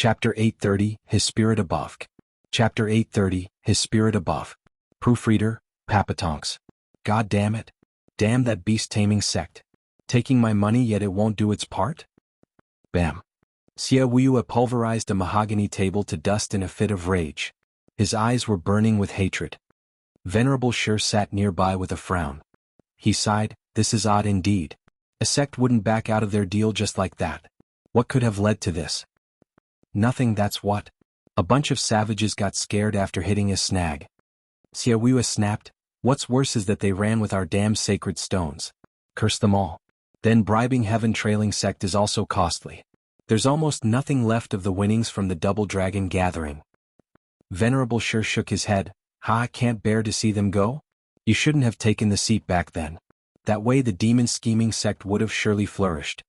Chapter 830, His Spirit Above. Chapter 830, His Spirit Above. Proofreader, Papatonks. God damn it. Damn that beast-taming sect. Taking my money yet it won't do its part? Bam. Xia Wuya pulverized a mahogany table to dust in a fit of rage. His eyes were burning with hatred. Venerable Shi sat nearby with a frown. He sighed, this is odd indeed. A sect wouldn't back out of their deal just like that. What could have led to this? Nothing, that's what. A bunch of savages got scared after hitting a snag. Xia Wuya snapped, what's worse is that they ran with our damn sacred stones. Curse them all. Then bribing heaven-trailing sect is also costly. There's almost nothing left of the winnings from the Double Dragon gathering. Venerable Shi shook his head, I can't bear to see them go? You shouldn't have taken the seat back then. That way the demon-scheming sect would have surely flourished.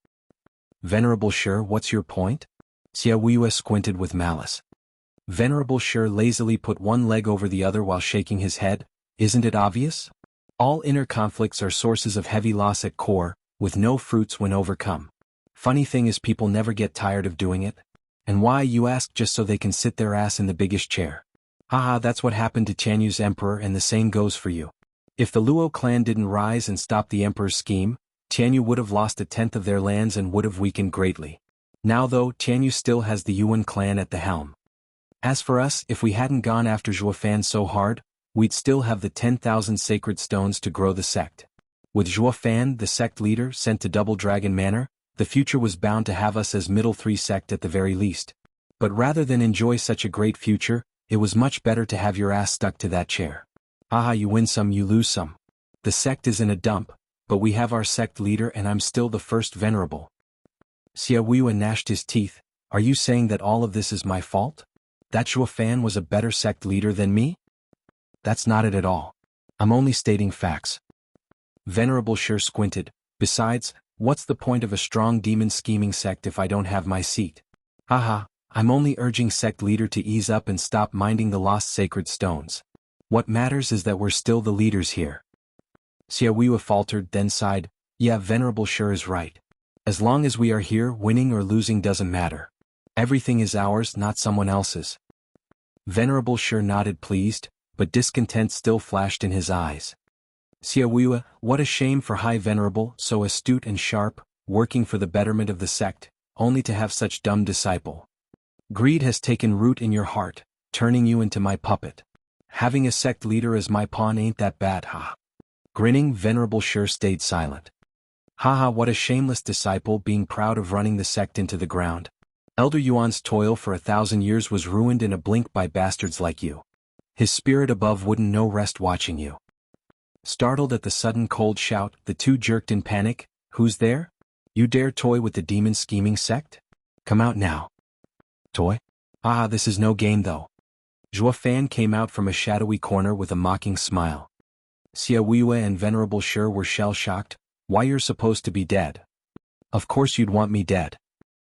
Venerable Shi, what's your point? Xia Wuya squinted with malice. Venerable Shi lazily put one leg over the other while shaking his head, isn't it obvious? All inner conflicts are sources of heavy loss at core, with no fruits when overcome. Funny thing is people never get tired of doing it. And why, you ask, just so they can sit their ass in the biggest chair. Haha, that's what happened to Tianyu's emperor, and the same goes for you. If the Luo clan didn't rise and stop the emperor's scheme, Tianyu would have lost 1/10 of their lands and would have weakened greatly. Now though, Tianyu still has the Yuan clan at the helm. As for us, if we hadn't gone after Zhuofan so hard, we'd still have the 10,000 sacred stones to grow the sect. With Zhuofan, the sect leader, sent to Double Dragon Manor, the future was bound to have us as middle three sect at the very least. But rather than enjoy such a great future, it was much better to have your ass stuck to that chair. Haha, you win some, you lose some. The sect is in a dump, but we have our sect leader and I'm still the first venerable. Xia Wuya gnashed his teeth, are you saying that all of this is my fault? That Zhuofan was a better sect leader than me? That's not it at all. I'm only stating facts. Venerable Shi squinted, besides, what's the point of a strong demon-scheming sect if I don't have my seat? Haha, I'm only urging sect leader to ease up and stop minding the lost sacred stones. What matters is that we're still the leaders here. Xia Wuya faltered, then sighed, yeah, Venerable Shi is right. As long as we are here, winning or losing doesn't matter. Everything is ours, not someone else's. Venerable Shi nodded pleased, but discontent still flashed in his eyes. Xia Wuya, what a shame for High Venerable, so astute and sharp, working for the betterment of the sect, only to have such dumb disciple. Greed has taken root in your heart, turning you into my puppet. Having a sect leader as my pawn ain't that bad, ha. Grinning, Venerable Shi stayed silent. Haha, what a shameless disciple, being proud of running the sect into the ground. Elder Yuan's toil for 1,000 years was ruined in a blink by bastards like you. His spirit above wouldn't know rest watching you. Startled at the sudden cold shout, the two jerked in panic, who's there? You dare toy with the demon-scheming sect? Come out now. Toy? Ah, this is no game though. Zhuofan came out from a shadowy corner with a mocking smile. Xia Wuya and Venerable Shi were shell-shocked, why you're supposed to be dead. Of course you'd want me dead.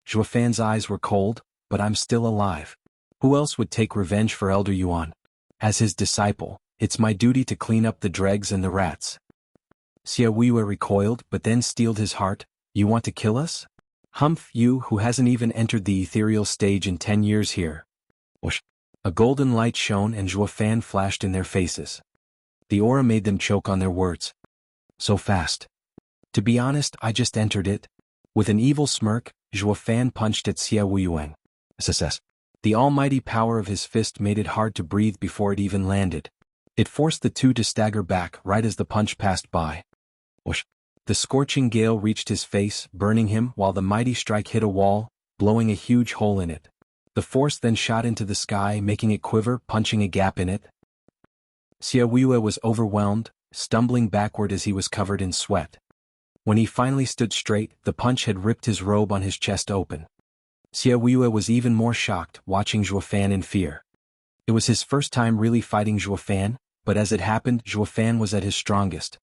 Zhuofan's eyes were cold, but I'm still alive. Who else would take revenge for Elder Yuan? As his disciple, it's my duty to clean up the dregs and the rats. Xia Wuya recoiled, but then steeled his heart, you want to kill us? Humph, you who hasn't even entered the ethereal stage in 10 years here. Whoosh. A golden light shone and Zhuofan flashed in their faces. The aura made them choke on their words. So fast. To be honest, I just entered it. With an evil smirk, Zhuofan punched at Xia Wuyuang. SSS. The almighty power of his fist made it hard to breathe before it even landed. It forced the two to stagger back right as the punch passed by. Whoosh. The scorching gale reached his face, burning him, while the mighty strike hit a wall, blowing a huge hole in it. The force then shot into the sky, making it quiver, punching a gap in it. Xia Wuya was overwhelmed, stumbling backward as he was covered in sweat. When he finally stood straight, the punch had ripped his robe on his chest open. Xia Wuya was even more shocked, watching Zhuofan in fear. It was his first time really fighting Zhuofan, but as it happened, Zhuofan was at his strongest.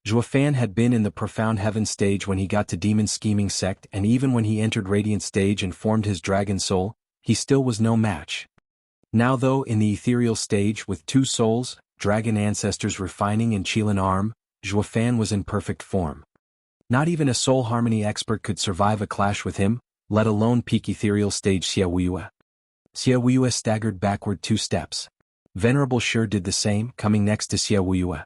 Zhuofan had been in the profound heaven stage when he got to demon-scheming sect, and even when he entered radiant stage and formed his dragon soul, he still was no match. Now though, in the ethereal stage with 2 souls, dragon ancestors refining and Qilin arm, Zhuofan was in perfect form. Not even a soul harmony expert could survive a clash with him, let alone peak ethereal stage Xia Wuya. Xia Wuya staggered backward 2 steps. Venerable Shi did the same, coming next to Xia Wuya.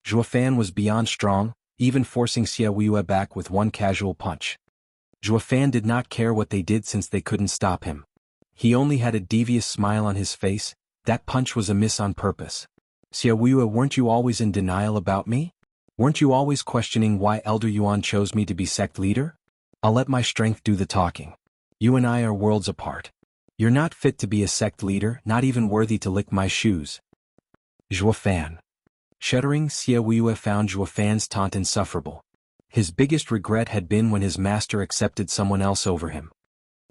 Zhuo Fan was beyond strong, even forcing Xia Wuya back with one casual punch. Zhuo Fan did not care what they did since they couldn't stop him. He only had a devious smile on his face. That punch was a miss on purpose. Xia Wuya, weren't you always in denial about me? Weren't you always questioning why Elder Yuan chose me to be sect leader? I'll let my strength do the talking. You and I are worlds apart. You're not fit to be a sect leader, not even worthy to lick my shoes. Zhuo Fan. Shuddering, Xia Wuya found Zhuo Fan's taunt insufferable. His biggest regret had been when his master accepted someone else over him.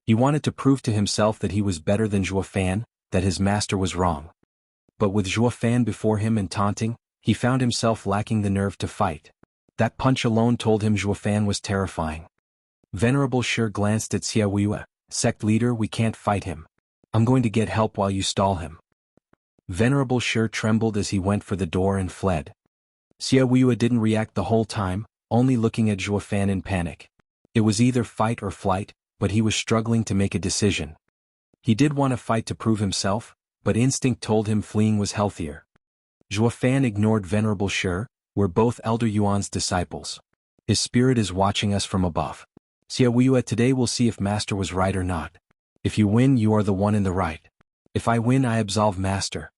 He wanted to prove to himself that he was better than Zhuo Fan, that his master was wrong. But with Zhuo Fan before him and taunting, he found himself lacking the nerve to fight. That punch alone told him Zhuo Fan was terrifying. Venerable Shi glanced at Xia Wuya. Sect leader, we can't fight him. I'm going to get help while you stall him. Venerable Shi trembled as he went for the door and fled. Xia Wuya didn't react the whole time, only looking at Zhuo Fan in panic. It was either fight or flight, but he was struggling to make a decision. He did want to fight to prove himself, but instinct told him fleeing was healthier. Zhuo Fan ignored Venerable Shi. We're both Elder Yuan's disciples. His spirit is watching us from above. Xia Wuya, today we'll see if Master was right or not. If you win, you are the one in the right. If I win, I absolve Master.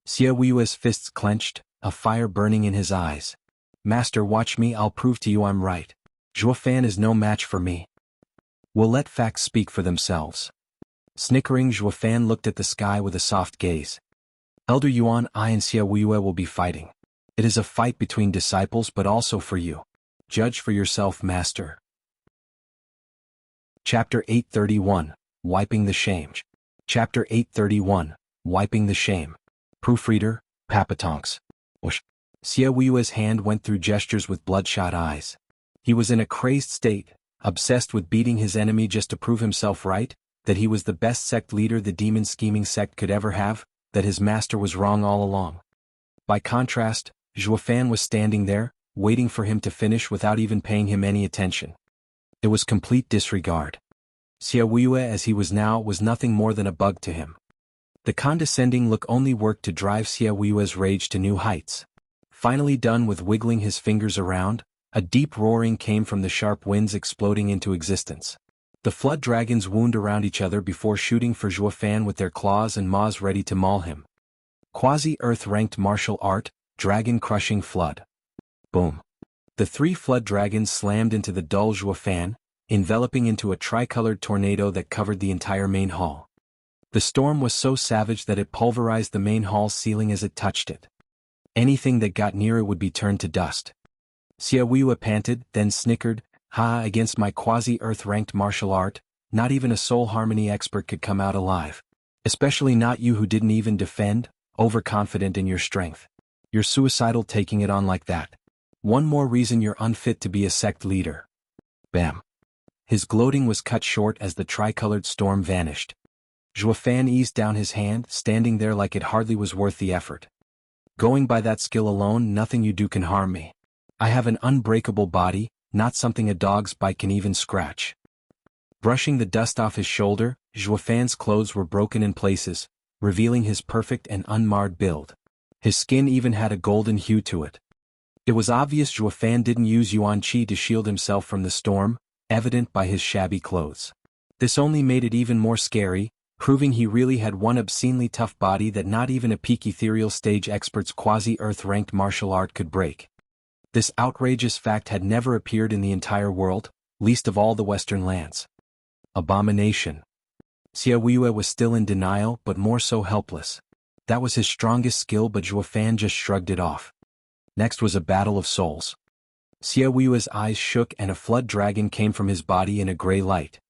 Xia Wuyu's fists clenched, a fire burning in his eyes. Master, watch me, I'll prove to you I'm right. Zhuo Fan is no match for me. We'll let facts speak for themselves. Snickering, Zhuo Fan looked at the sky with a soft gaze. Elder Yuan, I and Xia Wuya will be fighting. It is a fight between disciples, but also for you. Judge for yourself, Master. Chapter 831, Wiping the Shame. Chapter 831, Wiping the Shame. Proofreader, Papatonks. Whoosh. Xia Wuyu's hand went through gestures with bloodshot eyes. He was in a crazed state, obsessed with beating his enemy just to prove himself right, that he was the best sect leader the demon-scheming sect could ever have, that his master was wrong all along. By contrast, Zhuo Fan was standing there, waiting for him to finish without even paying him any attention. It was complete disregard. Xia Wuya, as he was now, was nothing more than a bug to him. The condescending look only worked to drive Xia Wuyu's rage to new heights. Finally done with wiggling his fingers around, a deep roaring came from the sharp winds exploding into existence. The flood dragons wound around each other before shooting for Zhuo Fan with their claws and maws ready to maul him. Quasi-Earth-ranked martial art, dragon-crushing flood. Boom. The 3 flood dragons slammed into the dull Zhuo Fan, enveloping into a tricolored tornado that covered the entire main hall. The storm was so savage that it pulverized the main hall's ceiling as it touched it. Anything that got near it would be turned to dust. Xia Wuya panted, then snickered, "Ha, against my quasi-Earth-ranked martial art, not even a soul harmony expert could come out alive. Especially not you who didn't even defend, overconfident in your strength. You're suicidal taking it on like that. One more reason you're unfit to be a sect leader." Bam. His gloating was cut short as the tricolored storm vanished. Zhuo Fan eased down his hand, standing there like it hardly was worth the effort. Going by that skill alone, nothing you do can harm me. I have an unbreakable body, not something a dog's bite can even scratch. Brushing the dust off his shoulder, Zhuo Fan's clothes were broken in places, revealing his perfect and unmarred build. His skin even had a golden hue to it. It was obvious Zhuo Fan didn't use Yuan Qi to shield himself from the storm, evident by his shabby clothes. This only made it even more scary, proving he really had one obscenely tough body that not even a peak ethereal stage expert's quasi-Earth-ranked martial art could break. This outrageous fact had never appeared in the entire world, least of all the Western lands. Abomination. Xia Wuya was still in denial, but more so helpless. That was his strongest skill, but Zhuo Fan just shrugged it off. Next was a battle of souls. Xia Wuyu's eyes shook and a flood dragon came from his body in a gray light.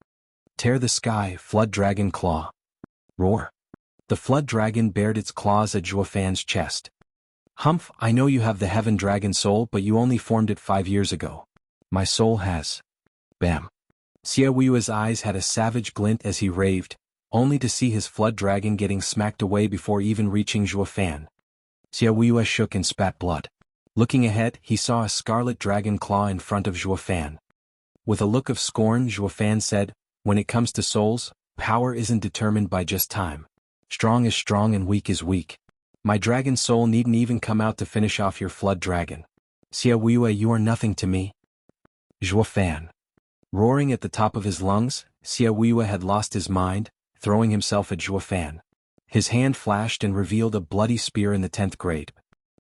Tear the sky, flood dragon claw. Roar. The flood dragon bared its claws at Zhuo Fan's chest. Humph, I know you have the heaven dragon soul, but you only formed it 5 years ago. My soul has. Bam. Xia Wuyu's eyes had a savage glint as he raved, only to see his flood dragon getting smacked away before even reaching Zhuo Fan. Xia Wuya shook and spat blood. Looking ahead, he saw a scarlet dragon claw in front of Zhuo Fan. With a look of scorn, Zhuo Fan said, "When it comes to souls, Power isn't determined by just time. Strong is strong and weak is weak. My dragon soul needn't even come out to finish off your flood dragon. Xiaoyue, you are nothing to me. Zhuofan. Roaring at the top of his lungs, Xiaoyue had lost his mind, throwing himself at Zhuofan. His hand flashed and revealed a bloody spear in the 10th grade.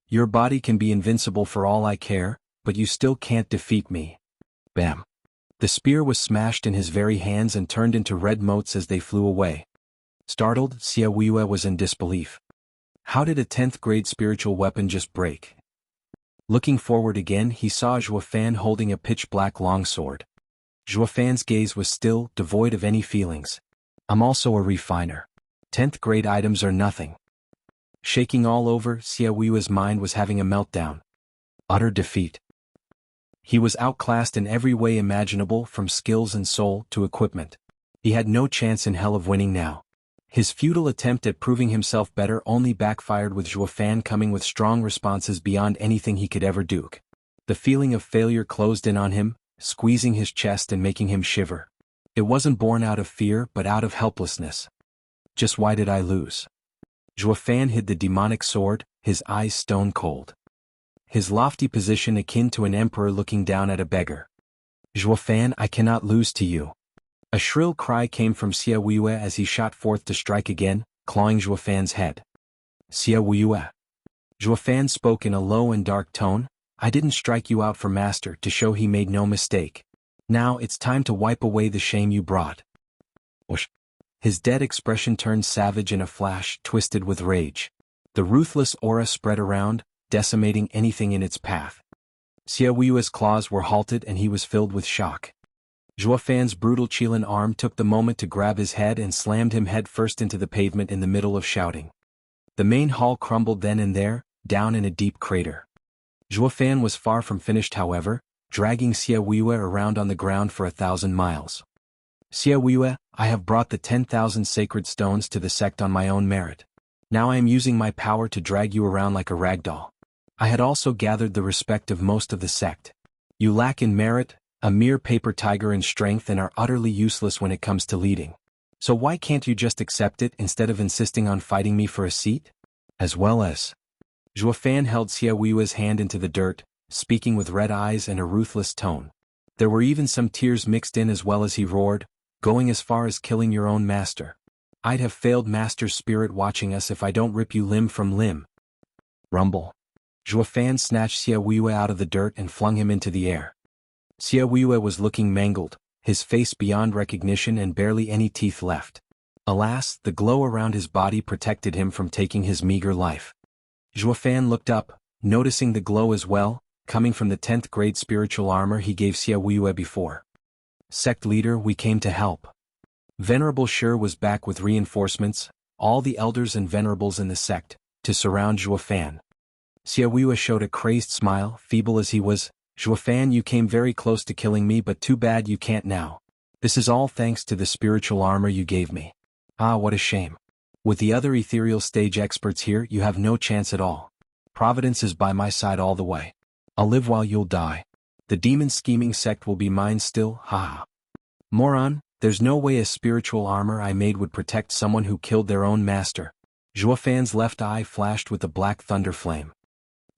Your body can be invincible for all I care, but you still can't defeat me. Bam. The spear was smashed in his very hands and turned into red motes as they flew away. Startled, Xiaoyue was in disbelief. How did a 10th grade spiritual weapon just break? Looking forward again, he saw Zhuofan holding a pitch-black longsword. Zhuofan's gaze was still, devoid of any feelings. I'm also a refiner. 10th grade items are nothing. Shaking all over, Xiaoyue's mind was having a meltdown. Utter defeat. He was outclassed in every way imaginable, from skills and soul to equipment. He had no chance in hell of winning now. His futile attempt at proving himself better only backfired, with Zhuofan coming with strong responses beyond anything he could ever do. The feeling of failure closed in on him, squeezing his chest and making him shiver. It wasn't born out of fear but out of helplessness. Just why did I lose? Zhuofan hid the demonic sword, his eyes stone cold. His lofty position akin to an emperor looking down at a beggar. Zhuofan, I cannot lose to you. A shrill cry came from Xiaoyue as he shot forth to strike again, clawing Zhuofan's head. Xiaoyue. Zhuofan spoke in a low and dark tone, I didn't strike you out for master to show he made no mistake. Now it's time to wipe away the shame you brought. Whoosh. His dead expression turned savage in a flash, twisted with rage. The ruthless aura spread around, decimating anything in its path. Xiaoyue's claws were halted and he was filled with shock. Zhuofan's brutal Qilin arm took the moment to grab his head and slammed him head first into the pavement in the middle of shouting. The main hall crumbled then and there, down in a deep crater. Zhuofan was far from finished, however, dragging Xiaoyue around on the ground for 1,000 miles. Xiaoyue, I have brought the 10,000 sacred stones to the sect on my own merit. Now I am using my power to drag you around like a ragdoll. I had also gathered the respect of most of the sect. You lack in merit, a mere paper tiger in strength, and are utterly useless when it comes to leading. So why can't you just accept it instead of insisting on fighting me for a seat? As well as... Zhuofan held Xiaoyue's hand into the dirt, speaking with red eyes and a ruthless tone. There were even some tears mixed in as well as he roared, going as far as killing your own master. I'd have failed master's spirit watching us if I don't rip you limb from limb. Rumble. Zhuofan snatched Xiaoyue out of the dirt and flung him into the air. Xiaoyue was looking mangled, his face beyond recognition and barely any teeth left. Alas, the glow around his body protected him from taking his meager life. Zhuofan looked up, noticing the glow as well, coming from the 10th grade spiritual armor he gave Xiaoyue before. Sect leader, we came to help. Venerable Shi was back with reinforcements, all the elders and venerables in the sect, to surround Zhuofan. Xiaoyue showed a crazed smile, feeble as he was. Zhuofan, you came very close to killing me, but too bad you can't now. This is all thanks to the spiritual armor you gave me. Ah, what a shame. With the other ethereal stage experts here, you have no chance at all. Providence is by my side all the way. I'll live while you'll die. The demon scheming sect will be mine still, haha. Moron, there's no way a spiritual armor I made would protect someone who killed their own master. Zhuofan's left eye flashed with a black thunder flame.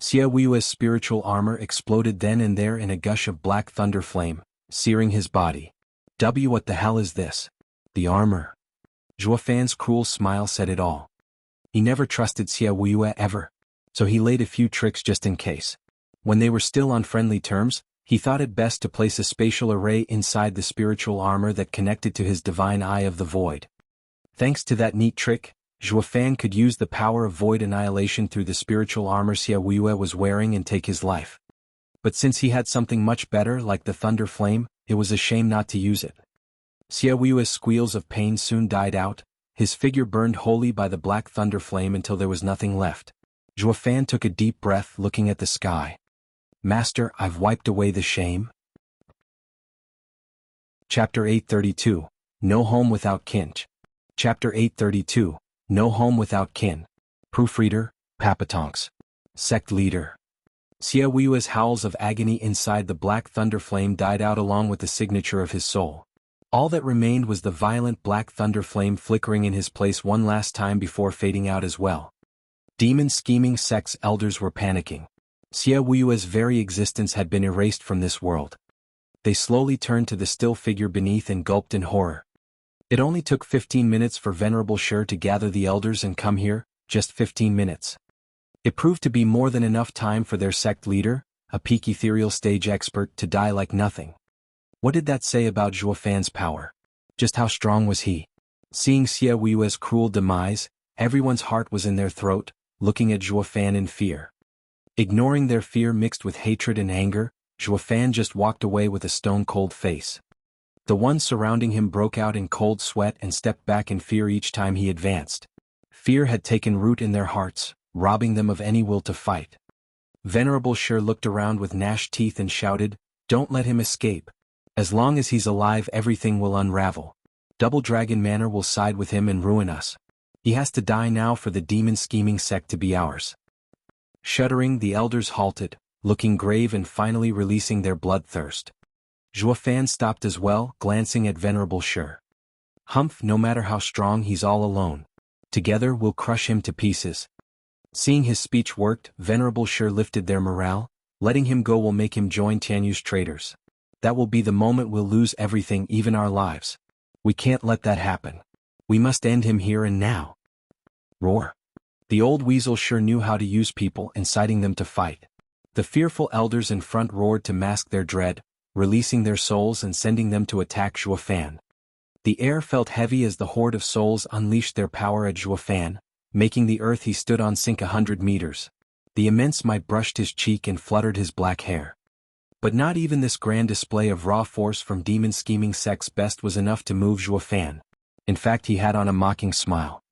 Xiaoyue's spiritual armor exploded then and there in a gush of black thunder flame, searing his body. What the hell is this? The armor. Zhuofan's cruel smile said it all. He never trusted Xiaoyue ever, so he laid a few tricks just in case. When they were still on friendly terms, he thought it best to place a spatial array inside the spiritual armor that connected to his divine eye of the void. Thanks to that neat trick, Zhuofan could use the power of void annihilation through the spiritual armor Xiaoyue was wearing and take his life. But since he had something much better like the thunder flame, it was a shame not to use it. Xiaoyue's squeals of pain soon died out, his figure burned wholly by the black thunder flame until there was nothing left. Zhuofan took a deep breath, looking at the sky. Master, I've wiped away the shame. Chapter 832, No Home Without Kin. Chapter 832, No Home Without Kin. Proofreader, Papatonks. Sect leader. Xiaoyue's howls of agony inside the black thunder flame died out along with the signature of his soul. All that remained was the violent black thunder flame flickering in his place one last time before fading out as well. Demon scheming sect's elders were panicking. Xie Wuyue's very existence had been erased from this world. They slowly turned to the still figure beneath and gulped in horror. It only took 15 minutes for Venerable Shi to gather the elders and come here, just 15 minutes. It proved to be more than enough time for their sect leader, a peak ethereal stage expert, to die like nothing. What did that say about Zhuo Fan's power? Just how strong was he? Seeing Xie Wuyue's cruel demise, everyone's heart was in their throat, looking at Zhuo Fan in fear. Ignoring their fear mixed with hatred and anger, Zhuo Fan just walked away with a stone-cold face. The ones surrounding him broke out in cold sweat and stepped back in fear each time he advanced. Fear had taken root in their hearts, robbing them of any will to fight. Venerable Shi looked around with gnashed teeth and shouted, "Don't let him escape. As long as he's alive, everything will unravel. Double Dragon Manor will side with him and ruin us. He has to die now for the demon scheming sect to be ours." Shuddering, the elders halted, looking grave and finally releasing their bloodthirst. Zhuo Fan stopped as well, glancing at Venerable Shi. "Humph, no matter how strong, he's all alone. Together we'll crush him to pieces." Seeing his speech worked, Venerable Shi lifted their morale. "Letting him go will make him join Tianyu's traitors. That will be the moment we'll lose everything, even our lives. We can't let that happen. We must end him here and now." Roar. The old weasel sure knew how to use people, inciting them to fight. The fearful elders in front roared to mask their dread, releasing their souls and sending them to attack Zhuo Fan. The air felt heavy as the horde of souls unleashed their power at Zhuo Fan, making the earth he stood on sink 100 meters. The immense might brushed his cheek and fluttered his black hair. But not even this grand display of raw force from demon scheming sect's best was enough to move Zhuo Fan. In fact, he had on a mocking smile.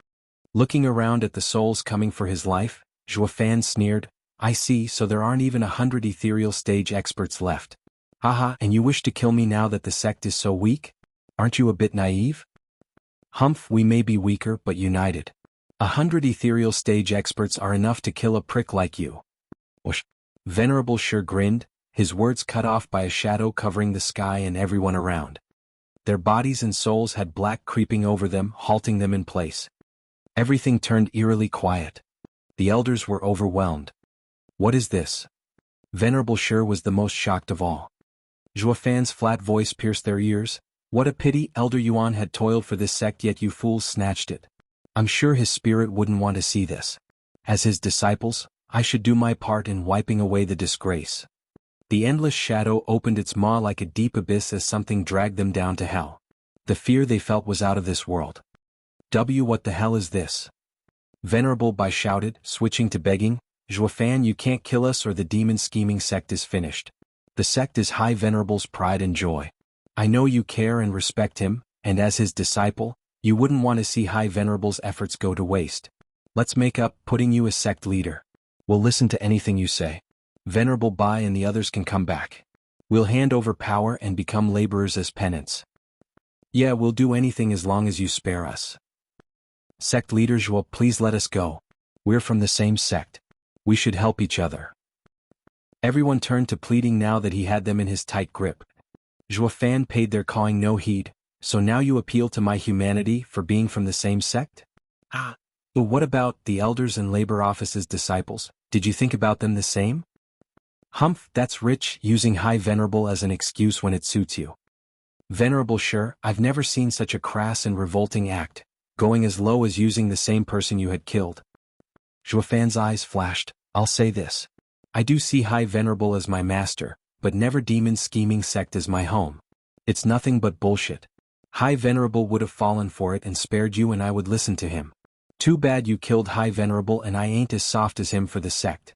Looking around at the souls coming for his life, Zhuo Fan sneered, "I see, so there aren't even 100 ethereal stage experts left. Haha, and you wish to kill me now that the sect is so weak? Aren't you a bit naive? Humph, we may be weaker but united. 100 ethereal stage experts are enough to kill a prick like you." Whoosh. Venerable Shi grinned, his words cut off by a shadow covering the sky and everyone around. Their bodies and souls had black creeping over them, halting them in place. Everything turned eerily quiet. The elders were overwhelmed. "What is this?" Venerable Shi was the most shocked of all. Zhuo Fan's flat voice pierced their ears. "What a pity, Elder Yuan had toiled for this sect, yet you fools snatched it. I'm sure his spirit wouldn't want to see this. As his disciples, I should do my part in wiping away the disgrace." The endless shadow opened its maw like a deep abyss as something dragged them down to hell. The fear they felt was out of this world. What the hell is this?" Venerable Bai shouted, switching to begging, "Zhuo Fan, you can't kill us or the demon scheming sect is finished. The sect is High Venerable's pride and joy. I know you care and respect him, and as his disciple, you wouldn't want to see High Venerable's efforts go to waste. Let's make up, putting you as sect leader. We'll listen to anything you say. Venerable Bai and the others can come back. We'll hand over power and become laborers as penance. Yeah, we'll do anything as long as you spare us. Sect leader Zhuo, please let us go. We're from the same sect. We should help each other." Everyone turned to pleading now that he had them in his tight grip. Zhuo Fan paid their cawing no heed. "So now you appeal to my humanity for being from the same sect? But what about the elders and labor office's disciples? Did you think about them the same?" "Humph, that's rich, using High Venerable as an excuse when it suits you." Venerable Shi, I've never seen such a crass and revolting act, going as low as using the same person you had killed. Zhuo Fan's eyes flashed. "I'll say this. I do see High Venerable as my master, but never demon scheming sect as my home. It's nothing but bullshit. High Venerable would have fallen for it and spared you and I would listen to him. Too bad you killed High Venerable and I ain't as soft as him for the sect.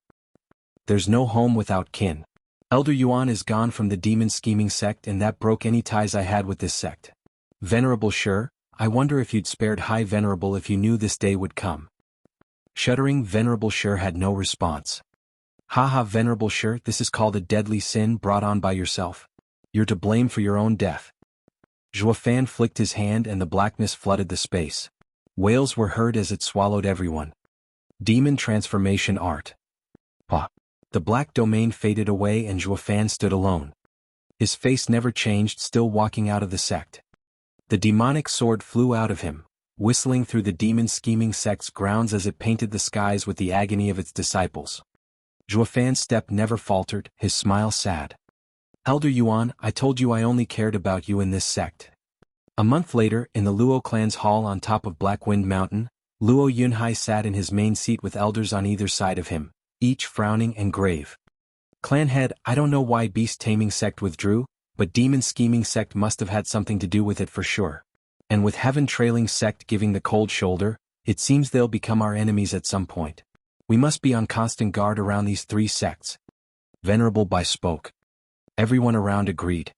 There's no home without kin. Elder Yuan is gone from the demon scheming sect and that broke any ties I had with this sect. Venerable Shi, I wonder if you'd spared High Venerable if you knew this day would come." Shuddering, Venerable Shi had no response. "Haha, Venerable Shi, this is called a deadly sin brought on by yourself. You're to blame for your own death." Zhuo Fan flicked his hand and the blackness flooded the space. Wails were heard as it swallowed everyone. Demon transformation art. Pa. The black domain faded away and Zhuo Fan stood alone. His face never changed, still walking out of the sect. The demonic sword flew out of him, whistling through the demon-scheming sect's grounds as it painted the skies with the agony of its disciples. Zhuofan's step never faltered, his smile sad. Elder Yuan, I told you I only cared about you in this sect. A month later, in the Luo clan's hall on top of Blackwind Mountain, Luo Yunhai sat in his main seat with elders on either side of him, each frowning and grave. Clan head, I don't know why beast-taming sect withdrew, but demon-scheming sect must have had something to do with it for sure. And with heaven-trailing sect giving the cold shoulder, it seems they'll become our enemies at some point. We must be on constant guard around these three sects. Venerable Bai spoke. Everyone around agreed.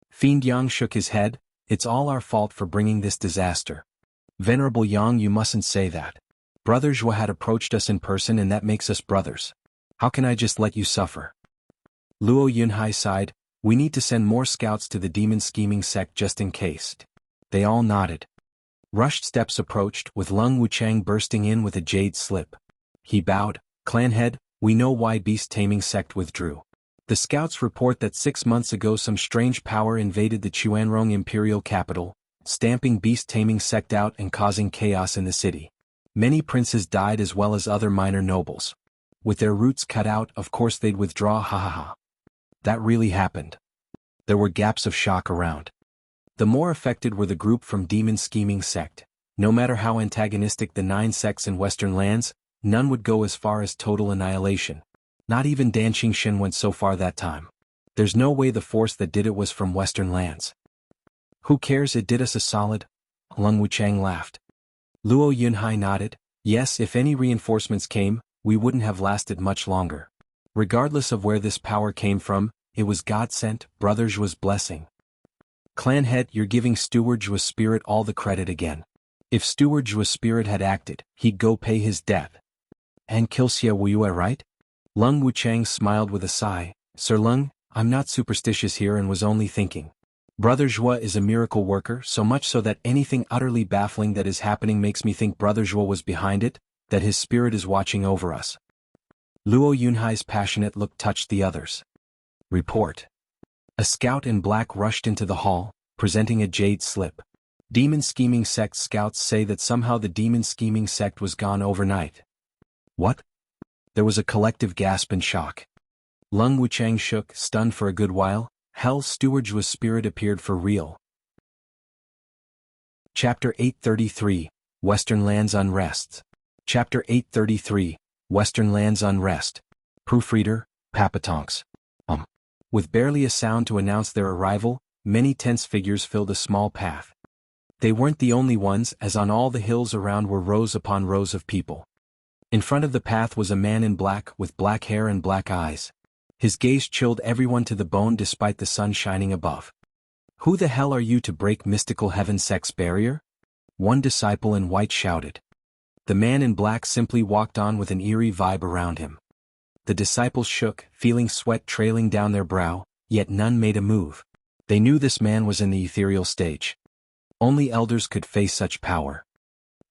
Fiend Yang shook his head, it's all our fault for bringing this disaster. Venerable Yang, you mustn't say that. Brother Zhuo had approached us in person and that makes us brothers. How can I just let you suffer? Luo Yunhai sighed, we need to send more scouts to the demon-scheming sect just in case. They all nodded. Rushed steps approached, with Lung Wuchang bursting in with a jade slip. He bowed, Clan head, we know why beast-taming sect withdrew. The scouts report that 6 months ago some strange power invaded the Chuanrong imperial capital, stamping beast-taming sect out and causing chaos in the city. Many princes died as well as other minor nobles. With their roots cut out, of course they'd withdraw, ha ha ha. That really happened. There were gaps of shock around. The more affected were the group from demon-scheming sect. No matter how antagonistic the 9 sects in Western lands, none would go as far as total annihilation. Not even Dan Qingshen went so far that time. There's no way the force that did it was from Western lands. Who cares, it did us a solid? Lung Wuchang laughed. Luo Yunhai nodded, yes, if any reinforcements came, we wouldn't have lasted much longer. Regardless of where this power came from, it was God-sent, Brother Zhuo's blessing. Clan head, you're giving Steward Zhuo's spirit all the credit again. If Steward Zhuo's spirit had acted, he'd go pay his debt. And kill Xia Wuyue, right? Lung Wuchang smiled with a sigh, Sir Lung, I'm not superstitious here and was only thinking. Brother Zhuo is a miracle worker, so much so that anything utterly baffling that is happening makes me think Brother Zhuo was behind it, that his spirit is watching over us. Luo Yunhai's passionate look touched the others. Report. A scout in black rushed into the hall, presenting a jade slip. Demon-scheming sect scouts say that somehow the demon-scheming sect was gone overnight. What? There was a collective gasp in shock. Lung Wuchang shook, stunned for a good while. Hell, Steward Zhuo's spirit appeared for real. Chapter 833, Western Lands Unrest. Chapter 833, Western Lands Unrest. Proofreader, Papatonks. With barely a sound to announce their arrival, many tense figures filled a small path. They weren't the only ones, as on all the hills around were rows upon rows of people. In front of the path was a man in black, with black hair and black eyes. His gaze chilled everyone to the bone despite the sun shining above. Who the hell are you to break mystical heaven sect's barrier? One disciple in white shouted. The man in black simply walked on with an eerie vibe around him. The disciples shook, feeling sweat trailing down their brow, yet none made a move. They knew this man was in the ethereal stage. Only elders could face such power.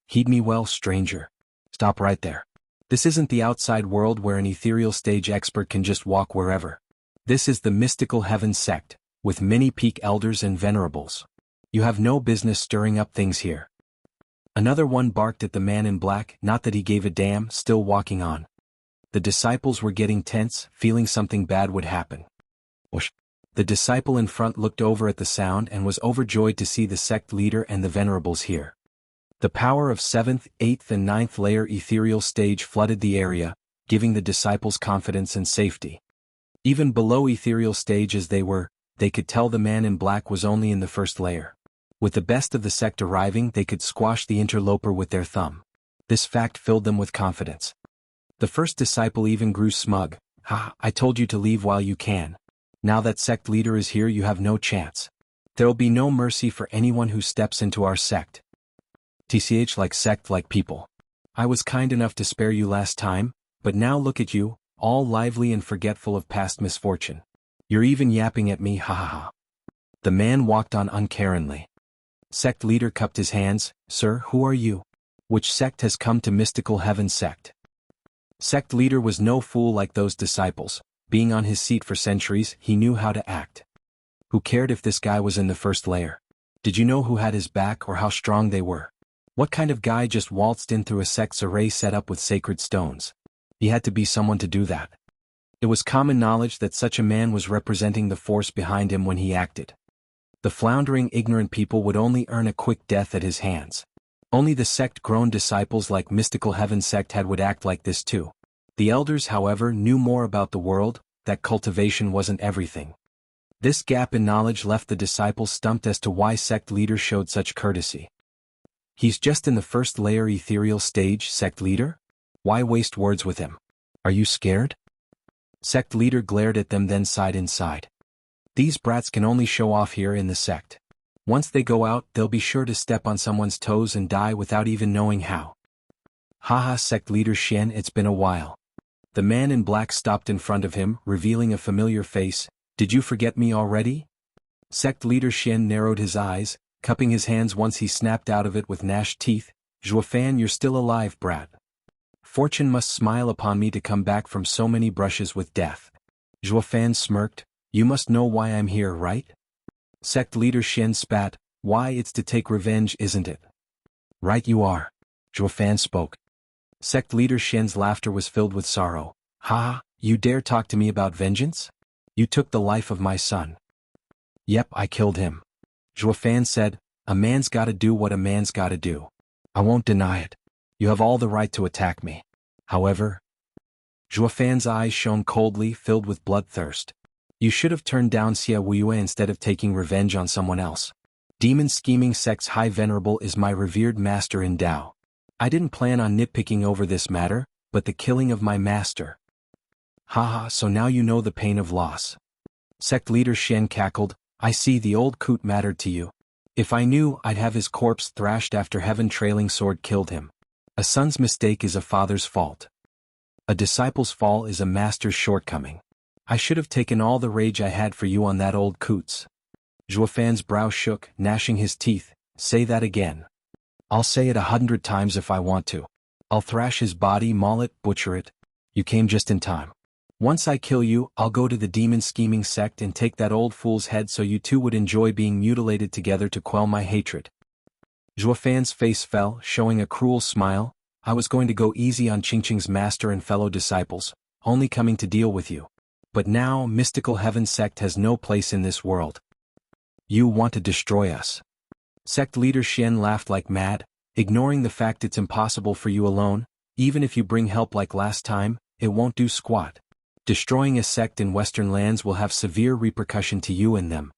Heed me well, stranger. Stop right there. This isn't the outside world where an ethereal stage expert can just walk wherever. This is the mystical heaven sect, with many peak elders and venerables. You have no business stirring up things here. Another one barked at the man in black, not that he gave a damn, still walking on. The disciples were getting tense, feeling something bad would happen. Whoosh. The disciple in front looked over at the sound and was overjoyed to see the sect leader and the venerables here. The power of 7th, 8th and 9th layer ethereal stage flooded the area, giving the disciples confidence and safety. Even below ethereal stage as they were, they could tell the man in black was only in the 1st layer. With the best of the sect arriving, they could squash the interloper with their thumb. This fact filled them with confidence. The first disciple even grew smug. Ha, I told you to leave while you can. Now that sect leader is here, you have no chance. There'll be no mercy for anyone who steps into our sect. TCH, like sect like people. I was kind enough to spare you last time, but now look at you, all lively and forgetful of past misfortune. You're even yapping at me, ha ha ha. The man walked on uncaringly. Sect leader cupped his hands. Sir, who are you? Which sect has come to mystical heaven sect? Sect leader was no fool like those disciples. Being on his seat for centuries, he knew how to act. Who cared if this guy was in the 1st layer? Did you know who had his back or how strong they were? What kind of guy just waltzed in through a sect's array set up with sacred stones? He had to be someone to do that. It was common knowledge that such a man was representing the force behind him when he acted. The floundering, ignorant people would only earn a quick death at his hands. Only the sect-grown disciples like Mystical Heaven sect had would act like this too. The elders, however, knew more about the world, that cultivation wasn't everything. This gap in knowledge left the disciples stumped as to why sect leaders showed such courtesy. He's just in the first layer ethereal stage, sect leader? Why waste words with him? Are you scared? Sect leader glared at them, then sighed inside. These brats can only show off here in the sect. Once they go out, they'll be sure to step on someone's toes and die without even knowing how. Haha, sect leader Shen, it's been a while. The man in black stopped in front of him, revealing a familiar face. Did you forget me already? Sect leader Shen narrowed his eyes, cupping his hands once he snapped out of it with gnashed teeth. Zhuofan, you're still alive, brat. Fortune must smile upon me to come back from so many brushes with death. Zhuofan smirked. You must know why I'm here, right? Sect leader Shen spat. Why, it's to take revenge, isn't it? Right you are. Zhuofan spoke. Sect leader Shen's laughter was filled with sorrow. Ha, you dare talk to me about vengeance? You took the life of my son. Yep, I killed him. Zhuofan said, a man's gotta do what a man's gotta do. I won't deny it. You have all the right to attack me. However, Zhuofan's eyes shone coldly, filled with bloodthirst. You should have turned down Xia Wuya instead of taking revenge on someone else. Demon scheming sect's High Venerable is my revered master in Tao. I didn't plan on nitpicking over this matter, but the killing of my master. Haha, so now you know the pain of loss. Sect leader Shen cackled. I see the old coot mattered to you. If I knew, I'd have his corpse thrashed after heaven trailing sword killed him. A son's mistake is a father's fault. A disciple's fall is a master's shortcoming. I should have taken all the rage I had for you on that old coots. Zhuofan's brow shook, gnashing his teeth. Say that again. I'll say it 100 times if I want to. I'll thrash his body, maul it, butcher it. You came just in time. Once I kill you, I'll go to the demon scheming sect and take that old fool's head so you two would enjoy being mutilated together to quell my hatred. Zhuofan's face fell, showing a cruel smile. I was going to go easy on Qingqing's master and fellow disciples, only coming to deal with you. But now, Mystical Heaven sect has no place in this world. You want to destroy us. Sect leader Shen laughed like mad, ignoring the fact it's impossible for you alone. Even if you bring help like last time, it won't do squat. Destroying a sect in Western lands will have severe repercussion to you and them.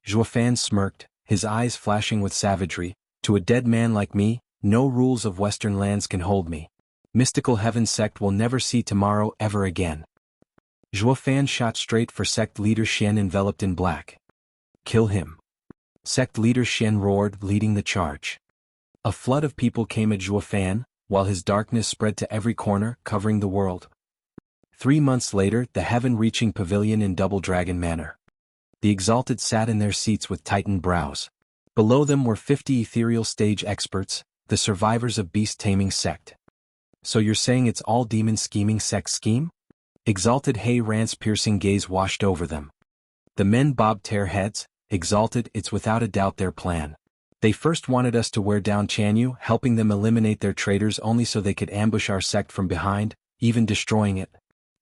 Zhuofan smirked, his eyes flashing with savagery. To a dead man like me, no rules of Western lands can hold me. Mystical Heaven sect will never see tomorrow ever again. Zhuofan shot straight for sect leader Shen enveloped in black. Kill him. Sect leader Shen roared, leading the charge. A flood of people came at Zhuofan, while his darkness spread to every corner, covering the world. 3 months later, the heaven-reaching pavilion in Double Dragon Manor. The exalted sat in their seats with tightened brows. Below them were 50 ethereal stage experts, the survivors of beast-taming sect. So you're saying it's all demon scheming sect scheme? Exalted Hei Ran's piercing gaze washed over them. The men bobbed their heads. Exalted, it's without a doubt their plan. They first wanted us to wear down Chanyu, helping them eliminate their traitors only so they could ambush our sect from behind, even destroying it.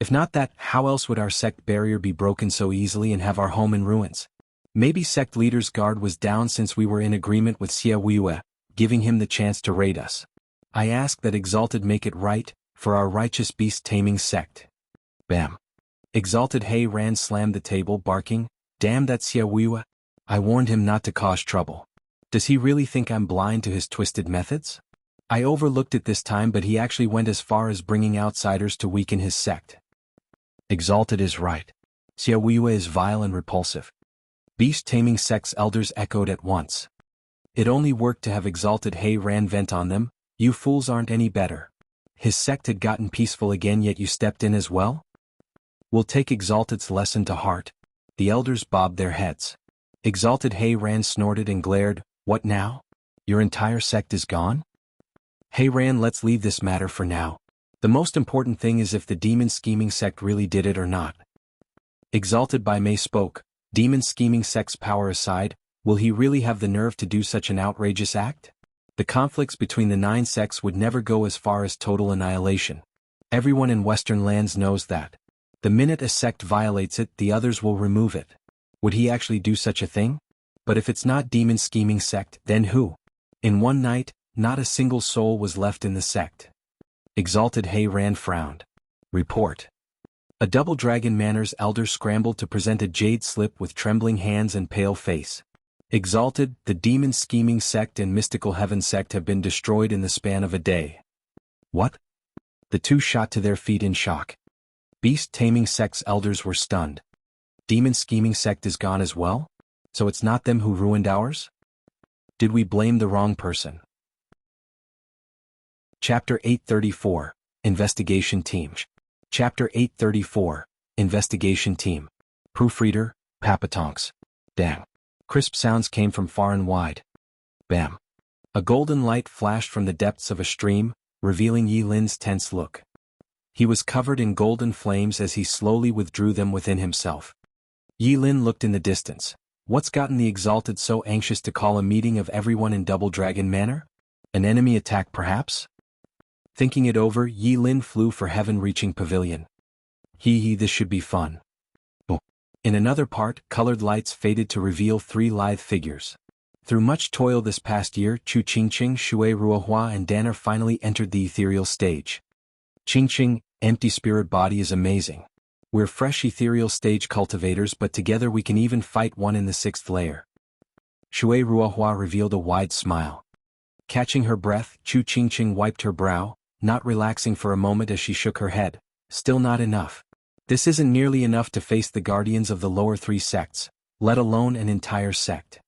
If not that, how else would our sect barrier be broken so easily and have our home in ruins? Maybe sect leader's guard was down since we were in agreement with Xia Wuya, giving him the chance to raid us. I ask that Exalted make it right, for our righteous beast-taming sect. Bam. Exalted Hei Ran slammed the table, barking, damn that Xia Wuya. I warned him not to cause trouble. Does he really think I'm blind to his twisted methods? I overlooked it this time, but he actually went as far as bringing outsiders to weaken his sect. Exalted is right. Xia Wuya is vile and repulsive. Beast-taming sect's elders echoed at once. It only worked to have Exalted Hei Ran vent on them. You fools aren't any better. His sect had gotten peaceful again, yet you stepped in as well? We'll take Exalted's lesson to heart. The elders bobbed their heads. Exalted Hei Ran snorted and glared. What now? Your entire sect is gone? Hei Ran, let's leave this matter for now. The most important thing is if the demon scheming sect really did it or not. Exalted by Mei spoke. Demon scheming sect's power aside, Will he really have the nerve to do such an outrageous act? The conflicts between the 9 sects would never go as far as total annihilation. Everyone in Western lands knows that. The minute a sect violates it, the others will remove it. Would he actually do such a thing? But if it's not demon scheming sect, then who? In one night, not a single soul was left in the sect. Exalted Hei-Ran frowned. Report. A Double Dragon Manor's elder scrambled to present a jade slip with trembling hands and pale face. Exalted, the demon scheming sect and mystical heaven sect have been destroyed in the span of a day. What? The two shot to their feet in shock. Beast taming sect's elders were stunned. Demon scheming sect is gone as well? So it's not them who ruined ours? Did we blame the wrong person? Chapter 834, Investigation Team. Chapter 834, Investigation Team. Proofreader, Papatonks. Dang. Crisp sounds came from far and wide. Bam. A golden light flashed from the depths of a stream, revealing Yi Lin's tense look. He was covered in golden flames as he slowly withdrew them within himself. Yi Lin looked in the distance. What's gotten the Exalted so anxious to call a meeting of everyone in Double Dragon Manor? An enemy attack perhaps? Thinking it over, Yi Lin flew for heaven-reaching pavilion. This should be fun. Oh. In another part, colored lights faded to reveal 3 lithe figures. Through much toil this past year, Chu Qingqing, Shui Ruohua and Danner finally entered the ethereal stage. Qingqing, empty spirit body is amazing. We're fresh ethereal stage cultivators, but together we can even fight one in the 6th layer. Shui Ruohua revealed a wide smile. Catching her breath, Chu Qingqing wiped her brow, not relaxing for a moment as she shook her head. Still not enough. This isn't nearly enough to face the guardians of the lower 3 sects, let alone an entire sect.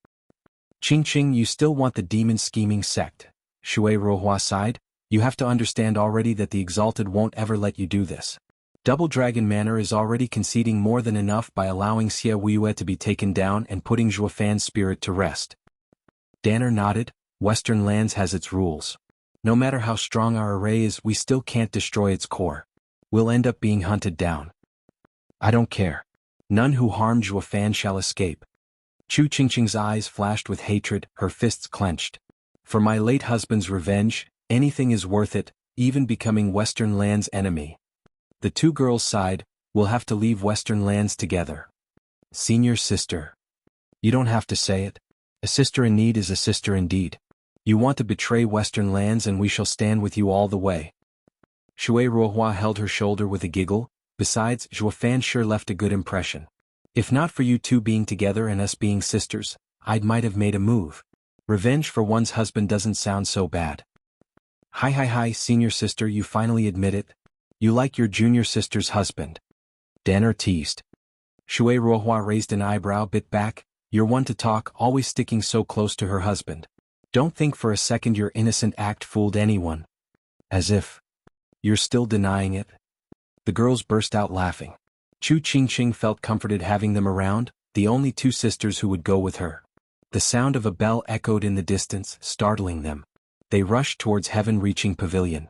Qingqing, you still want the demon scheming sect. Shui Ruohua sighed. You have to understand already that the Exalted won't ever let you do this. Double Dragon Manor is already conceding more than enough by allowing Xie Weiyue to be taken down and putting Zhuo Fan's spirit to rest. Danner nodded. Western lands has its rules. No matter how strong our array is, we still can't destroy its core. We'll end up being hunted down. I don't care. None who harm Zhuo Fan shall escape. Chu Qingqing's eyes flashed with hatred, her fists clenched. For my late husband's revenge, anything is worth it, even becoming Western lands' enemy. The 2 girls sighed. We'll have to leave Western lands together. Senior sister. You don't have to say it. A sister in need is a sister indeed. You want to betray Western lands and we shall stand with you all the way. Shui Ruohua held her shoulder with a giggle. Besides, Zhuo Fan sure left a good impression. If not for you 2 being together and us being sisters, might have made a move. Revenge for one's husband doesn't sound so bad. Hi, senior sister, you finally admit it? You like your junior sister's husband. Danner teased. Shui Ruohua raised an eyebrow, bit back. You're one to talk, always sticking so close to her husband. Don't think for a second your innocent act fooled anyone. As if. You're still denying it? The girls burst out laughing. Chu Qingqing felt comforted having them around, the only 2 sisters who would go with her. The sound of a bell echoed in the distance, startling them. They rushed towards heaven-reaching pavilion.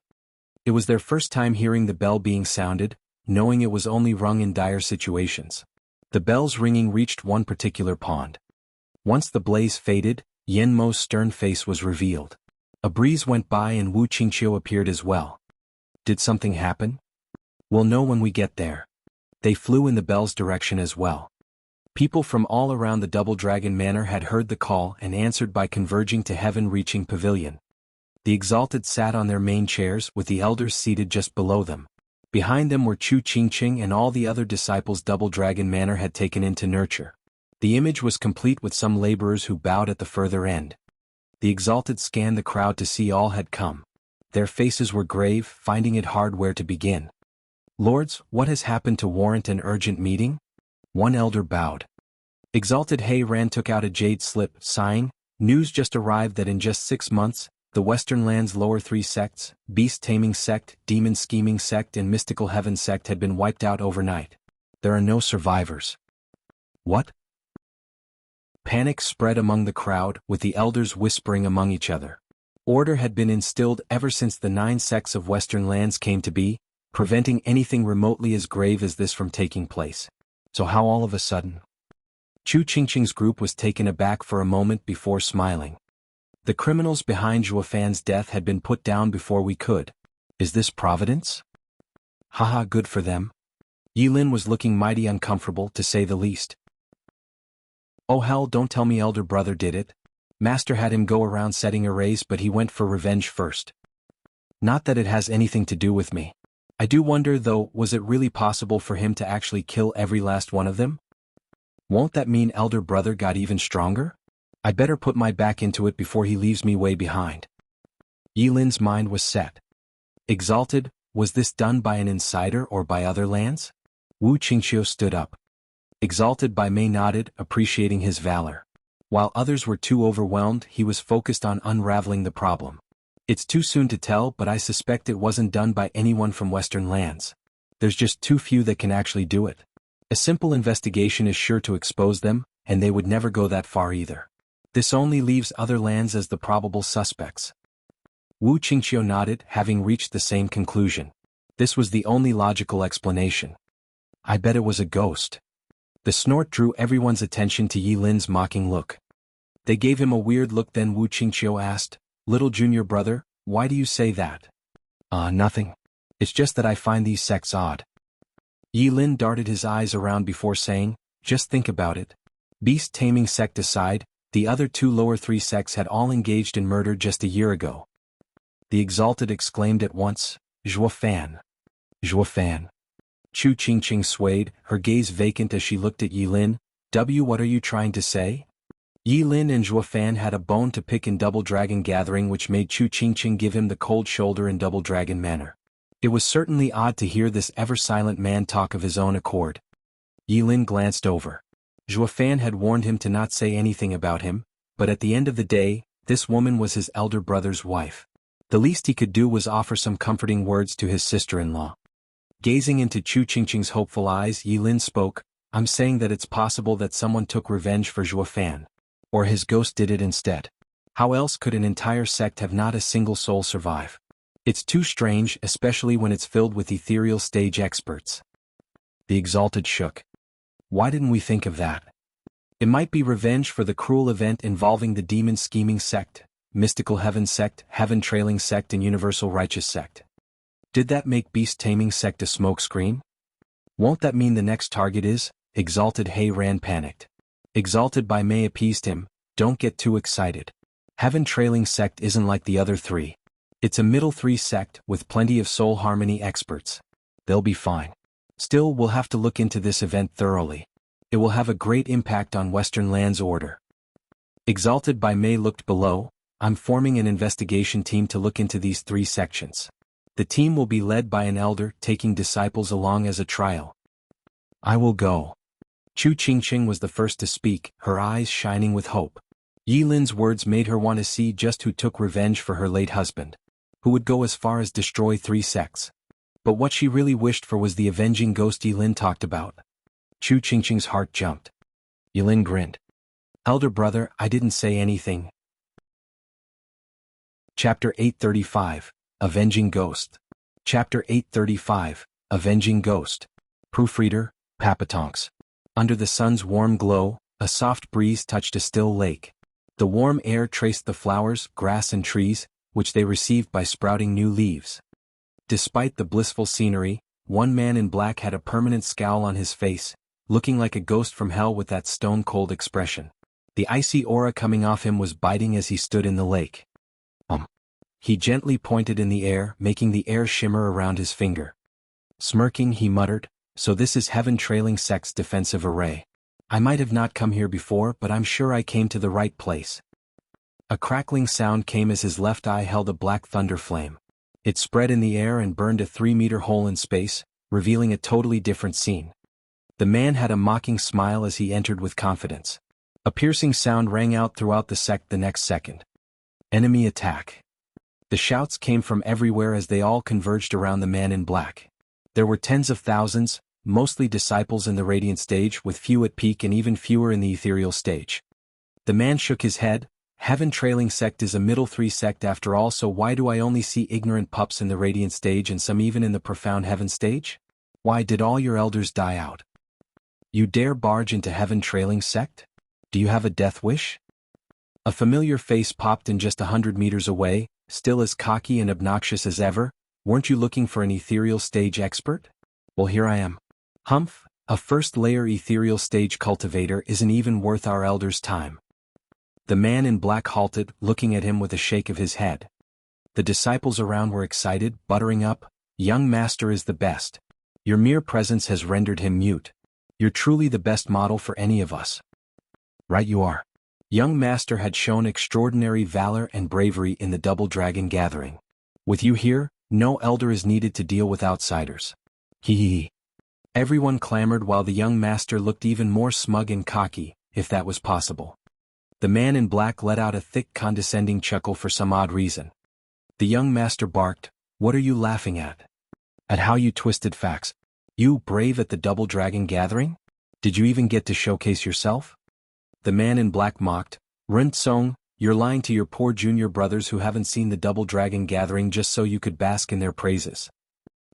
It was their first time hearing the bell being sounded, knowing it was only rung in dire situations. The bell's ringing reached one particular pond. Once the blaze faded, Yen Mo's stern face was revealed. A breeze went by and Wu Qingqiu appeared as well. Did something happen? We'll know when we get there. They flew in the bell's direction as well. People from all around the Double Dragon Manor had heard the call and answered by converging to heaven-reaching pavilion. The Exalted sat on their main chairs with the elders seated just below them. Behind them were Chu Qingqing and all the other disciples Double Dragon Manor had taken in to nurture. The image was complete with some laborers who bowed at the further end. The Exalted scanned the crowd to see all had come. Their faces were grave, finding it hard where to begin. Lords, what has happened to warrant an urgent meeting? One elder bowed. Exalted Hei-Ran took out a jade slip, sighing. News just arrived that in just 6 months, the Western lands' lower 3 sects, Beast Taming Sect, Demon Scheming Sect and Mystical Heaven Sect had been wiped out overnight. There are no survivors. What? Panic spread among the crowd, with the elders whispering among each other. Order had been instilled ever since the 9 sects of Western lands came to be, preventing anything remotely as grave as this from taking place. So how all of a sudden? Chu Qingqing's group was taken aback for a moment before smiling. The criminals behind Zhuofan's death had been put down before we could. Is this providence? Haha, good for them. Yilin was looking mighty uncomfortable, to say the least. Oh hell, don't tell me elder brother did it. Master had him go around setting arrays, but he went for revenge first. Not that it has anything to do with me. I do wonder though, was it really possible for him to actually kill every last one of them? Won't that mean elder brother got even stronger? I better put my back into it before he leaves me way behind. Yilin's mind was set. Exalted, was this done by an insider or by other lands? Wu Qingqiu stood up. Exalted by Mei nodded, appreciating his valor. While others were too overwhelmed, he was focused on unraveling the problem. It's too soon to tell, but I suspect it wasn't done by anyone from Western lands. There's just too few that can actually do it. A simple investigation is sure to expose them, and they would never go that far either. This only leaves other lands as the probable suspects. Wu Qingqiu nodded, having reached the same conclusion. This was the only logical explanation. I bet it was a ghost. The snort drew everyone's attention to Yilin's mocking look. They gave him a weird look, then Wu Qingqiu asked, "Little junior brother, why do you say that?" Nothing. It's just that I find these sects odd. Yilin darted his eyes around before saying, "Just think about it. Beast-taming sect aside, the other two lower three sects had all engaged in murder just a year ago." The Exalted exclaimed at once, "Zhuofan. Zhuofan." Chu Qingqing swayed, her gaze vacant as she looked at Yilin. What are you trying to say?" Yilin and Zhuofan had a bone to pick in Double Dragon Gathering, which made Chu Qingqing give him the cold shoulder in Double Dragon manner. It was certainly odd to hear this ever-silent man talk of his own accord. Yilin glanced over. Zhuofan had warned him to not say anything about him, but at the end of the day, this woman was his elder brother's wife. The least he could do was offer some comforting words to his sister-in-law. Gazing into Chu Qingqing's hopeful eyes, Yilin spoke, "I'm saying that it's possible that someone took revenge for Zhuofan. Or his ghost did it instead. How else could an entire sect have not a single soul survive? It's too strange, especially when it's filled with ethereal stage experts." The Exalted shook. Why didn't we think of that? It might be revenge for the cruel event involving the demon scheming sect, mystical heaven sect, heaven trailing sect, and universal righteous sect. Did that make beast taming sect a smokescreen? Won't that mean the next target is? Exalted Hei Ran panicked. Exalted by Mei appeased him, "Don't get too excited. Heaven trailing sect isn't like the other three. It's a middle three sect with plenty of soul harmony experts. They'll be fine. Still, we'll have to look into this event thoroughly. It will have a great impact on Western Land's order." Exalted by Mei looked below. "I'm forming an investigation team to look into these three sections. The team will be led by an elder, taking disciples along as a trial." "I will go." Chu Qingqing was the first to speak, her eyes shining with hope. Yilin's words made her want to see just who took revenge for her late husband. Who would go as far as destroy three sects. But what she really wished for was the avenging ghost Yilin talked about. Chu Qingqing's heart jumped. Yilin grinned. "Elder brother, I didn't say anything." Chapter 835, Avenging Ghost. Chapter 835, Avenging Ghost. Proofreader, Papatonks. Under the sun's warm glow, a soft breeze touched a still lake. The warm air traced the flowers, grass and trees, which they received by sprouting new leaves. Despite the blissful scenery, one man in black had a permanent scowl on his face, looking like a ghost from hell with that stone-cold expression. The icy aura coming off him was biting as he stood in the lake. He gently pointed in the air, making the air shimmer around his finger. Smirking, he muttered, "So this is Heaven Trailing Sect's defensive array. I might have not come here before, but I'm sure I came to the right place." A crackling sound came as his left eye held a black thunder flame. It spread in the air and burned a 3-meter hole in space, revealing a totally different scene. The man had a mocking smile as he entered with confidence. A piercing sound rang out throughout the sect the next second. "Enemy attack." The shouts came from everywhere as they all converged around the man in black. There were tens of thousands, mostly disciples in the radiant stage, with few at peak and even fewer in the ethereal stage. The man shook his head. "Heaven Trailing Sect is a middle three sect after all, so why do I only see ignorant pups in the radiant stage and some even in the profound heaven stage? Why did all your elders die out?" You dare barge into heaven trailing sect? Do you have a death wish? A familiar face popped in just 100 meters away, still as cocky and obnoxious as ever. Weren't you looking for an ethereal stage expert? Well, here I am. Humph, a first-layer ethereal stage cultivator isn't even worth our elders' time. The man in black halted, looking at him with a shake of his head. The disciples around were excited, buttering up. Young master is the best. Your mere presence has rendered him mute. You're truly the best model for any of us. Right you are. Young master had shown extraordinary valor and bravery in the Double Dragon gathering. With you here, no elder is needed to deal with outsiders. Hee hee. Everyone clamored while the young master looked even more smug and cocky, if that was possible. The man in black let out a thick condescending chuckle for some odd reason. The young master barked, "What are you laughing at? At how you twisted facts. You brave at the Double Dragon gathering? Did you even get to showcase yourself?" The man in black mocked, "Rin Tsong, you're lying to your poor junior brothers who haven't seen the Double Dragon gathering just so you could bask in their praises."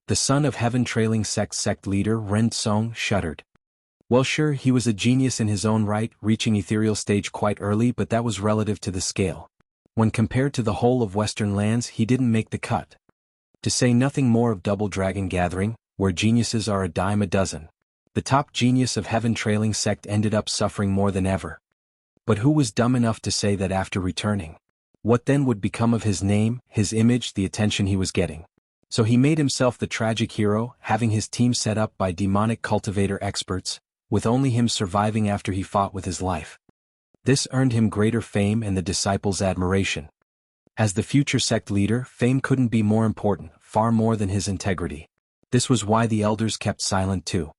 The son of heaven trailing sect leader Rin Tsong shuddered. Well, sure, he was a genius in his own right, reaching ethereal stage quite early, but that was relative to the scale. When compared to the whole of Western lands, he didn't make the cut. To say nothing more of Double Dragon gathering, where geniuses are a dime a dozen. The top genius of heaven trailing sect ended up suffering more than ever. But who was dumb enough to say that after returning? What then would become of his name, his image, the attention he was getting? So he made himself the tragic hero, having his team set up by demonic cultivator experts, with only him surviving after he fought with his life. This earned him greater fame and the disciples' admiration. As the future sect leader, fame couldn't be more important, far more than his integrity. This was why the elders kept silent too.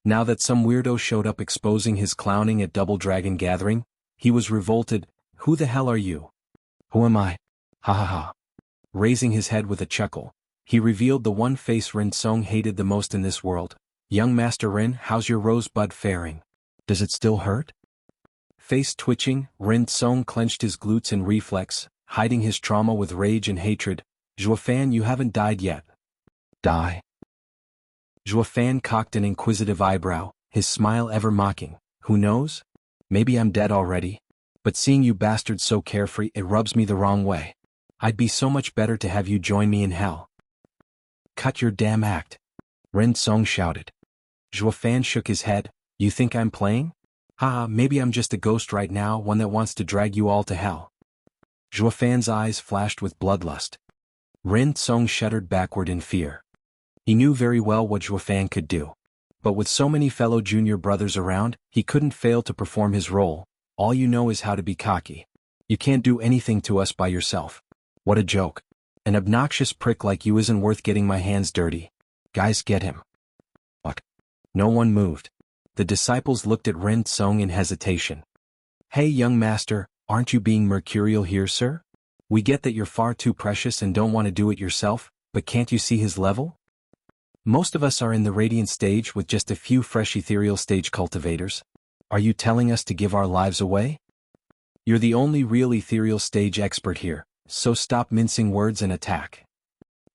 Now that some weirdo showed up exposing his clowning at Double Dragon gathering, he was revolted. "Who the hell are you?" "Who am I? Ha ha ha." Raising his head with a chuckle, he revealed the one face Rin Tsong hated the most in this world. "Young Master Rin, how's your rosebud faring? Does it still hurt?" Face twitching, Rin Tsong clenched his glutes in reflex, hiding his trauma with rage and hatred. "Zhuofan, you haven't died yet." "Die?" Zhuofan cocked an inquisitive eyebrow, his smile ever mocking. "Who knows? Maybe I'm dead already. But seeing you bastards so carefree, it rubs me the wrong way. I'd be so much better to have you join me in hell." "Cut your damn act," Rin Tsong shouted. Zhuofan shook his head. "You think I'm playing? Ha, maybe I'm just a ghost right now, one that wants to drag you all to hell." Zhuofan's eyes flashed with bloodlust. Rin Tsong shuddered backward in fear. He knew very well what Zhuofan could do. But with so many fellow junior brothers around, he couldn't fail to perform his role. "All you know is how to be cocky. You can't do anything to us by yourself." What a joke. An obnoxious prick like you isn't worth getting my hands dirty. Guys, get him. Fuck. No one moved. The disciples looked at Rin Tsong in hesitation. "Hey young master, aren't you being mercurial here, sir? We get that you're far too precious and don't want to do it yourself, but can't you see his level? Most of us are in the radiant stage with just a few fresh ethereal stage cultivators. Are you telling us to give our lives away? You're the only real ethereal stage expert here, so stop mincing words and attack."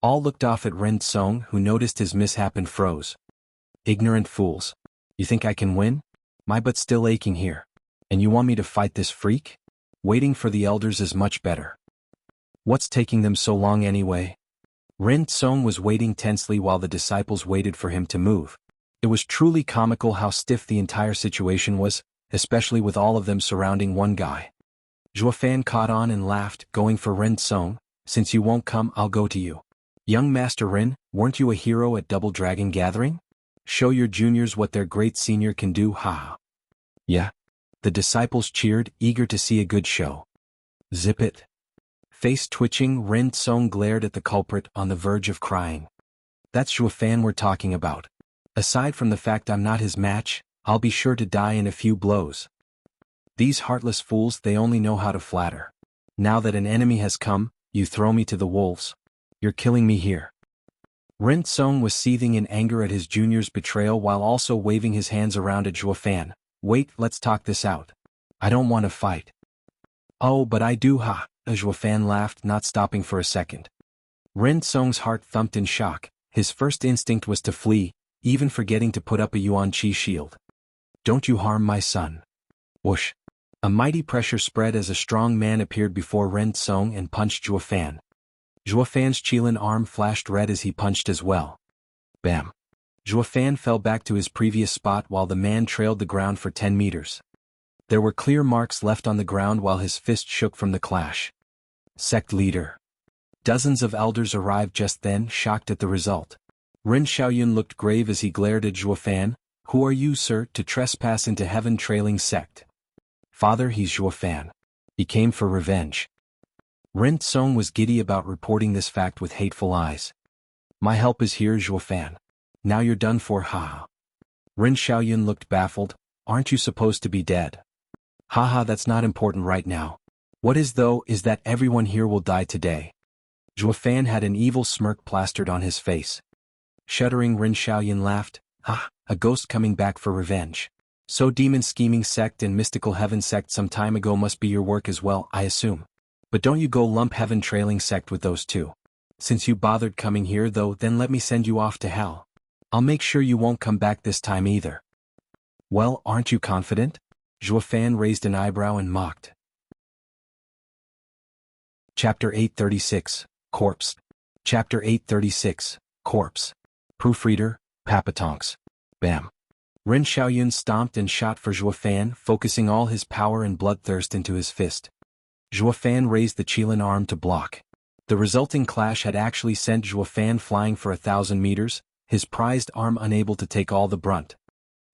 All looked off at Rin Tsong, who noticed his mishap and froze. "Ignorant fools. You think I can win? My butt's still aching here. And you want me to fight this freak? Waiting for the elders is much better. What's taking them so long anyway?" Rin Tsong was waiting tensely while the disciples waited for him to move. It was truly comical how stiff the entire situation was, especially with all of them surrounding one guy. Zhuofan caught on and laughed, going for Rin Tsong. "Since you won't come, I'll go to you. Young Master Rin, weren't you a hero at Double Dragon Gathering? Show your juniors what their great senior can do, ha." "Yeah." The disciples cheered, eager to see a good show. "Zip it." Face twitching, Rin Tsong glared at the culprit on the verge of crying. "That's Zhuofan we're talking about. Aside from the fact I'm not his match, I'll be sure to die in a few blows. These heartless fools, they only know how to flatter. Now that an enemy has come, you throw me to the wolves. You're killing me here." Rin Tsong was seething in anger at his junior's betrayal while also waving his hands around at Zhuofan. "Wait, let's talk this out. I don't want to fight." "Oh, but I do, ha," Zhuofan laughed, not stopping for a second. Rin Tsong's heart thumped in shock. His first instinct was to flee, even forgetting to put up a Yuan Qi shield. Don't you harm my son. Whoosh. A mighty pressure spread as a strong man appeared before Ren Tsong and punched Zhuo Fan. Zhuo Fan's Qilin arm flashed red as he punched as well. Bam. Zhuo Fan fell back to his previous spot while the man trailed the ground for 10 meters. There were clear marks left on the ground while his fist shook from the clash. Sect leader. Dozens of elders arrived just then, shocked at the result. Ren Xiaoyun looked grave as he glared at Zhuo Fan. Who are you, sir, to trespass into heaven trailing sect? Father, he's Zhuo Fan. He came for revenge. Ren Tsong was giddy about reporting this fact with hateful eyes. My help is here, Zhuo Fan. Now you're done for, haha. Ren Xiaoyun looked baffled. Aren't you supposed to be dead? Haha, that's not important right now. What is though is that everyone here will die today. Zhuo Fan had an evil smirk plastered on his face. Shuddering, Ren Xiaoyun laughed. Ha, a ghost coming back for revenge. So demon scheming sect and mystical heaven sect some time ago must be your work as well, I assume. But don't you go lump heaven trailing sect with those two. Since you bothered coming here though, then let me send you off to hell. I'll make sure you won't come back this time either. Well, aren't you confident? Zhuo Fan raised an eyebrow and mocked. Chapter 836, Corpse. Chapter 836, Corpse. Proofreader, Papatonks. Bam. Ren Xiaoyun stomped and shot for Zhuo Fan, focusing all his power and bloodthirst into his fist. Zhuo Fan raised the Qilin arm to block. The resulting clash had actually sent Zhuo Fan flying for 1,000 meters, his prized arm unable to take all the brunt.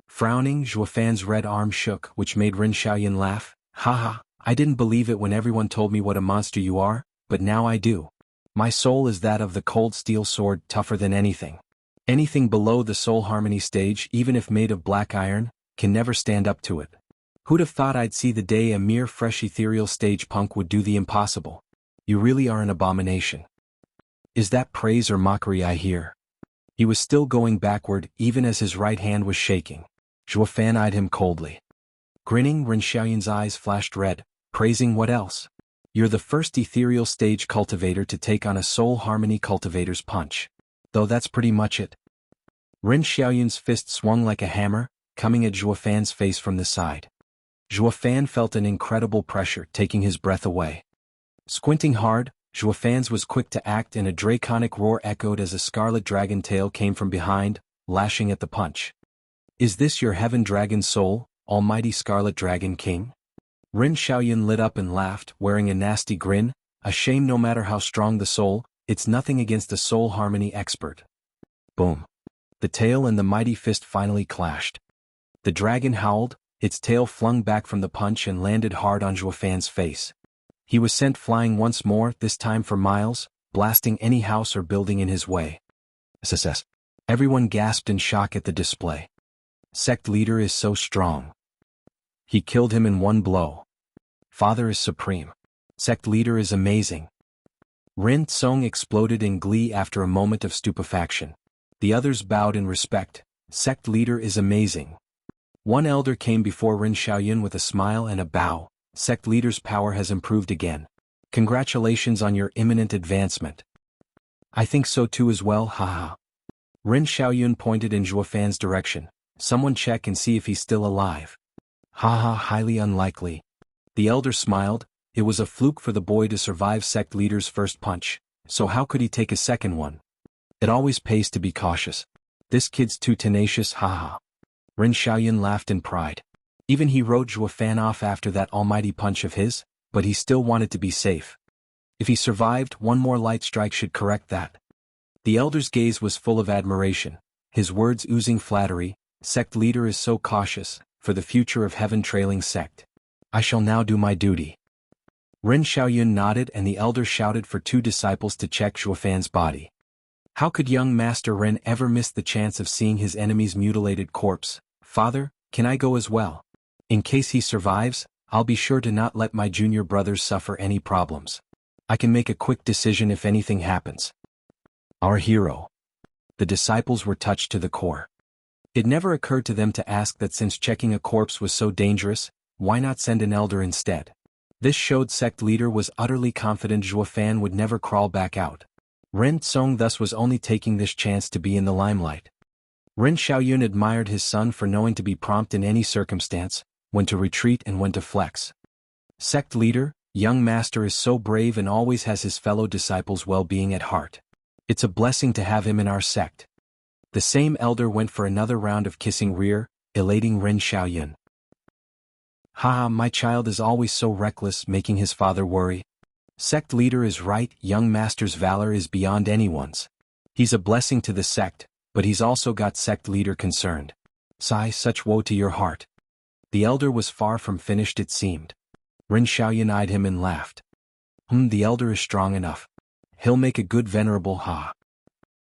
Frowning, Zhuo Fan's red arm shook, which made Ren Xiaoyun laugh. Haha, I didn't believe it when everyone told me what a monster you are, but now I do. My soul is that of the cold steel sword, tougher than anything. Anything below the soul harmony stage, even if made of black iron, can never stand up to it. Who'd have thought I'd see the day a mere fresh ethereal stage punk would do the impossible? You really are an abomination. Is that praise or mockery I hear? He was still going backward, even as his right hand was shaking. Zhuo Fan eyed him coldly. Grinning, Ren Xiaoyun's eyes flashed red. Praising what else? You're the first ethereal stage cultivator to take on a soul harmony cultivator's punch. Though that's pretty much it. Ren Xiaoyun's fist swung like a hammer, coming at Zhuo Fan's face from the side. Zhuo Fan felt an incredible pressure, taking his breath away. Squinting hard, Zhuo Fan's was quick to act, and a draconic roar echoed as a scarlet dragon tail came from behind, lashing at the punch. Is this your heaven dragon soul, almighty scarlet dragon king? Ren Xiaoyun lit up and laughed, wearing a nasty grin. A shame, no matter how strong the soul, it's nothing against a soul harmony expert. Boom. The tail and the mighty fist finally clashed. The dragon howled, its tail flung back from the punch and landed hard on Zhuo Fan's face. He was sent flying once more, this time for miles, blasting any house or building in his way. SSS. Everyone gasped in shock at the display. Sect leader is so strong. He killed him in one blow. Father is supreme. Sect leader is amazing. Ren Tsong exploded in glee after a moment of stupefaction. The others bowed in respect. Sect leader is amazing. One elder came before Ren Xiaoyun with a smile and a bow. Sect leader's power has improved again. Congratulations on your imminent advancement. I think so too as well, haha. Ren Xiaoyun pointed in Zhuo Fan's direction. Someone check and see if he's still alive. Haha, highly unlikely. The elder smiled. It was a fluke for the boy to survive sect leader's first punch, so how could he take a second one? It always pays to be cautious. This kid's too tenacious, haha. Ren Xiaoyun laughed in pride. Even he wrote Zhuo Fan off after that almighty punch of his, but he still wanted to be safe. If he survived, one more light strike should correct that. The elder's gaze was full of admiration, his words oozing flattery. Sect leader is so cautious, for the future of heaven trailing sect. I shall now do my duty. Ren Xiaoyun nodded, and the elder shouted for two disciples to check Zhuo Fan's body. How could young Master Ren ever miss the chance of seeing his enemy's mutilated corpse? Father, can I go as well? In case he survives, I'll be sure to not let my junior brothers suffer any problems. I can make a quick decision if anything happens. Our hero. The disciples were touched to the core. It never occurred to them to ask that since checking a corpse was so dangerous, why not send an elder instead? This showed sect leader was utterly confident Zhuo Fan would never crawl back out. Ren Tsong thus was only taking this chance to be in the limelight. Ren Xiaoyun admired his son for knowing to be prompt in any circumstance, when to retreat and when to flex. Sect leader, young master is so brave and always has his fellow disciples' well-being at heart. It's a blessing to have him in our sect. The same elder went for another round of kissing rear, elating Ren Xiaoyun. Haha, my child is always so reckless, making his father worry. Sect leader is right, young master's valor is beyond anyone's. He's a blessing to the sect, but he's also got sect leader concerned. Sigh, such woe to your heart. The elder was far from finished, it seemed. Ren Xiaoyun eyed him and laughed. The elder is strong enough. He'll make a good venerable ha.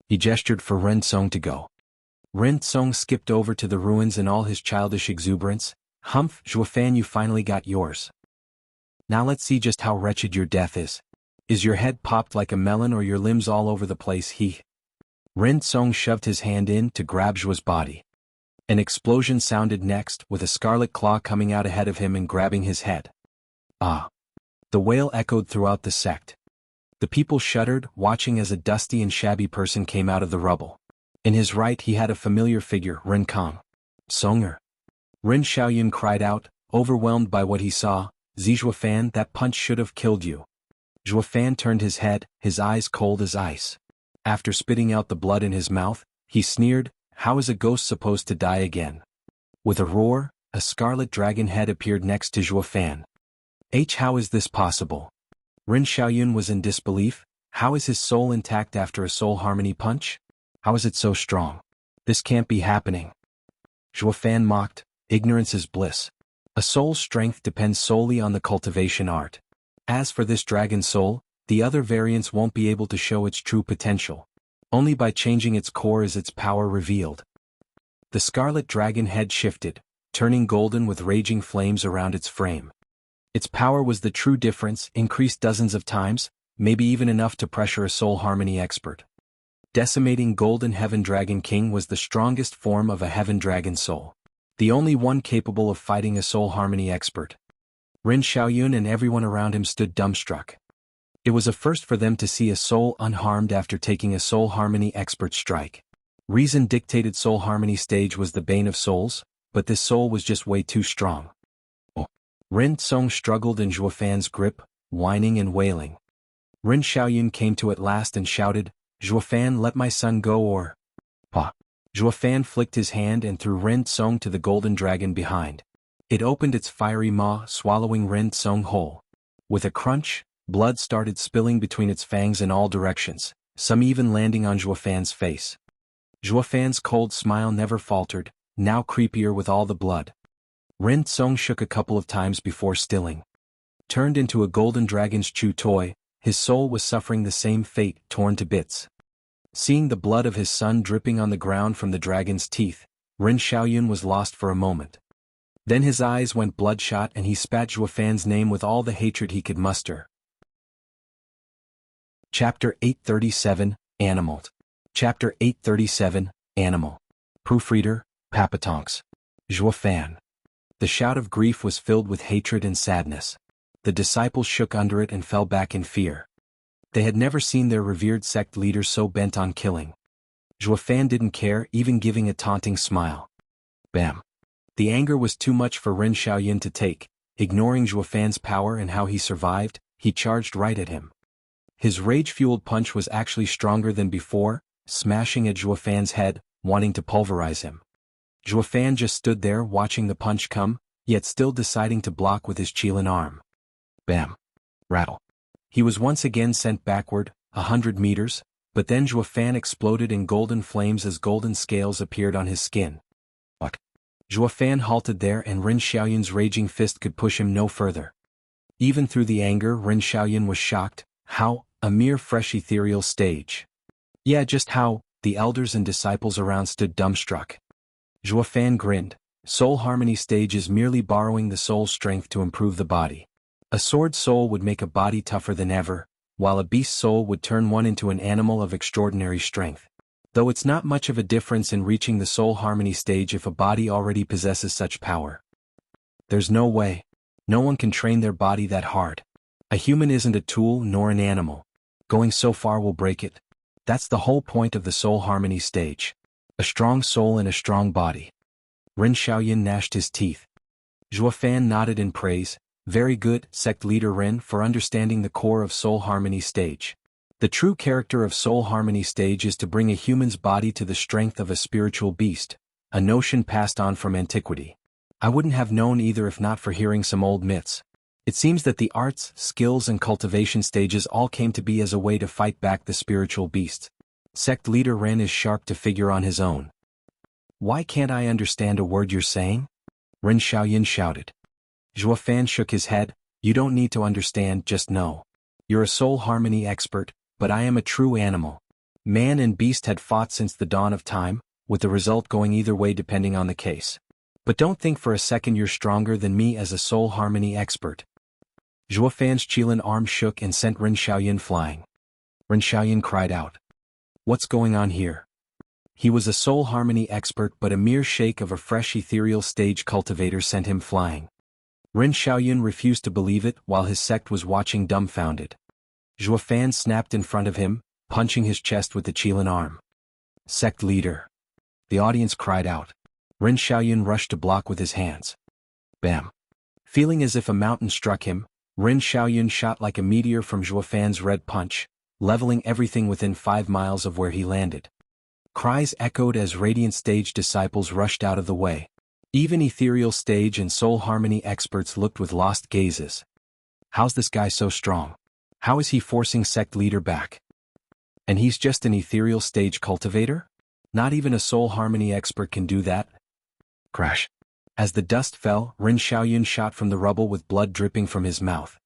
He gestured for Ren Tsong to go. Ren Tsong skipped over to the ruins in all his childish exuberance. Humph, Zhuofan, you finally got yours. Now let's see just how wretched your death is. Is your head popped like a melon or your limbs all over the place? Ren Tsong shoved his hand in to grab Zhuo's body. An explosion sounded next, with a scarlet claw coming out ahead of him and grabbing his head. Ah! The wail echoed throughout the sect. The people shuddered, watching as a dusty and shabby person came out of the rubble. In his right he had a familiar figure, Ren Kong. Songer. Ren Xiaoyun cried out, overwhelmed by what he saw, Zhuofan, that punch should have killed you. Zhuofan turned his head, his eyes cold as ice. After spitting out the blood in his mouth, he sneered, how is a ghost supposed to die again? With a roar, a scarlet dragon head appeared next to Zhuofan. How is this possible? Ren Xiaoyun was in disbelief. How is his soul intact after a soul harmony punch? How is it so strong? This can't be happening. Zhuofan mocked, ignorance is bliss. A soul's strength depends solely on the cultivation art. As for this dragon soul, the other variants won't be able to show its true potential. Only by changing its core is its power revealed. The scarlet dragon head shifted, turning golden with raging flames around its frame. Its power was the true difference, increased dozens of times, maybe even enough to pressure a soul harmony expert. Decimating Golden Heaven Dragon King was the strongest form of a Heaven Dragon soul. The only one capable of fighting a soul harmony expert. Ren Xiaoyun and everyone around him stood dumbstruck. It was a first for them to see a soul unharmed after taking a soul harmony expert strike. Reason dictated soul harmony stage was the bane of souls, but this soul was just way too strong. Ren Tsong struggled in Zhuofan's grip, whining and wailing. Ren Xiaoyun came to at last and shouted, Zhuofan, let my son go or... Pa. Zhuofan flicked his hand and threw Ren Tsong to the golden dragon behind. It opened its fiery maw, swallowing Ren Tsong whole. With a crunch, blood started spilling between its fangs in all directions, some even landing on Zhuofan's face. Zhuofan's cold smile never faltered, now creepier with all the blood. Ren Tsong shook a couple of times before stilling. Turned into a golden dragon's chew toy, his soul was suffering the same fate, torn to bits. Seeing the blood of his son dripping on the ground from the dragon's teeth, Ren Xiaoyun was lost for a moment. Then his eyes went bloodshot and he spat Zhuofan's name with all the hatred he could muster. Chapter 837, Animal. Chapter 837, Animal. Proofreader, Papatonks. Zhuofan. The shout of grief was filled with hatred and sadness. The disciples shook under it and fell back in fear. They had never seen their revered sect leader so bent on killing. Zhuofan didn't care, even giving a taunting smile. Bam. The anger was too much for Ren Xiaoyun to take. Ignoring Zhuofan's power and how he survived, he charged right at him. His rage-fueled punch was actually stronger than before, smashing at Zhuofan's head, wanting to pulverize him. Zhuofan just stood there watching the punch come, yet still deciding to block with his Qilin arm. Bam. Rattle. He was once again sent backward, 100 meters, but then Zhuofan exploded in golden flames as golden scales appeared on his skin. What? Zhuofan halted there and Ren Xiaoyun's raging fist could push him no further. Even through the anger, Ren Xiaoyun was shocked. How? A mere fresh ethereal stage. Yeah, just how? The elders and disciples around stood dumbstruck. Zhuofan grinned. Soul harmony stage is merely borrowing the soul's strength to improve the body. A sword soul would make a body tougher than ever, while a beast soul would turn one into an animal of extraordinary strength. Though it's not much of a difference in reaching the soul harmony stage if a body already possesses such power. There's no way. No one can train their body that hard. A human isn't a tool nor an animal. Going so far will break it. That's the whole point of the soul harmony stage. A strong soul and a strong body. Ren Xiaoyan gnashed his teeth. Zhuo Fan nodded in praise. Very good, sect leader Ren, for understanding the core of soul harmony stage. The true character of soul harmony stage is to bring a human's body to the strength of a spiritual beast, a notion passed on from antiquity. I wouldn't have known either if not for hearing some old myths. It seems that the arts, skills and cultivation stages all came to be as a way to fight back the spiritual beasts. Sect leader Ren is sharp to figure on his own. Why can't I understand a word you're saying? Ren Xiaoyan shouted. Zhuo Fan shook his head. You don't need to understand, just know. You're a soul harmony expert, but I am a true animal. Man and beast had fought since the dawn of time, with the result going either way depending on the case. But don't think for a second you're stronger than me as a soul harmony expert. Zhuo Fan's Qilin arm shook and sent Ren Xiaoyan flying. Ren Xiaoyan cried out. What's going on here? He was a soul harmony expert, but a mere shake of a fresh ethereal stage cultivator sent him flying. Ren Xiaoyan refused to believe it while his sect was watching dumbfounded. Zhuo Fan snapped in front of him, punching his chest with the Qilin arm. Sect leader. The audience cried out. Ren Xiaoyan rushed to block with his hands. Bam. Feeling as if a mountain struck him, Ren Xiaoyan shot like a meteor from Zhuo Fan's red punch, leveling everything within 5 miles of where he landed. Cries echoed as radiant stage disciples rushed out of the way. Even ethereal stage and soul harmony experts looked with lost gazes. How's this guy so strong? How is he forcing sect leader back? And he's just an ethereal stage cultivator? Not even a soul harmony expert can do that? Crash. As the dust fell, Ren Xiaoyan shot from the rubble with blood dripping from his mouth.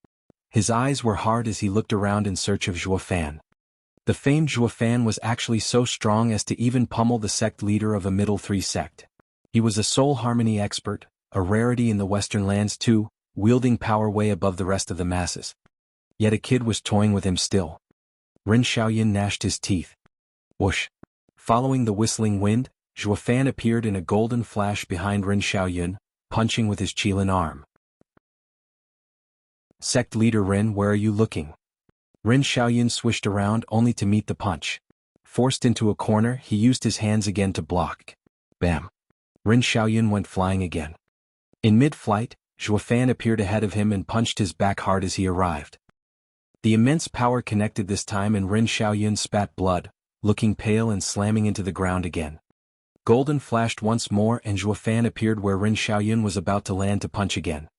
His eyes were hard as he looked around in search of Zhuo Fan. The famed Zhuo Fan was actually so strong as to even pummel the sect leader of a middle 3 sect. He was a soul harmony expert, a rarity in the western lands too, wielding power way above the rest of the masses. Yet a kid was toying with him still. Ren Xiaoyan gnashed his teeth. Whoosh. Following the whistling wind, Zhuo Fan appeared in a golden flash behind Ren Xiaoyan, punching with his Qilin arm. Sect leader Ren, where are you looking? Ren Xiaoyan swished around only to meet the punch. Forced into a corner, he used his hands again to block. Bam. Ren Xiaoyan went flying again. In mid-flight, Zhuo Fan appeared ahead of him and punched his back hard as he arrived. The immense power connected this time and Ren Xiaoyan spat blood, looking pale and slamming into the ground again. Golden flashed once more and Zhuo Fan appeared where Ren Xiaoyan was about to land to punch again.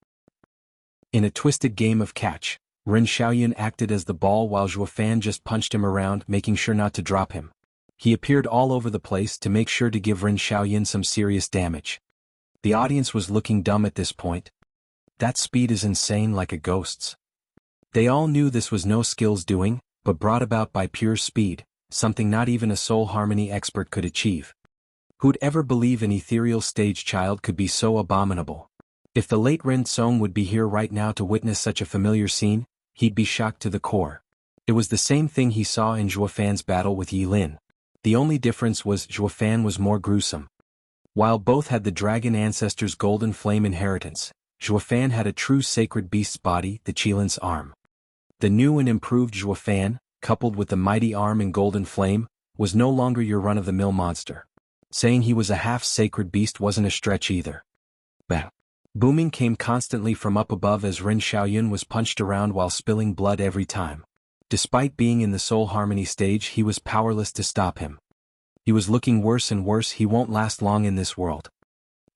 In a twisted game of catch, Ren Xiaoyan acted as the ball while Zhuo Fan just punched him around, making sure not to drop him. He appeared all over the place to make sure to give Ren Xiaoyan some serious damage. The audience was looking dumb at this point. That speed is insane, like a ghost's. They all knew this was no skills doing, but brought about by pure speed, something not even a soul harmony expert could achieve. Who'd ever believe an ethereal stage child could be so abominable? If the late Ren Song would be here right now to witness such a familiar scene, he'd be shocked to the core. It was the same thing he saw in Zhuo Fan's battle with Yi Lin. The only difference was Zhuo Fan was more gruesome. While both had the dragon ancestor's golden flame inheritance, Zhuo Fan had a true sacred beast's body, the Qilin's arm. The new and improved Zhuo Fan, coupled with the mighty arm and golden flame, was no longer your run-of-the-mill monster. Saying he was a half-sacred beast wasn't a stretch either. Bang. Booming came constantly from up above as Ren Xiaoyan was punched around while spilling blood every time. Despite being in the soul harmony stage, he was powerless to stop him. He was looking worse and worse. He won't last long in this world.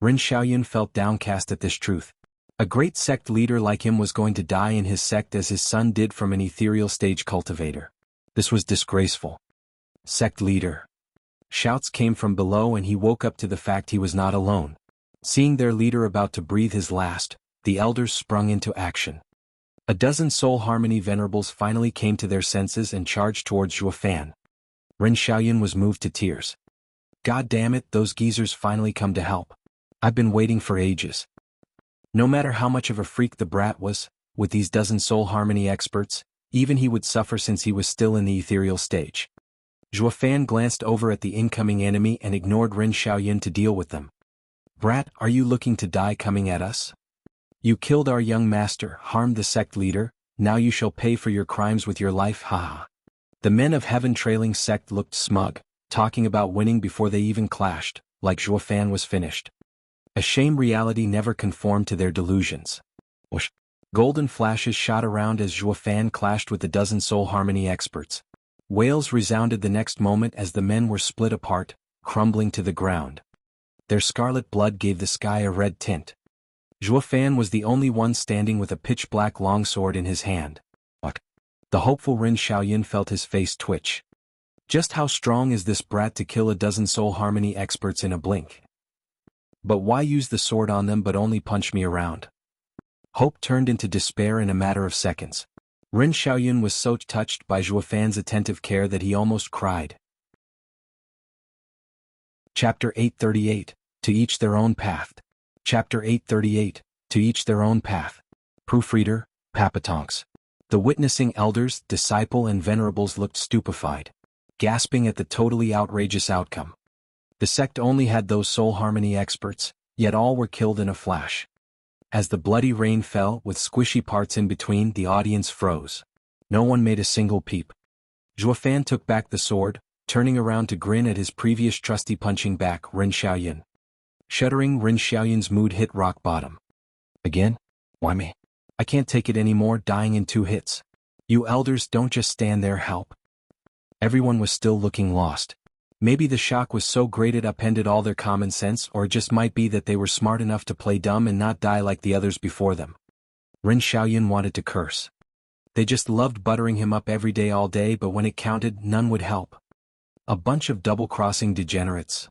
Ren Xiaoyan felt downcast at this truth. A great sect leader like him was going to die in his sect as his son did from an ethereal stage cultivator. This was disgraceful. Sect leader. Shouts came from below and he woke up to the fact he was not alone. Seeing their leader about to breathe his last, the elders sprung into action. A dozen soul harmony venerables finally came to their senses and charged towards Zhuo Fan. Ren Xiaoyan was moved to tears. God damn it, those geezers finally come to help. I've been waiting for ages. No matter how much of a freak the brat was, with these dozen soul harmony experts, even he would suffer since he was still in the ethereal stage. Zhuo Fan glanced over at the incoming enemy and ignored Ren Xiaoyan to deal with them. Brat, are you looking to die coming at us? You killed our young master, harmed the sect leader, now you shall pay for your crimes with your life, haha. The men of Heaven Trailing Sect looked smug, talking about winning before they even clashed, like Zhuo Fan was finished. A shame reality never conformed to their delusions. Whoosh. Golden flashes shot around as Zhuo Fan clashed with a dozen soul harmony experts. Wails resounded the next moment as the men were split apart, crumbling to the ground. Their scarlet blood gave the sky a red tint. Zhuo Fan was the only one standing with a pitch-black longsword in his hand. The hopeful Ren Xiaoyan felt his face twitch. Just how strong is this brat to kill a dozen soul harmony experts in a blink? But why use the sword on them but only punch me around? Hope turned into despair in a matter of seconds. Ren Xiaoyan was so touched by Zhuo Fan's attentive care that he almost cried. Chapter 838, To Each Their Own Path. Chapter 838, To Each Their Own Path. Proofreader, Papatonks. The witnessing elders, disciple and venerables looked stupefied, gasping at the totally outrageous outcome. The sect only had those soul harmony experts, yet all were killed in a flash. As the bloody rain fell with squishy parts in between, the audience froze. No one made a single peep. Zhuo Fan took back the sword, turning around to grin at his previous trusty punching back, Ren Xiaoyan. Shuddering, Ren Xiaoyan's mood hit rock bottom. Again? Why me? I can't take it anymore, dying in 2 hits. You elders don't just stand there, help. Everyone was still looking lost. Maybe the shock was so great it upended all their common sense, or it just might be that they were smart enough to play dumb and not die like the others before them. Ren Xiaoyan wanted to curse. They just loved buttering him up every day all day, but when it counted, none would help. A bunch of double-crossing degenerates.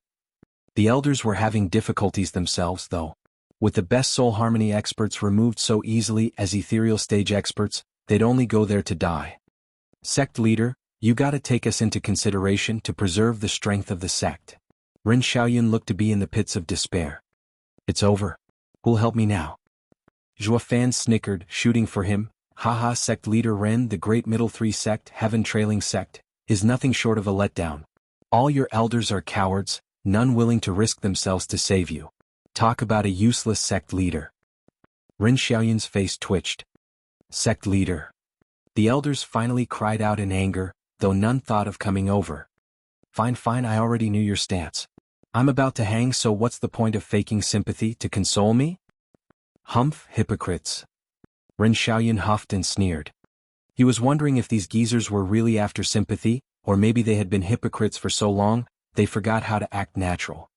The elders were having difficulties themselves, though. With the best soul harmony experts removed so easily as ethereal stage experts, they'd only go there to die. Sect leader, you gotta take us into consideration to preserve the strength of the sect. Ren Xiaoyan looked to be in the pits of despair. It's over. Who'll help me now? Zhuo Fan snickered, shooting for him. Haha, sect leader Ren, the great middle 3 sect, heaven trailing sect, is nothing short of a letdown. All your elders are cowards, none willing to risk themselves to save you. Talk about a useless sect leader. Ren Xiaoyan's face twitched. Sect leader. The elders finally cried out in anger, though none thought of coming over. Fine, I already knew your stance. I'm about to hang, so what's the point of faking sympathy to console me? Humph, hypocrites. Ren Xiaoyan huffed and sneered. He was wondering if these geezers were really after sympathy, or maybe they had been hypocrites for so long, they forgot how to act natural.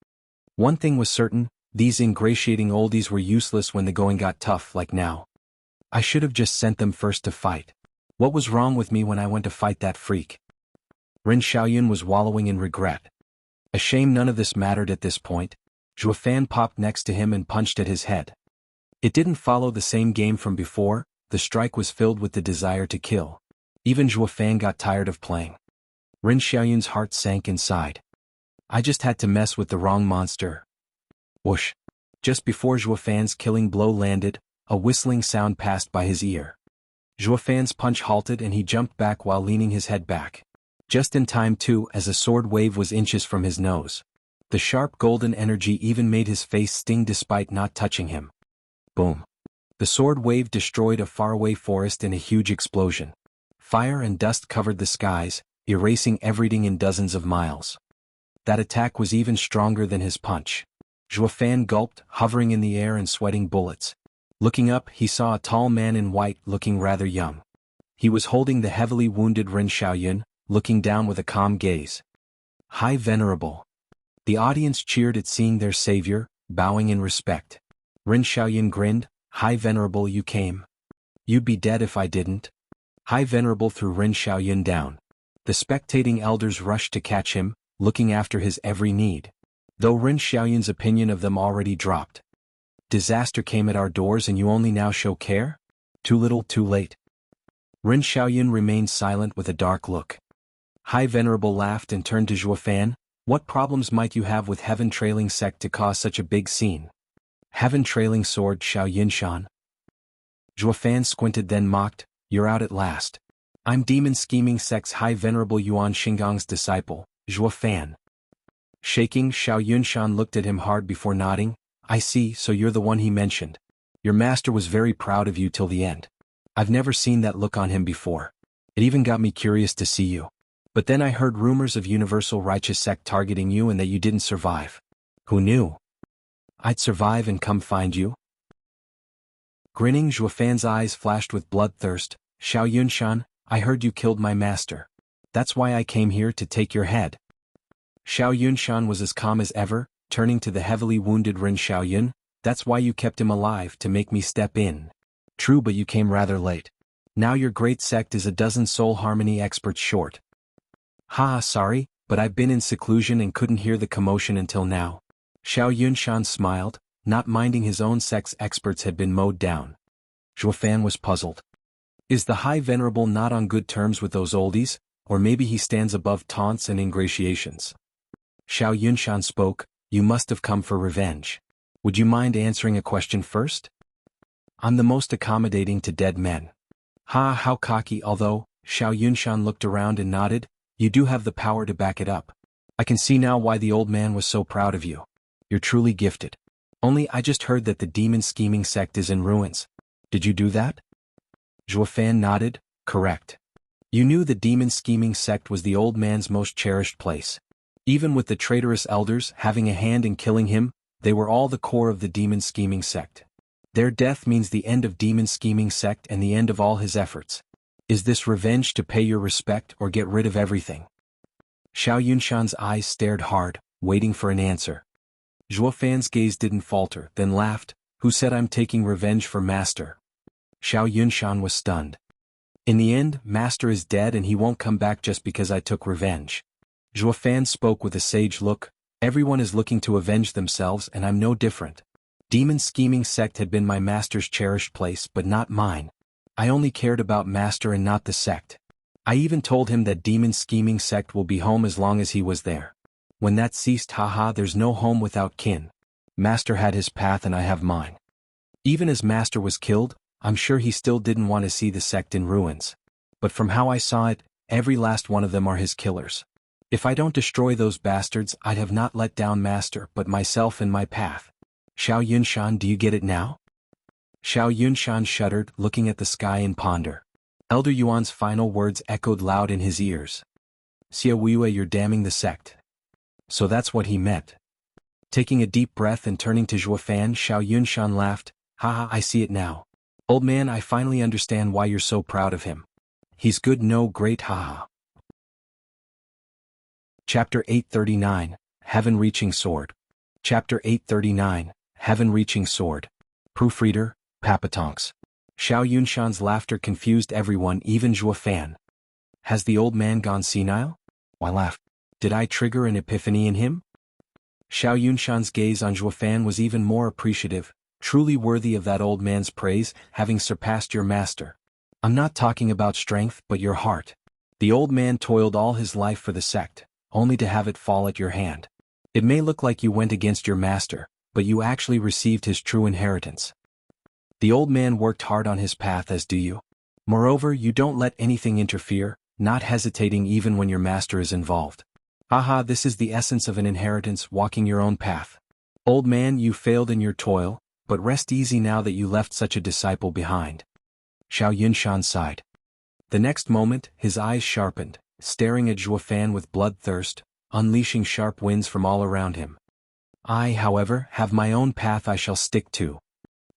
One thing was certain, these ingratiating oldies were useless when the going got tough like now. I should have just sent them first to fight. What was wrong with me when I went to fight that freak? Ren Xiaoyan was wallowing in regret. A shame none of this mattered at this point. Zhuo Fan popped next to him and punched at his head. It didn't follow the same game from before, the strike was filled with the desire to kill. Even Zhuo Fan got tired of playing. Ren Xiaoyan's heart sank inside. I just had to mess with the wrong monster. Whoosh. Just before Zhuo Fan's killing blow landed, a whistling sound passed by his ear. Zhuo Fan's punch halted and he jumped back while leaning his head back. Just in time too, as a sword wave was inches from his nose. The sharp golden energy even made his face sting despite not touching him. Boom. The sword wave destroyed a faraway forest in a huge explosion. Fire and dust covered the skies, erasing everything in dozens of miles. That attack was even stronger than his punch. Zhuo Fan gulped, hovering in the air and sweating bullets. Looking up, he saw a tall man in white looking rather young. He was holding the heavily wounded Ren Xiaoyan, looking down with a calm gaze. High Venerable. The audience cheered at seeing their savior, bowing in respect. Ren Xiaoyan grinned. High Venerable, you came. You'd be dead if I didn't. High Venerable threw Ren Xiaoyan down. The spectating elders rushed to catch him, looking after his every need. Though Ren Xiaoyan's opinion of them already dropped. Disaster came at our doors and you only now show care? Too little, too late. Ren Xiaoyan remained silent with a dark look. High Venerable laughed and turned to Zhuo Fan. What problems might you have with Heaven Trailing Sect to cause such a big scene? Heaven Trailing Sword Xiao Yinshan. Zhuo Fan squinted then mocked, you're out at last. I'm Demon Scheming Sect's High Venerable Yuan Xingang's disciple, Zhuo Fan. Shaking, Xiao Yunshan looked at him hard before nodding. I see, so you're the one he mentioned. Your master was very proud of you till the end. I've never seen that look on him before. It even got me curious to see you. But then I heard rumors of Universal Righteous Sect targeting you and that you didn't survive. Who knew? I'd survive and come find you? Grinning, Zhuofan's eyes flashed with bloodthirst. Xiao Yunshan, I heard you killed my master. That's why I came here to take your head. Xiao Yunshan was as calm as ever, turning to the heavily wounded Ren Xiaoyun. That's why you kept him alive, to make me step in. True, but you came rather late. Now your great sect is a dozen soul harmony experts short. Sorry, but I've been in seclusion and couldn't hear the commotion until now. Xiao Yunshan smiled, not minding his own sect's experts had been mowed down. Zhuofan was puzzled. Is the High Venerable not on good terms with those oldies, or maybe he stands above taunts and ingratiations? Xiao Yunshan spoke, you must have come for revenge. Would you mind answering a question first? I'm the most accommodating to dead men. How cocky, although, Xiao Yunshan looked around and nodded, you do have the power to back it up. I can see now why the old man was so proud of you. You're truly gifted. Only I just heard that the demon scheming sect is in ruins. Did you do that? Zhuofan nodded, correct. You knew the demon scheming sect was the old man's most cherished place. Even with the traitorous elders having a hand in killing him, they were all the core of the demon scheming sect. Their death means the end of demon scheming sect and the end of all his efforts. Is this revenge to pay your respect or get rid of everything? Xiao Yunshan's eyes stared hard, waiting for an answer. Zhuofan's gaze didn't falter, then laughed. Who said I'm taking revenge for Master? Xiao Yunshan was stunned. In the end, Master is dead and he won't come back just because I took revenge. Zhuofan spoke with a sage look. Everyone is looking to avenge themselves and I'm no different. Demon scheming sect had been my master's cherished place but not mine. I only cared about Master and not the sect. I even told him that demon scheming sect will be home as long as he was there. When that ceased, there's no home without kin. Master had his path and I have mine. Even as Master was killed, I'm sure he still didn't want to see the sect in ruins. But from how I saw it, every last one of them are his killers. If I don't destroy those bastards, I'd have not let down Master but myself and my path. Xiao Yunshan, do you get it now? Xiao Yunshan shuddered, looking at the sky in ponder. Elder Yuan's final words echoed loud in his ears. Xia Weiwei, you're damning the sect. So that's what he meant. Taking a deep breath and turning to Zhuofan, Xiao Yunshan laughed. I see it now. Old man, I finally understand why you're so proud of him. He's good, no great, Chapter 839, Heaven-Reaching Sword. Chapter 839, Heaven-Reaching Sword. Proofreader, Papatonks. Xiao Yunshan's laughter confused everyone, even Zhuofan. Has the old man gone senile? Why laugh? Did I trigger an epiphany in him? Xiao Yunshan's gaze on Zhuofan was even more appreciative, truly worthy of that old man's praise, having surpassed your master. I'm not talking about strength but your heart. The old man toiled all his life for the sect, only to have it fall at your hand. It may look like you went against your master, but you actually received his true inheritance. The old man worked hard on his path, as do you. Moreover, you don't let anything interfere, not hesitating even when your master is involved. This is the essence of an inheritance, walking your own path. Old man, you failed in your toil, but rest easy now that you left such a disciple behind. Xiao Yunshan sighed. The next moment, his eyes sharpened, staring at Zhuofan with bloodthirst, unleashing sharp winds from all around him. I, however, have my own path I shall stick to.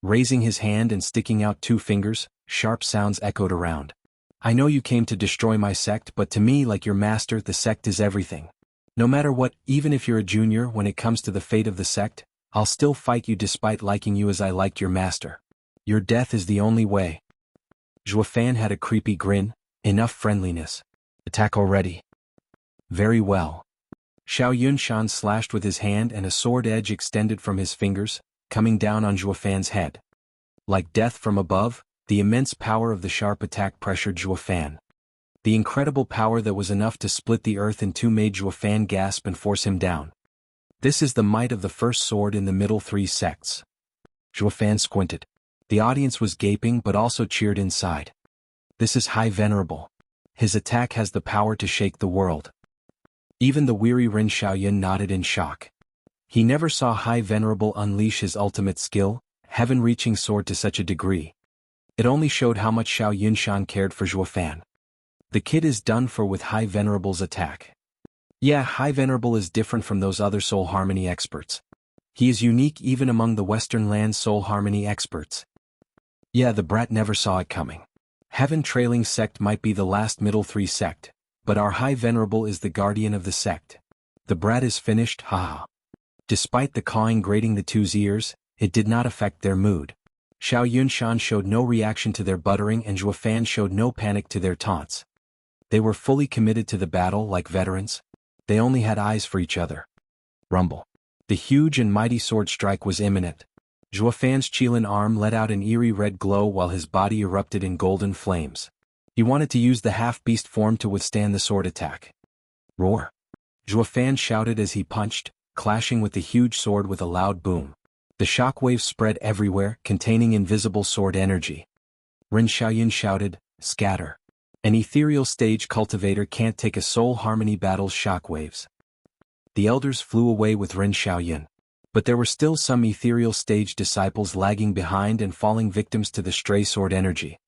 Raising his hand and sticking out 2 fingers, sharp sounds echoed around. I know you came to destroy my sect, but to me, like your master, the sect is everything. No matter what, even if you're a junior, when it comes to the fate of the sect, I'll still fight you despite liking you as I liked your master. Your death is the only way. Zhuofan had a creepy grin. Enough friendliness. Attack already. Very well. Xiao Yunshan slashed with his hand and a sword edge extended from his fingers, coming down on Zhuofan's head. Like death from above, the immense power of the sharp attack pressured Zhuofan. The incredible power that was enough to split the earth in 2 made Zhuofan gasp and force him down. This is the might of the first sword in the middle 3 sects. Zhuofan squinted. The audience was gaping but also cheered inside. This is High Venerable. His attack has the power to shake the world. Even the weary Ren Xiaoyun nodded in shock. He never saw High Venerable unleash his ultimate skill, heaven-reaching sword, to such a degree. It only showed how much Xiao Yunshan cared for Zhuofan. The kid is done for with High Venerable's attack. Yeah, High Venerable is different from those other soul harmony experts. He is unique even among the Western Land's soul harmony experts. Yeah, the brat never saw it coming. Heaven Trailing Sect might be the last middle three sect, but our High Venerable is the guardian of the sect. The brat is finished, haha. Despite the cawing grating the two's ears, it did not affect their mood. Xiao Yunshan showed no reaction to their buttering and Zhuo Fan showed no panic to their taunts. They were fully committed to the battle like veterans. They only had eyes for each other. Rumble. The huge and mighty sword strike was imminent. Zhuo Fan's Qilin arm let out an eerie red glow while his body erupted in golden flames. He wanted to use the half-beast form to withstand the sword attack. Roar. Zhuo Fan shouted as he punched, clashing with the huge sword with a loud boom. The shockwaves spread everywhere, containing invisible sword energy. Ren Xiaoyun shouted, scatter. An ethereal stage cultivator can't take a soul harmony battle's shockwaves. The elders flew away with Ren Xiaoyun. But there were still some ethereal stage disciples lagging behind and falling victims to the stray sword energy.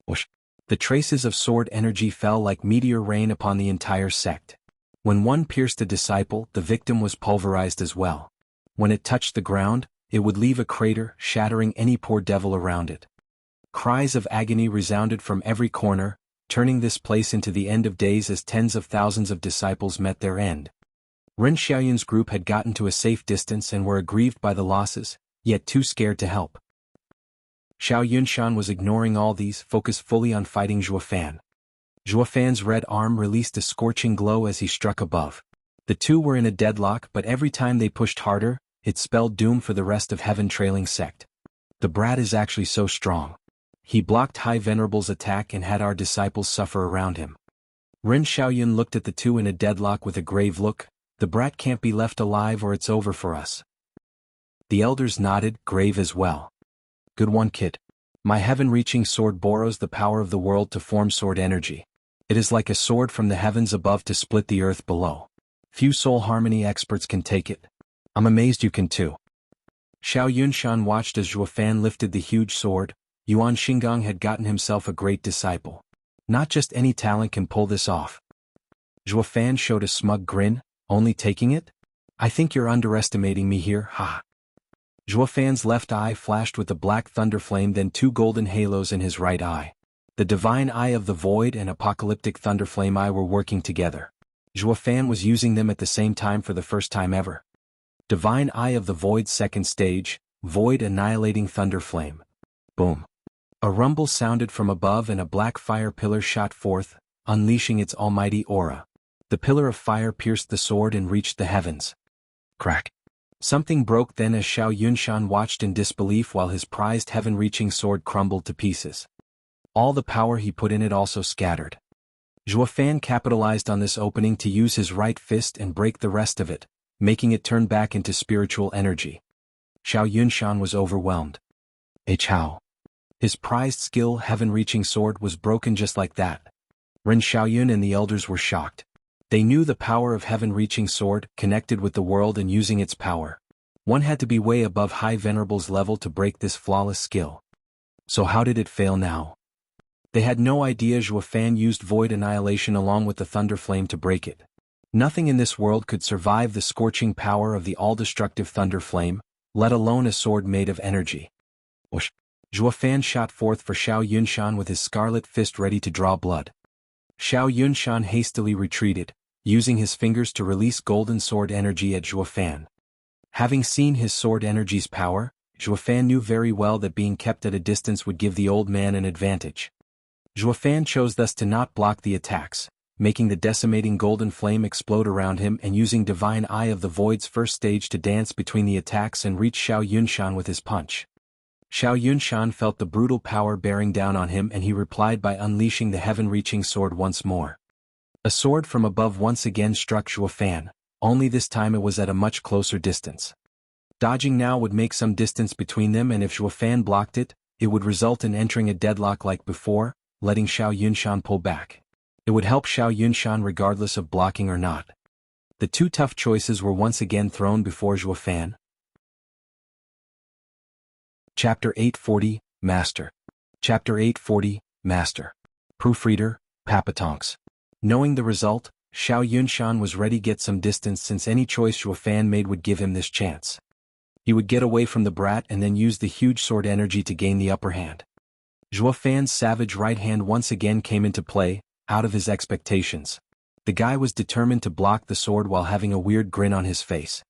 Whoosh. The traces of sword energy fell like meteor rain upon the entire sect. When one pierced a disciple, the victim was pulverized as well. When it touched the ground, it would leave a crater, shattering any poor devil around it. Cries of agony resounded from every corner, turning this place into the end of days as tens of thousands of disciples met their end. Ren Xiaoyun's group had gotten to a safe distance and were aggrieved by the losses, yet too scared to help. Xiao Yunshan was ignoring all these, focused fully on fighting Zhuo Fan. Zhuo Fan's red arm released a scorching glow as he struck above. The two were in a deadlock, but every time they pushed harder, it spelled doom for the rest of Heaven Trailing Sect. The brat is actually so strong. He blocked High Venerable's attack and had our disciples suffer around him. Ren Xiaoyun looked at the two in a deadlock with a grave look. The brat can't be left alive or it's over for us. The elders nodded, grave as well. Good one, kid. My heaven-reaching sword borrows the power of the world to form sword energy. It is like a sword from the heavens above to split the earth below. Few soul harmony experts can take it. I'm amazed you can too. Xiao Yunshan watched as Zhuo Fan lifted the huge sword. Yuan Xinggang had gotten himself a great disciple. Not just any talent can pull this off. Zhuo Fan showed a smug grin. Only taking it? I think you're underestimating me here, ha. Zhuo Fan's left eye flashed with a black thunderflame, then two golden halos in his right eye. The divine eye of the void and apocalyptic thunderflame eye were working together. Zhuo Fan was using them at the same time for the first time ever. Divine eye of the void's second stage, void annihilating thunderflame. Boom. A rumble sounded from above and a black fire pillar shot forth, unleashing its almighty aura. The pillar of fire pierced the sword and reached the heavens. Crack. Something broke then as Xiao Yunshan watched in disbelief while his prized heaven-reaching sword crumbled to pieces. All the power he put in it also scattered. Zhuo Fan capitalized on this opening to use his right fist and break the rest of it, making it turn back into spiritual energy. Xiao Yunshan was overwhelmed. Hao. His prized skill heaven-reaching sword was broken just like that. Ren Xiaoyun and the elders were shocked. They knew the power of heaven-reaching sword, connected with the world and using its power. One had to be way above High Venerable's level to break this flawless skill. So how did it fail now? They had no idea Zhuo Fan used void annihilation along with the thunder flame to break it. Nothing in this world could survive the scorching power of the all-destructive thunder flame, let alone a sword made of energy. Whoosh! Zhuo Fan shot forth for Xiao Yunshan with his scarlet fist ready to draw blood. Xiao Yunshan hastily retreated, using his fingers to release golden sword energy at Zhuo Fan. Having seen his sword energy's power, Zhuo Fan knew very well that being kept at a distance would give the old man an advantage. Zhuo Fan chose thus to not block the attacks, making the decimating golden flame explode around him and using Divine Eye of the Void's first stage to dance between the attacks and reach Xiao Yunshan with his punch. Xiao Yunshan felt the brutal power bearing down on him and he replied by unleashing the heaven-reaching sword once more. A sword from above once again struck Zhuo Fan, only this time it was at a much closer distance. Dodging now would make some distance between them and if Zhuo Fan blocked it, it would result in entering a deadlock like before, letting Xiao Yunshan pull back. It would help Xiao Yunshan regardless of blocking or not. The two tough choices were once again thrown before Zhuo Fan. Chapter 840, Master. Chapter 840, Master. Proofreader, Papatonks. Knowing the result, Xiao Yunshan was ready to get some distance since any choice Zhuo Fan made would give him this chance. He would get away from the brat and then use the huge sword energy to gain the upper hand. Zhuo Fan's savage right hand once again came into play, out of his expectations. The guy was determined to block the sword while having a weird grin on his face.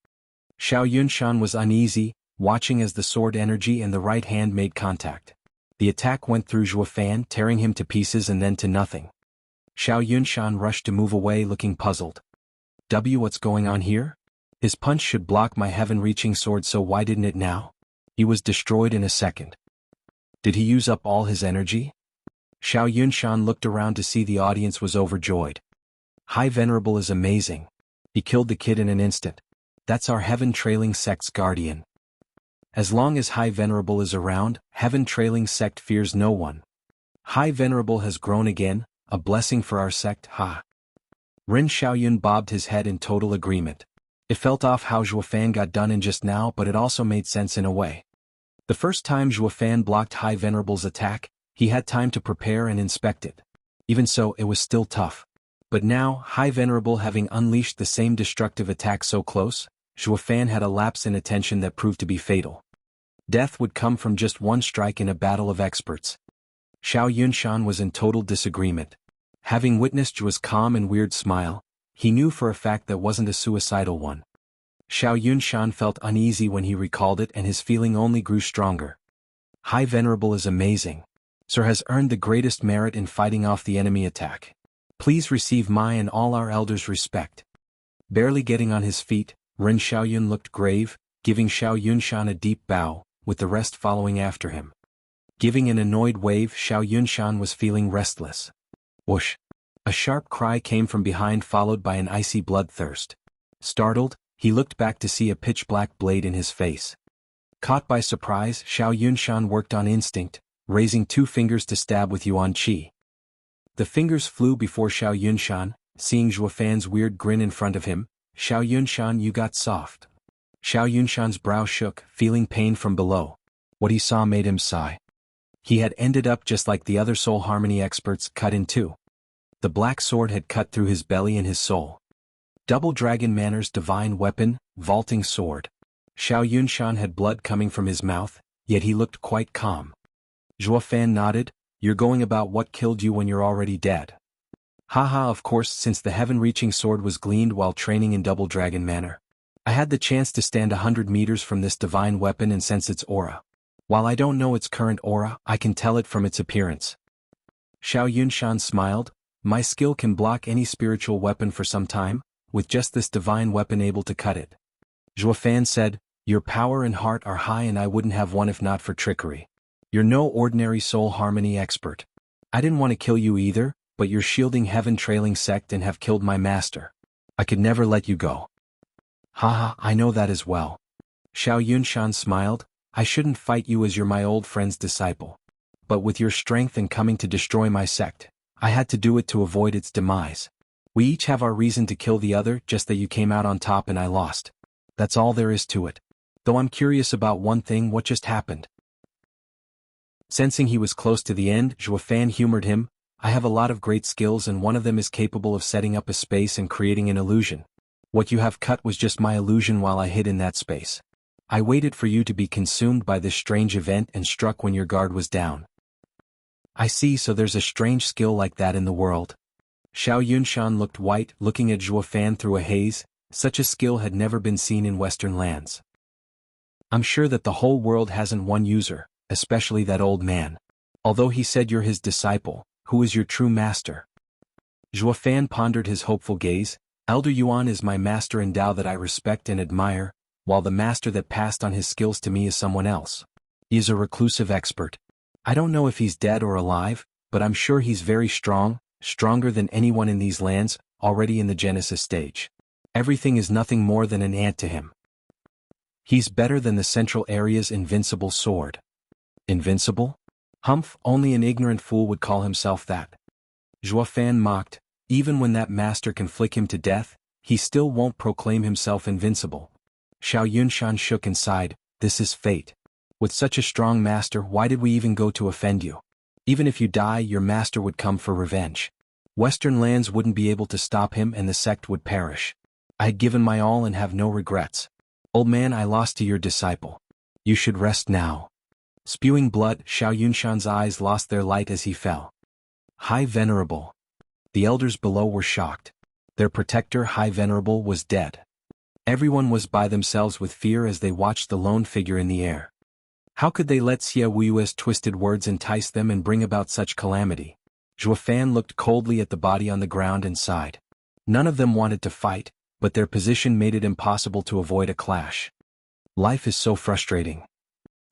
Xiao Yunshan was uneasy, watching as the sword energy and the right hand made contact. The attack went through Zhuo Fan, tearing him to pieces and then to nothing. Xiao Yunshan rushed to move away looking puzzled. What's going on here? His punch should block my heaven-reaching sword, so why didn't it now? He was destroyed in a second. Did he use up all his energy? Xiao Yunshan looked around to see the audience was overjoyed. High Venerable is amazing. He killed the kid in an instant. That's our Heaven Trailing Sect's guardian. As long as High Venerable is around, Heaven Trailing Sect fears no one. High Venerable has grown again, a blessing for our sect, ha. Ren Xiaoyun bobbed his head in total agreement. It felt off how Zhuo Fan got done in just now, but it also made sense in a way. The first time Zhuo Fan blocked High Venerable's attack, he had time to prepare and inspect it. Even so, it was still tough. But now, High Venerable having unleashed the same destructive attack so close, Zhuo Fan had a lapse in attention that proved to be fatal. Death would come from just one strike in a battle of experts. Xiao Yunshan was in total disagreement. Having witnessed Zhuo's calm and weird smile, he knew for a fact that wasn't a suicidal one. Xiao Yunshan felt uneasy when he recalled it, and his feeling only grew stronger. High Venerable is amazing. Sir has earned the greatest merit in fighting off the enemy attack. Please receive my and all our elders' respect. Barely getting on his feet, Ren Xiaoyun looked grave, giving Xiao Yunshan a deep bow, with the rest following after him. Giving an annoyed wave, Xiao Yunshan was feeling restless. Whoosh! A sharp cry came from behind, followed by an icy bloodthirst. Startled, he looked back to see a pitch-black blade in his face. Caught by surprise, Xiao Yunshan worked on instinct, raising 2 fingers to stab with Yuan Qi. The fingers flew before Xiao Yunshan, seeing Zhuo Fan's weird grin in front of him. Xiao Yunshan, you got soft. Xiao Yunshan's brow shook, feeling pain from below. What he saw made him sigh. He had ended up just like the other soul harmony experts, cut in two. The black sword had cut through his belly and his soul. Double Dragon Manor's divine weapon, vaulting sword. Xiao Yunshan had blood coming from his mouth, yet he looked quite calm. Zhuo Fan nodded. You're going about what killed you when you're already dead. Haha, of course, since the heaven-reaching sword was gleaned while training in Double Dragon Manor. I had the chance to stand 100 meters from this divine weapon and sense its aura. While I don't know its current aura, I can tell it from its appearance. Xiao Yunshan smiled. My skill can block any spiritual weapon for some time, with just this divine weapon able to cut it. Zhuo Fan said, your power and heart are high, and I wouldn't have one if not for trickery. You're no ordinary soul harmony expert. I didn't want to kill you either, but you're shielding Heaven Trailing Sect and have killed my master. I could never let you go. Haha, I know that as well. Xiao Yunshan smiled. I shouldn't fight you as you're my old friend's disciple. But with your strength and coming to destroy my sect, I had to do it to avoid its demise. We each have our reason to kill the other, just that you came out on top and I lost. That's all there is to it. Though I'm curious about one thing, what just happened? Sensing he was close to the end, Zhuo Fan humored him. I have a lot of great skills, and one of them is capable of setting up a space and creating an illusion. What you have cut was just my illusion while I hid in that space. I waited for you to be consumed by this strange event and struck when your guard was down. I see, so there's a strange skill like that in the world. Xiao Yunshan looked white, looking at Zhuo Fan through a haze. Such a skill had never been seen in Western lands. I'm sure that the whole world hasn't one user, especially that old man. Although he said you're his disciple, who is your true master? Zhuo Fan pondered his hopeful gaze. Elder Yuan is my master in Tao that I respect and admire, while the master that passed on his skills to me is someone else. He is a reclusive expert. I don't know if he's dead or alive, but I'm sure he's very strong, stronger than anyone in these lands, already in the Genesis stage. Everything is nothing more than an ant to him. He's better than the Central Area's invincible sword. Invincible? Humph, only an ignorant fool would call himself that. Zhuo Fan mocked. Even when that master can flick him to death, he still won't proclaim himself invincible. Xiao Yunshan shook and sighed. This is fate. With such a strong master, why did we even go to offend you? Even if you die, your master would come for revenge. Western lands wouldn't be able to stop him and the sect would perish. I had given my all and have no regrets. Old man, I lost to your disciple. You should rest now. Spewing blood, Xiao Yunshan's eyes lost their light as he fell. High Venerable. The elders below were shocked. Their protector, High Venerable, was dead. Everyone was by themselves with fear as they watched the lone figure in the air. How could they let Xia Wuyue's twisted words entice them and bring about such calamity? Zhuo Fan looked coldly at the body on the ground and sighed. None of them wanted to fight, but their position made it impossible to avoid a clash. Life is so frustrating.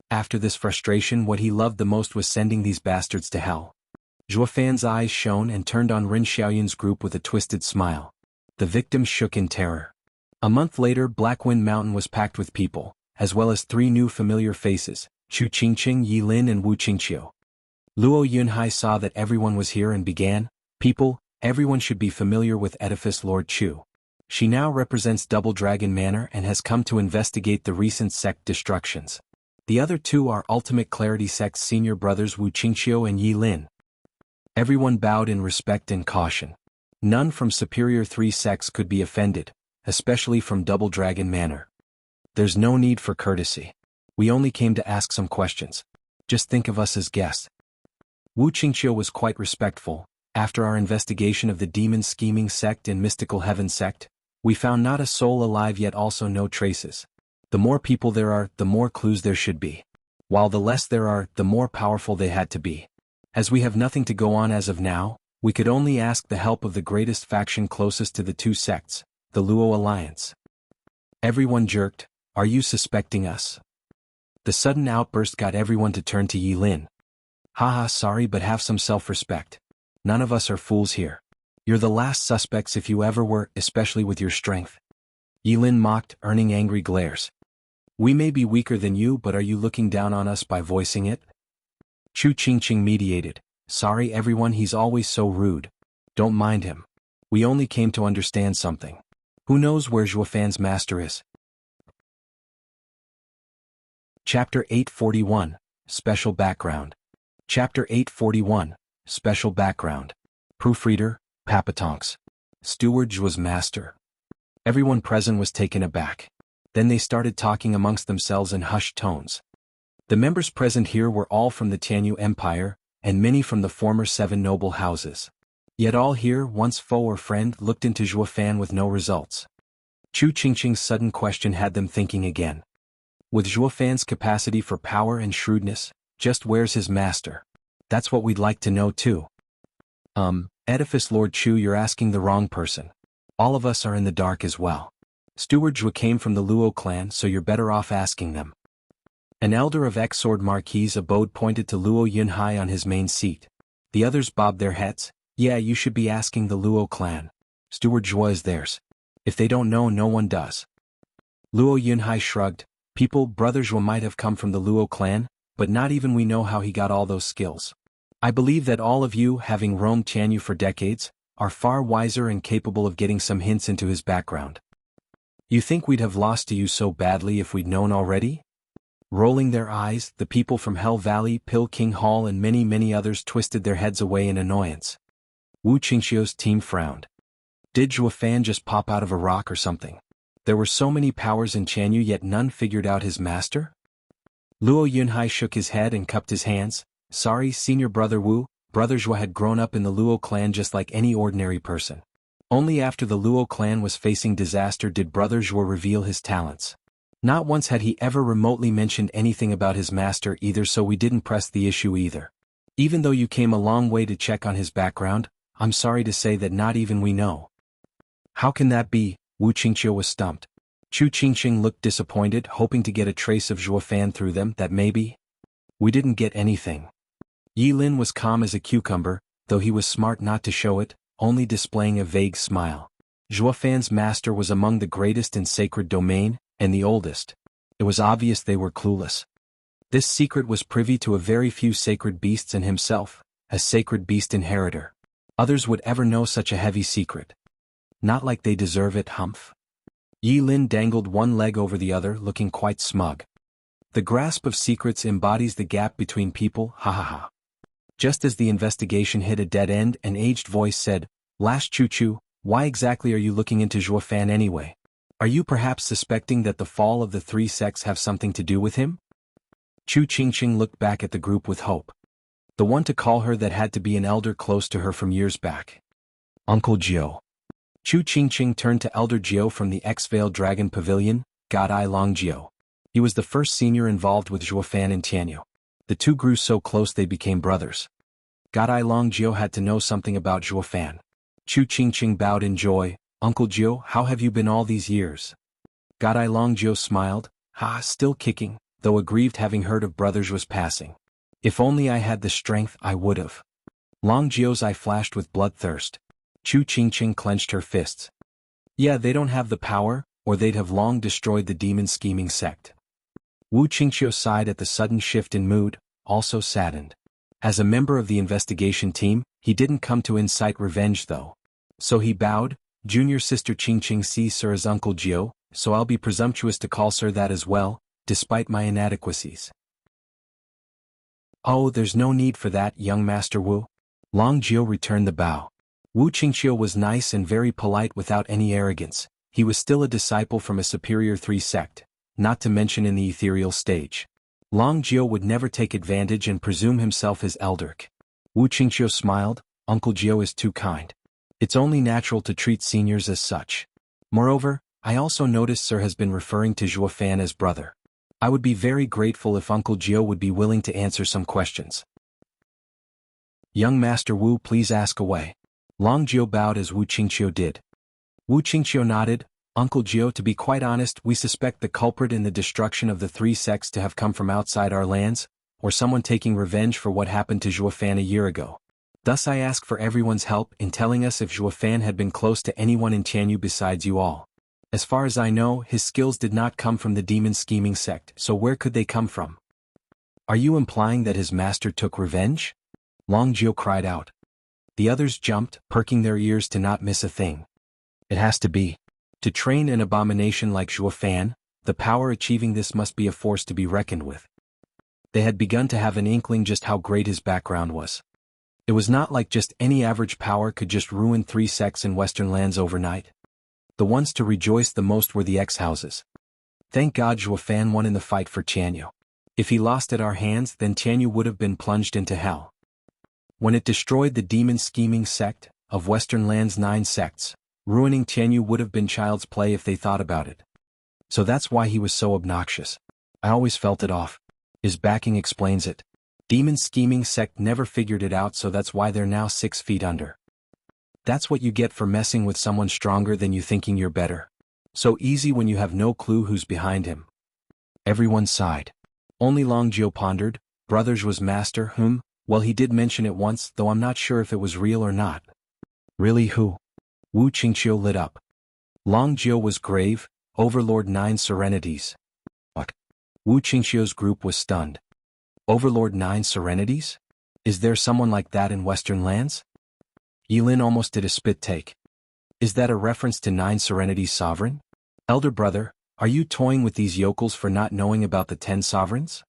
After this frustration, what he loved the most was sending these bastards to hell. Zhuo Fan's eyes shone and turned on Rin Xiaoyun's group with a twisted smile. The victims shook in terror. A month later, Blackwind Mountain was packed with people, as well as 3 new familiar faces, Chu Qingqing, Yi Lin and Wu Qingqiu. Luo Yunhai saw that everyone was here and began, "People, everyone should be familiar with Edifice Lord Chu. She now represents Double Dragon Manor and has come to investigate the recent sect destructions. The other 2 are Ultimate Clarity Sect's senior brothers Wu Qingqiu and Yi Lin." Everyone bowed in respect and caution. None from Superior 3 sects could be offended, especially from Double Dragon Manor. There's no need for courtesy. We only came to ask some questions. Just think of us as guests. Wu Qingqiu was quite respectful. After our investigation of the demon scheming sect and mystical heaven sect, we found not a soul alive yet also no traces. The more people there are, the more clues there should be. While the less there are, the more powerful they had to be. As we have nothing to go on as of now, we could only ask the help of the greatest faction closest to the 2 sects, the Luo Alliance. Everyone jerked. Are you suspecting us? The sudden outburst got everyone to turn to Yi Lin. Haha, sorry, but have some self-respect. None of us are fools here. You're the last suspects if you ever were, especially with your strength. Yi Lin mocked, earning angry glares. We may be weaker than you, but are you looking down on us by voicing it? Chu Qingqing mediated. Sorry everyone, he's always so rude. Don't mind him. We only came to understand something. Who knows where Zhuo Fan's master is? Chapter 841, Special Background. Chapter 841, Special Background. Proofreader, Papatonks. Steward Zhuo's master. Everyone present was taken aback. Then they started talking amongst themselves in hushed tones. The members present here were all from the Tianyu Empire, and many from the former 7 noble houses. Yet all here, once foe or friend, looked into Zhuo Fan with no results. Chu Qingqing's sudden question had them thinking again. With Zhuo Fan's capacity for power and shrewdness, just where's his master? That's what we'd like to know too. Edifice Lord Chu, you're asking the wrong person. All of us are in the dark as well. Steward Zhuo came from the Luo clan, so you're better off asking them. An elder of X-Sword Marquis' abode pointed to Luo Yunhai on his main seat. The others bobbed their heads. Yeah, you should be asking the Luo clan. Steward Zhuo is theirs. If they don't know, no one does. Luo Yunhai shrugged. People, Brother Zhuo might have come from the Luo clan, but not even we know how he got all those skills. I believe that all of you, having roamed Tianyu for decades, are far wiser and capable of getting some hints into his background. You think we'd have lost to you so badly if we'd known already? Rolling their eyes, the people from Hell Valley, Pill King Hall and many others twisted their heads away in annoyance. Wu Qingqiu's team frowned. Did Zhuo Fan just pop out of a rock or something? There were so many powers in Tianyu yet none figured out his master? Luo Yunhai shook his head and cupped his hands. Sorry, senior brother Wu, Brother Zhuo had grown up in the Luo clan just like any ordinary person. Only after the Luo clan was facing disaster did Brother Zhuo reveal his talents. Not once had he ever remotely mentioned anything about his master either, so we didn't press the issue either. Even though you came a long way to check on his background, I'm sorry to say that not even we know. How can that be? Wu Qingqiu was stumped. Chu Qingqing looked disappointed, hoping to get a trace of Zhuo Fan through them, that maybe. We didn't get anything. Yi Lin was calm as a cucumber, though he was smart not to show it, only displaying a vague smile. Zhuo Fan's master was among the greatest in sacred domain, and the oldest. It was obvious they were clueless. This secret was privy to a very few sacred beasts and himself, a sacred beast inheritor. Others would ever know such a heavy secret. Not like they deserve it, humph. Yi Lin dangled one leg over the other, looking quite smug. The grasp of secrets embodies the gap between people, ha ha ha. Just as the investigation hit a dead end, an aged voice said, Last Chu, why exactly are you looking into Zhuo Fan anyway? Are you perhaps suspecting that the fall of the three sects have something to do with him? Chu Qingqing looked back at the group with hope. The one to call her that had to be an elder close to her from years back. Uncle Jiu. Chu Qingqing turned to Elder Jiu from the X-Veiled Dragon Pavilion, God I Long Jiu. He was the first senior involved with Zhuo Fan and Tianyu. The two grew so close they became brothers. God I Long Jiu had to know something about Zhuo Fan. Chu Qingqing bowed in joy. Uncle Jiu, how have you been all these years? God I Long Jiu smiled. Still kicking, though aggrieved having heard of Brother Zhuo's passing. If only I had the strength, I would've. Long Jiu's eye flashed with bloodthirst. Chu Qingqing clenched her fists. Yeah, they don't have the power, or they'd have long destroyed the demon-scheming sect. Wu Qingqiu sighed at the sudden shift in mood, also saddened. As a member of the investigation team, he didn't come to incite revenge though. So he bowed. Junior sister Qingqing sees Sir as Uncle Jiu, so I'll be presumptuous to call Sir that as well, despite my inadequacies. Oh, there's no need for that, young Master Wu. Long Jiu returned the bow. Wu Qingqiu was nice and very polite without any arrogance. He was still a disciple from a superior three sect, not to mention in the ethereal stage. Long Jiu would never take advantage and presume himself his elder. Wu Qingqiu smiled. Uncle Jiu is too kind. It's only natural to treat seniors as such. Moreover, I also noticed Sir has been referring to Zhuo Fan as brother. I would be very grateful if Uncle Jiu would be willing to answer some questions. Young Master Wu, please ask away. Long Jiu bowed as Wu Qingqiu did. Wu Qingqiu nodded. Uncle Jiu, to be quite honest, we suspect the culprit in the destruction of the three sects to have come from outside our lands, or someone taking revenge for what happened to Zhuo Fan a year ago. Thus I ask for everyone's help in telling us if Zhuo Fan had been close to anyone in Tianyu besides you all. As far as I know, his skills did not come from the demon-scheming sect, so where could they come from? Are you implying that his master took revenge? Long Jiu cried out. The others jumped, perking their ears to not miss a thing. It has to be. To train an abomination like Zhuo Fan, the power achieving this must be a force to be reckoned with. They had begun to have an inkling just how great his background was. It was not like just any average power could just ruin three sects in Western lands overnight. The ones to rejoice the most were the X-houses. Thank God Zhuo Fan won in the fight for Tianyu. If he lost at our hands, then Tianyu would have been plunged into hell. When it destroyed the demon-scheming sect, of Western lands 9 sects, ruining Tianyu would have been child's play if they thought about it. So that's why he was so obnoxious. I always felt it off. His backing explains it. Demon-scheming sect never figured it out, so that's why they're now 6 feet under. That's what you get for messing with someone stronger than you thinking you're better. So easy when you have no clue who's behind him. Everyone sighed. Only Long Jiu pondered. Brothers was master, whom? Well, he did mention it once, though I'm not sure if it was real or not. Really, who? Wu Qingqiu lit up. Long Jiu was grave. Overlord 9 Serenities. What? Wu Qingqiu's group was stunned. Overlord 9 Serenities? Is there someone like that in Western lands? Yilin almost did a spit take. Is that a reference to 9 Serenities sovereign? Elder brother, are you toying with these yokels for not knowing about the 10 sovereigns?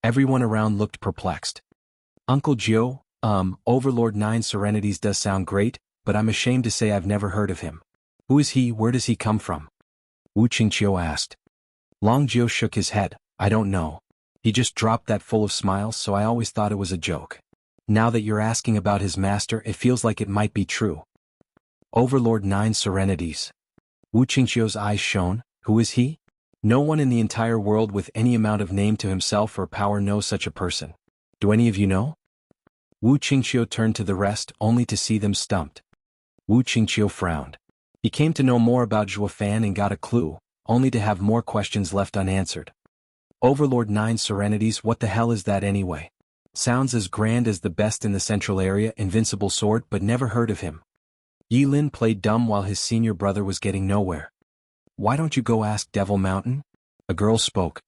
Everyone around looked perplexed. Uncle Jiu, Overlord 9 Serenities does sound great, but I'm ashamed to say I've never heard of him. Who is he? Where does he come from? Wu Qingqiu asked. Long Jiu shook his head. I don't know. He just dropped that full of smiles, so I always thought it was a joke. Now that you're asking about his master, it feels like it might be true. Overlord 9 Serenities. Wu Qingqiu's eyes shone. Who is he? No one in the entire world with any amount of name to himself or power knows such a person. Do any of you know? Wu Qingqiu turned to the rest, only to see them stumped. Wu Qingqiu frowned. He came to know more about Zhuo Fan and got a clue, only to have more questions left unanswered. Overlord 9 Serenities, what the hell is that anyway? Sounds as grand as the best in the central area, invincible sword, but never heard of him. Yilin played dumb while his senior brother was getting nowhere. Why don't you go ask Devil Mountain? A girl spoke.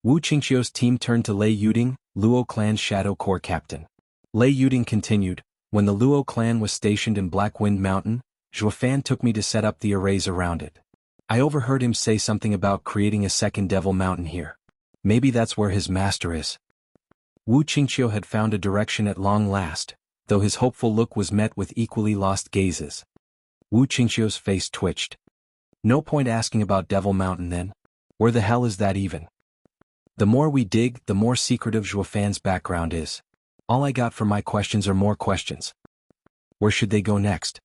Wu Qingqiu's team turned to Lei Yuding, Luo clan's Shadow Corps captain. Lei Yuding continued, when the Luo clan was stationed in Blackwind Mountain, Zhuo Fan took me to set up the arrays around it. I overheard him say something about creating a second Devil Mountain here. Maybe that's where his master is. Wu Qingqiu had found a direction at long last. though his hopeful look was met with equally lost gazes. Wu Qingqiu's face twitched. No point asking about Devil Mountain then. Where the hell is that even? The more we dig, the more secretive Zhuofan's background is. All I got for my questions are more questions. Where should they go next?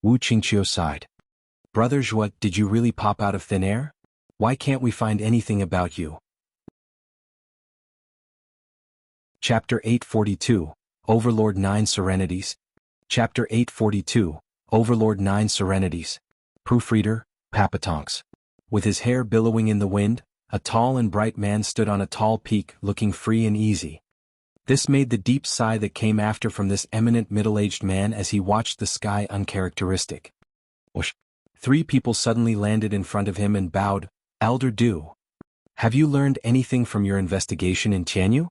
Wu Qingqiu sighed. Brother Zhuo, did you really pop out of thin air? Why can't we find anything about you? Chapter 842, Overlord 9 Serenities. Chapter 842, Overlord 9 Serenities. Proofreader, Papatonks. With his hair billowing in the wind, a tall and bright man stood on a tall peak, looking free and easy. This made the deep sigh that came after from this eminent middle-aged man as he watched the sky uncharacteristic. Whoosh! 3 people suddenly landed in front of him and bowed. Elder Du. Have you learned anything from your investigation in Tianyu?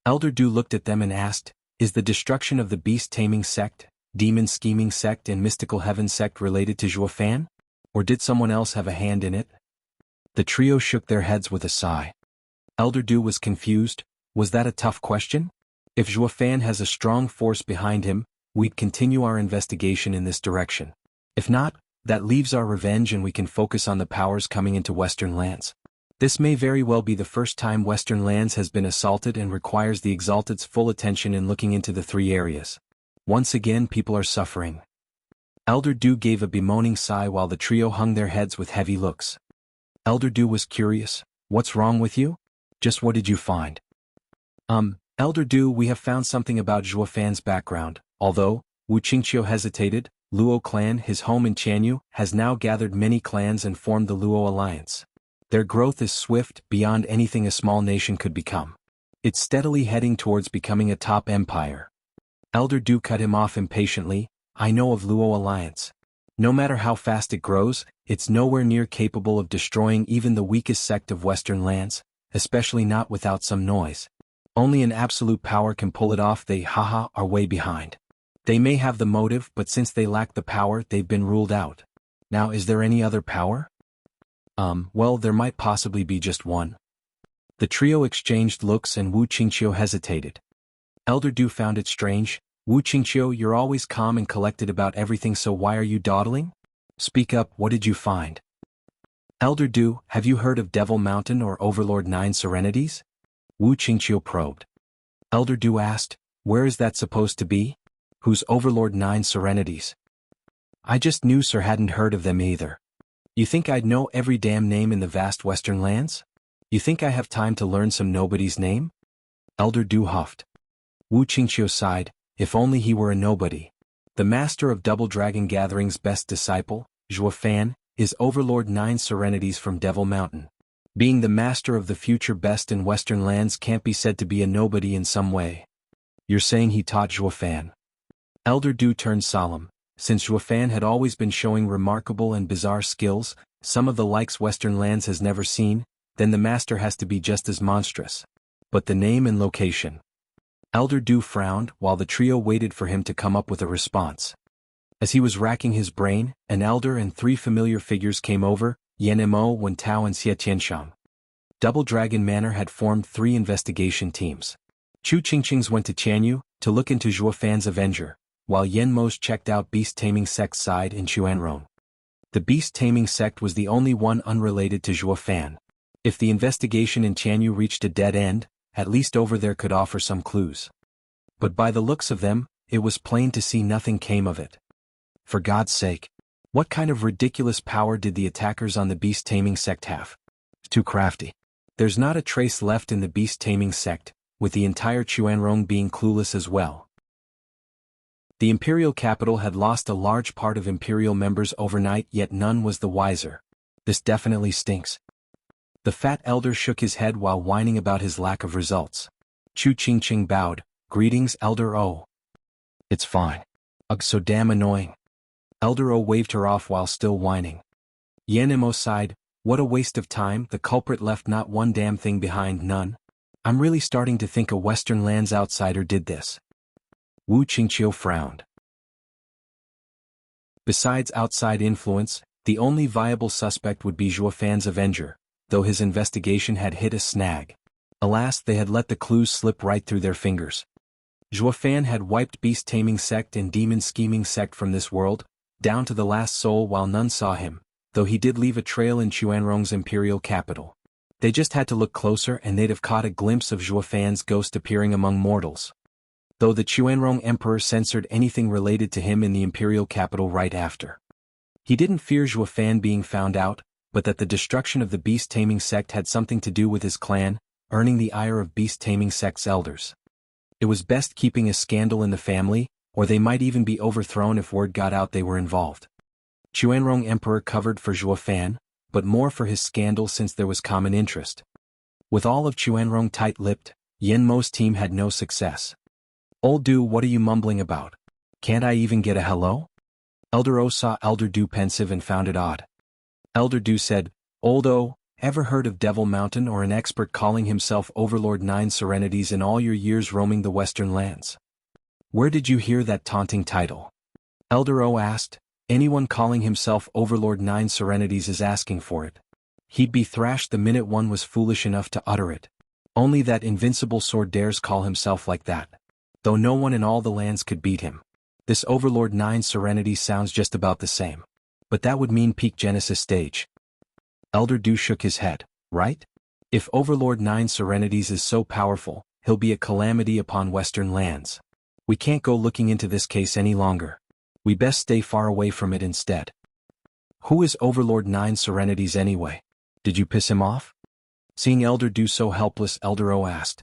Elder Du looked at them and asked, is the destruction of the beast-taming sect, demon scheming sect and mystical heaven sect related to Zhuofan? Or did someone else have a hand in it? The trio shook their heads with a sigh. Elder Du was confused. Was that a tough question? If Zhuofan has a strong force behind him, we'd continue our investigation in this direction. If not, that leaves our revenge and we can focus on the powers coming into Western lands. This may very well be the first time Western lands has been assaulted and requires the Exalted's full attention in looking into the 3 areas. Once again people are suffering. Elder Du gave a bemoaning sigh while the trio hung their heads with heavy looks. Elder Du was curious. What's wrong with you? Just what did you find? Elder Du, we have found something about Zhuofan's background. Although, Wu Qingqiu hesitated, Luo clan, his home in Tianyu, has now gathered many clans and formed the Luo alliance. Their growth is swift, beyond anything a small nation could become. It's steadily heading towards becoming a top empire. Elder Du cut him off impatiently. I know of Luo alliance. No matter how fast it grows, it's nowhere near capable of destroying even the weakest sect of Western lands, especially not without some noise. Only an absolute power can pull it off. They are way behind. They may have the motive, but since they lack the power, they've been ruled out. Now is there any other power? Well, there might possibly be just one. The trio exchanged looks and Wu Qingqiu hesitated. Elder Du found it strange. Wu Qingqiu, you're always calm and collected about everything, so why are you dawdling? Speak up, what did you find? Elder Du, have you heard of Devil Mountain or Overlord 9 Serenities? Wu Qingqiu probed. Elder Du asked, where is that supposed to be? Who's Overlord 9 Serenities? I just knew Sir hadn't heard of them either. You think I'd know every damn name in the vast Western lands? You think I have time to learn some nobody's name? Elder Du huffed. Wu Qingqiu sighed, if only he were a nobody. The master of Double Dragon Gathering's best disciple, Zhuofan, is Overlord 9 Serenities from Devil Mountain. Being the master of the future best in Western lands can't be said to be a nobody in some way. You're saying he taught Zhuofan? Elder Du turned solemn. Since Zhuofan had always been showing remarkable and bizarre skills, some of the likes Western lands has never seen, then the master has to be just as monstrous. But the name and location. Elder Du frowned while the trio waited for him to come up with a response. As he was racking his brain, an elder and 3 familiar figures came over, Yan Mo, Wen Tao and Xie Tianshang. Double Dragon Manor had formed 3 investigation teams. Chu Qingqing's went to Tianyu to look into Zhuofan's Avenger, while Yan Mo's checked out Beast Taming Sect's side in Chuanrong. The Beast Taming Sect was the only one unrelated to Zhuofan. If the investigation in Tianyu reached a dead end, at least over there could offer some clues. But by the looks of them, it was plain to see nothing came of it. For God's sake, what kind of ridiculous power did the attackers on the Beast Taming Sect have? Too crafty. There's not a trace left in the Beast Taming Sect, with the entire Chuanrong being clueless as well. The imperial capital had lost a large part of imperial members overnight, yet none was the wiser. This definitely stinks. The fat elder shook his head while whining about his lack of results. Chu Qingqing bowed. Greetings, Elder O. It's fine. Ugh, so damn annoying. Elder O waved her off while still whining. Yan Mo sighed. What a waste of time, the culprit left not one damn thing behind, none. I'm really starting to think a Western lands outsider did this. Wu Qingqiu frowned. Besides outside influence, the only viable suspect would be Zhuofan's Avenger, though his investigation had hit a snag. Alas, they had let the clues slip right through their fingers. Fan had wiped beast-taming sect and demon-scheming sect from this world, down to the last soul while none saw him, though he did leave a trail in Chuanrong's imperial capital. They just had to look closer and they'd have caught a glimpse of Fan's ghost appearing among mortals. Though the Chuanrong emperor censored anything related to him in the imperial capital right after. He didn't fear Fan being found out, but that the destruction of the beast-taming sect had something to do with his clan, earning the ire of beast-taming sect's elders. It was best keeping a scandal in the family, or they might even be overthrown if word got out they were involved. Chuanrong emperor covered for Fan, but more for his scandal since there was common interest. With all of Chuanrong tight-lipped, Yen Mo's team had no success. "Old Du, what are you mumbling about? Can't I even get a hello?" Elder O saw Elder Du pensive and found it odd. Elder Du said, "Old O, ever heard of Devil Mountain or an expert calling himself Overlord 9 Serenities in all your years roaming the western lands? Where did you hear that taunting title?" Elder O asked. "Anyone calling himself Overlord 9 Serenities is asking for it. He'd be thrashed the minute one was foolish enough to utter it. Only that invincible sword dares call himself like that. Though no one in all the lands could beat him. This Overlord 9 Serenities sounds just about the same. But that would mean peak Genesis stage." Elder Du shook his head, "Right? If Overlord 9 Serenities is so powerful, he'll be a calamity upon western lands. We can't go looking into this case any longer. We best stay far away from it instead." "Who is Overlord 9 Serenities anyway? Did you piss him off?" Seeing Elder Du so helpless, Elder O asked.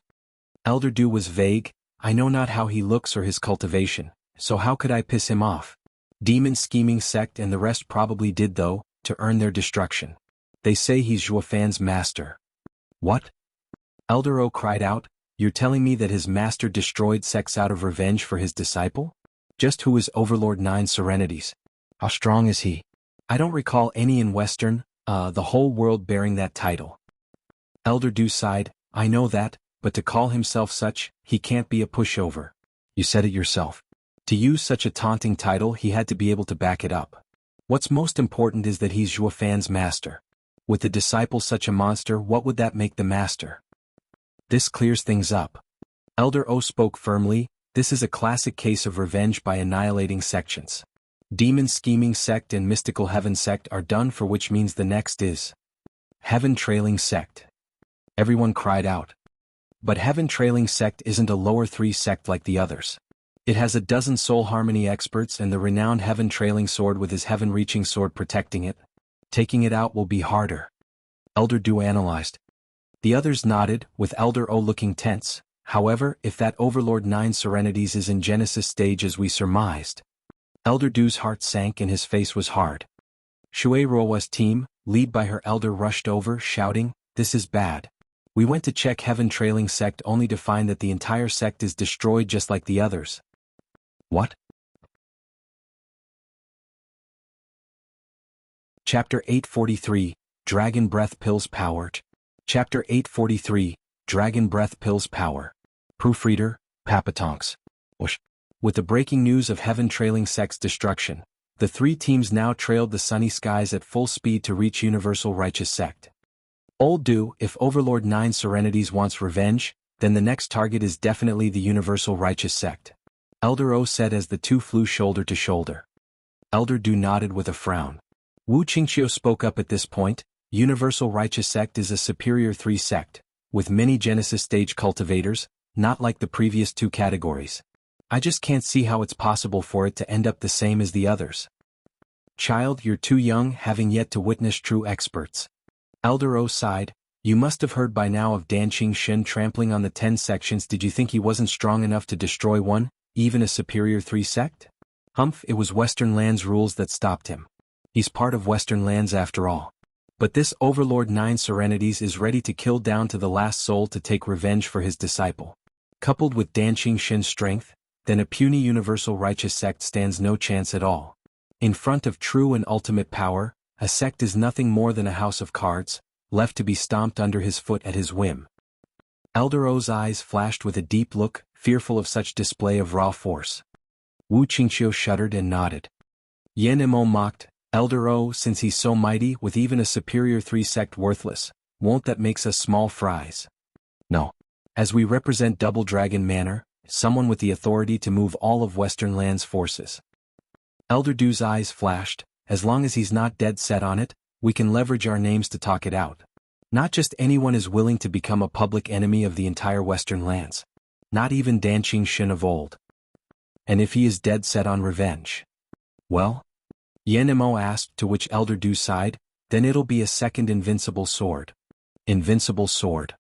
Elder Du was vague. "I know not how he looks or his cultivation, so how could I piss him off? Demon scheming sect and the rest probably did though, to earn their destruction. They say he's Fan's master." "What?" Elder O cried out. "You're telling me that his master destroyed sects out of revenge for his disciple? Just who is Overlord 9 Serenities? How strong is he? I don't recall any in Western, the whole world bearing that title." Elder Du sighed. "I know that, but to call himself such, he can't be a pushover. You said it yourself. To use such a taunting title he had to be able to back it up. What's most important is that he's Fan's master. With the disciple such a monster, what would that make the master?" "This clears things up." Elder O spoke firmly. "This is a classic case of revenge by annihilating sections. Demon scheming sect and mystical heaven sect are done for, which means the next is heaven trailing sect." Everyone cried out. "But heaven trailing sect isn't a lower 3 sect like the others. It has a dozen soul harmony experts and the renowned heaven trailing sword with his heaven reaching sword protecting it. Taking it out will be harder." Elder Du analyzed. The others nodded, with Elder O looking tense. "However, if that Overlord 9 Serenities is in Genesis stage as we surmised." Elder Du's heart sank and his face was hard. Shui Ruowa's team, led by her elder, rushed over, shouting, "This is bad. We went to check heaven trailing sect only to find that the entire sect is destroyed just like the others." "What?" Chapter 843, Dragon Breath Pills Power. Chapter 843, Dragon Breath Pills Power. Proofreader, Papatonks. With the breaking news of heaven trailing sect's destruction, the 3 teams now trailed the sunny skies at full speed to reach Universal Righteous Sect. "Old Du, if Overlord 9 Serenities wants revenge, then the next target is definitely the Universal Righteous Sect," Elder O said as the two flew shoulder to shoulder. Elder Du nodded with a frown. Wu Qingqiu spoke up at this point. "Universal Righteous Sect is a superior 3 sect, with many Genesis stage cultivators, not like the previous 2 categories. I just can't see how it's possible for it to end up the same as the others." "Child, you're too young, having yet to witness true experts." Elder O sighed. "You must have heard by now of Danqing Shen trampling on the 10 sections. Did you think he wasn't strong enough to destroy one, even a superior 3 sect? Humph, it was Western Lands rules that stopped him. He's part of Western Lands after all. But this Overlord 9 Serenities is ready to kill down to the last soul to take revenge for his disciple. Coupled with Danqing Shen's strength, then a puny Universal Righteous Sect stands no chance at all. In front of true and ultimate power, a sect is nothing more than a house of cards, left to be stomped under his foot at his whim." Elder O's eyes flashed with a deep look, fearful of such display of raw force. Wu Qingqiu shuddered and nodded. Yen Mo mocked, "Elder O, since he's so mighty, with even a superior 3 sect worthless, won't that makes us small fries? No. As we represent Double Dragon Manor, someone with the authority to move all of Western Land's forces. Elder Du's eyes flashed. As long as he's not dead set on it, we can leverage our names to talk it out. Not just anyone is willing to become a public enemy of the entire Western Lands. Not even Dan Qingxun of old. And if he is dead set on revenge? Well? Yen Mo asked, to which Elder Du sighed, then it'll be a second invincible sword. Invincible sword.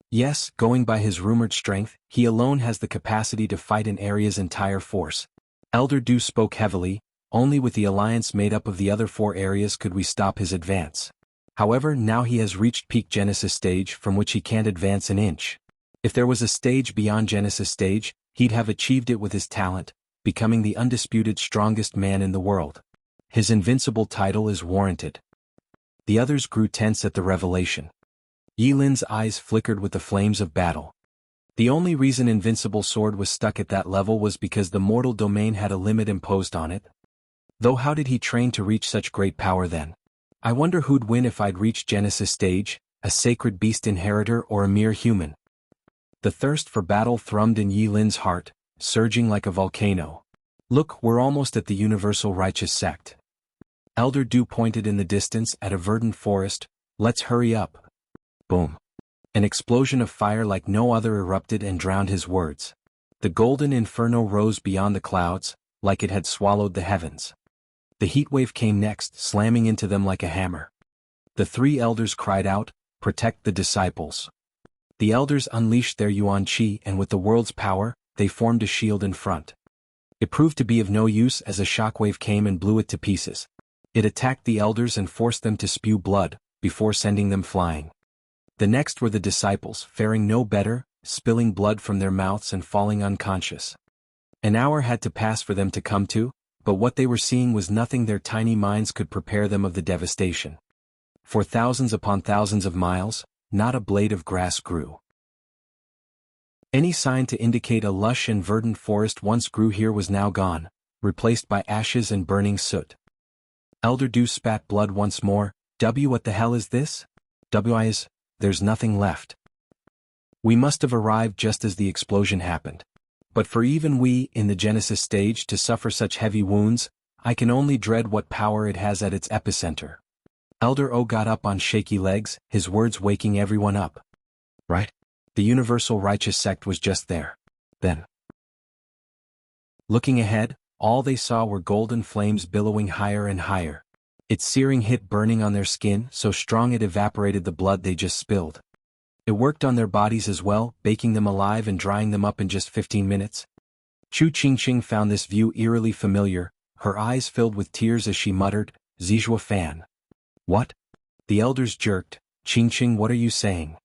Yes, going by his rumored strength, he alone has the capacity to fight an area's entire force. Elder Du spoke heavily. Only with the alliance made up of the other 4 areas could we stop his advance. However, now he has reached peak Genesis stage from which he can't advance an inch. If there was a stage beyond Genesis stage, he'd have achieved it with his talent, becoming the undisputed strongest man in the world. His invincible title is warranted. The others grew tense at the revelation. Yi Lin's eyes flickered with the flames of battle. The only reason Invincible Sword was stuck at that level was because the mortal domain had a limit imposed on it. Though how did he train to reach such great power then? I wonder who'd win if I'd reached Genesis stage, a sacred beast inheritor or a mere human. The thirst for battle thrummed in Yi Lin's heart, surging like a volcano. Look, we're almost at the universal righteous sect. Elder Du pointed in the distance at a verdant forest. Let's hurry up. Boom. An explosion of fire like no other erupted and drowned his words. The golden inferno rose beyond the clouds, like it had swallowed the heavens. The heatwave came next, slamming into them like a hammer. The 3 elders cried out, "Protect the disciples." The elders unleashed their Yuan Qi, and with the world's power, they formed a shield in front. It proved to be of no use as a shockwave came and blew it to pieces. It attacked the elders and forced them to spew blood, before sending them flying. The next were the disciples, faring no better, spilling blood from their mouths and falling unconscious. An hour had to pass for them to come to, but what they were seeing was nothing their tiny minds could prepare them of the devastation. For thousands upon thousands of miles, not a blade of grass grew. Any sign to indicate a lush and verdant forest once grew here was now gone, replaced by ashes and burning soot. Elder Du spat blood once more. What the hell is this? There's nothing left. We must have arrived just as the explosion happened. But for even we, in the Genesis stage, to suffer such heavy wounds, I can only dread what power it has at its epicenter. Elder O got up on shaky legs, his words waking everyone up. Right? The universal righteous sect was just there. Then. Looking ahead, all they saw were golden flames billowing higher and higher. Its searing hit burning on their skin, so strong it evaporated the blood they just spilled. It worked on their bodies as well, baking them alive and drying them up in just 15 minutes. Chu Qingqing found this view eerily familiar, her eyes filled with tears as she muttered, "Zijua Fan." What? The elders jerked. "Qingqing, what are you saying?"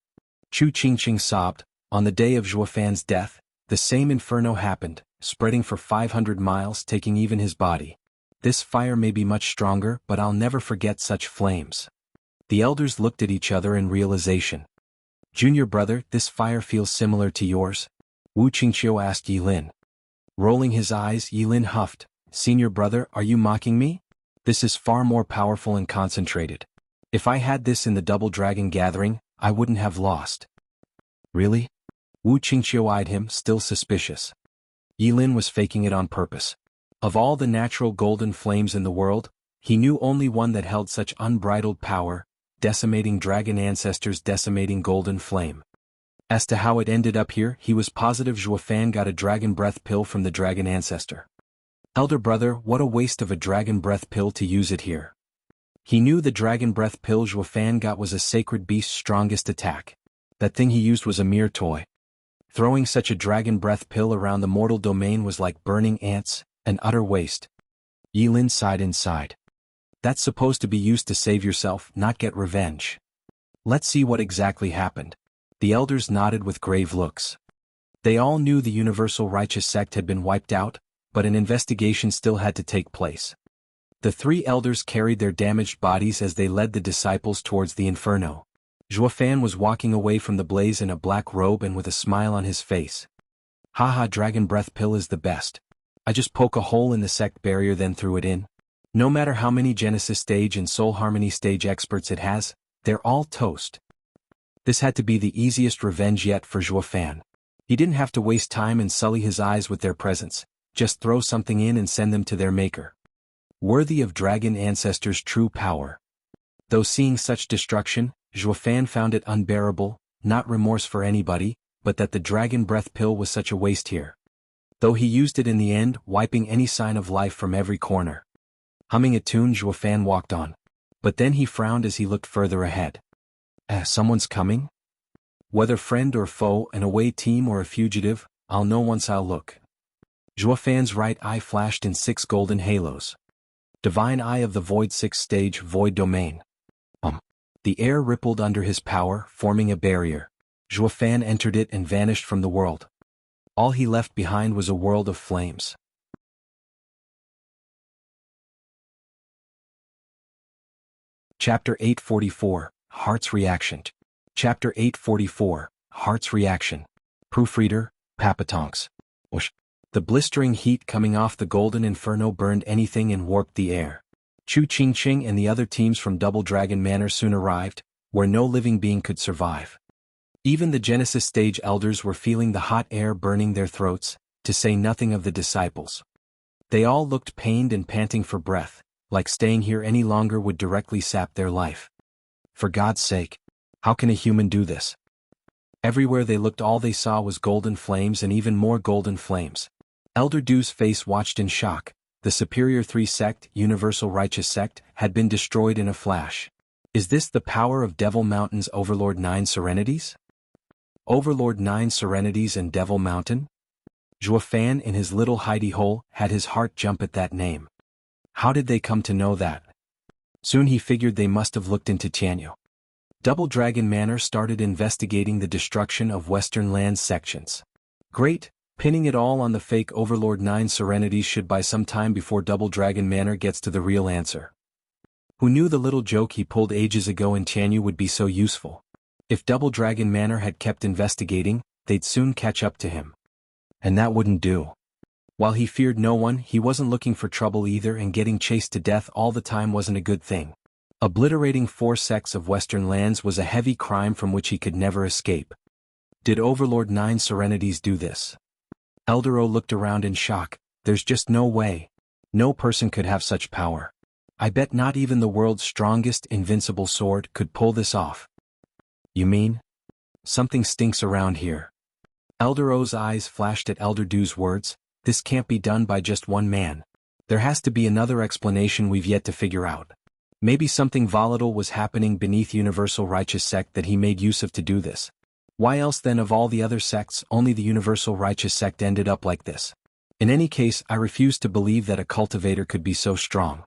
Chu Qingqing sobbed. On the day of Zhuofan's death, the same inferno happened, spreading for 500 miles, taking even his body. This fire may be much stronger, but I'll never forget such flames. The elders looked at each other in realization. Junior brother, this fire feels similar to yours? Wu Qingqiu asked Yi Lin. Rolling his eyes, Yi Lin huffed. Senior brother, are you mocking me? This is far more powerful and concentrated. If I had this in the Double Dragon gathering, I wouldn't have lost. Really? Wu Qingqiu eyed him, still suspicious. Yi Lin was faking it on purpose. Of all the natural golden flames in the world, he knew only one that held such unbridled power, decimating dragon ancestors, decimating golden flame. As to how it ended up here, he was positive Zhuofan got a dragon breath pill from the dragon ancestor. Elder brother, what a waste of a dragon breath pill to use it here. He knew the dragon breath pill Zhuofan got was a sacred beast's strongest attack. That thing he used was a mere toy. Throwing such a dragon breath pill around the mortal domain was like burning ants, an utter waste. Yi Lin sighed inside. That's supposed to be used to save yourself, not get revenge. Let's see what exactly happened. The elders nodded with grave looks. They all knew the universal righteous sect had been wiped out, but an investigation still had to take place. The 3 elders carried their damaged bodies as they led the disciples towards the inferno. Zhuofan was walking away from the blaze in a black robe and with a smile on his face. Haha, dragon breath pill is the best. I just poke a hole in the sect barrier then threw it in. No matter how many Genesis stage and Soul Harmony stage experts it has, they're all toast. This had to be the easiest revenge yet for Zhuofan. He didn't have to waste time and sully his eyes with their presence, just throw something in and send them to their maker. Worthy of dragon ancestors' true power. Though seeing such destruction, Zhuofan found it unbearable, not remorse for anybody, but that the dragon breath pill was such a waste here. Though he used it in the end, wiping any sign of life from every corner. Humming a tune, Zhuofan walked on. But then he frowned as he looked further ahead. Someone's coming? Whether friend or foe, an away team or a fugitive, I'll know once I'll look. Zhuofan's right eye flashed in 6 golden halos. Divine Eye of the Void 6th stage, Void Domain. The air rippled under his power, forming a barrier. Zhuofan entered it and vanished from the world. All he left behind was a world of flames. Chapter 844, Heart's Reaction. Chapter 844, Heart's Reaction. Proofreader, Papatonks. Whoosh. The blistering heat coming off the golden inferno burned anything and warped the air. Chu Qingqing and the other teams from Double Dragon Manor soon arrived, where no living being could survive. Even the Genesis stage elders were feeling the hot air burning their throats, to say nothing of the disciples. They all looked pained and panting for breath, like staying here any longer would directly sap their life. For God's sake, how can a human do this? Everywhere they looked all they saw was golden flames and even more golden flames. Elder Du's face watched in shock. The Superior 3 sect, Universal Righteous sect, had been destroyed in a flash. Is this the power of Devil Mountain's Overlord 9 Serenities? Overlord 9 Serenities and Devil Mountain? Zhuofan in his little hidey hole had his heart jump at that name. How did they come to know that? Soon he figured they must have looked into Tianyu. Double Dragon Manor started investigating the destruction of Western Lands sections. Great, pinning it all on the fake Overlord 9 Serenities should by some time before Double Dragon Manor gets to the real answer. Who knew the little joke he pulled ages ago in Tianyu would be so useful? If Double Dragon Manor had kept investigating, they'd soon catch up to him. And that wouldn't do. While he feared no one, he wasn't looking for trouble either, and getting chased to death all the time wasn't a good thing. Obliterating 4 sects of Western Lands was a heavy crime from which he could never escape. Did Overlord 9 Serenities do this? Eldero looked around in shock. There's just no way. No person could have such power. I bet not even the world's strongest invincible sword could pull this off. You mean? Something stinks around here. Eldero's eyes flashed at Elder Du's words. This can't be done by just one man. There has to be another explanation we've yet to figure out. Maybe something volatile was happening beneath Universal Righteous sect that he made use of to do this. Why else then of all the other sects only the Universal Righteous sect ended up like this? In any case, I refuse to believe that a cultivator could be so strong.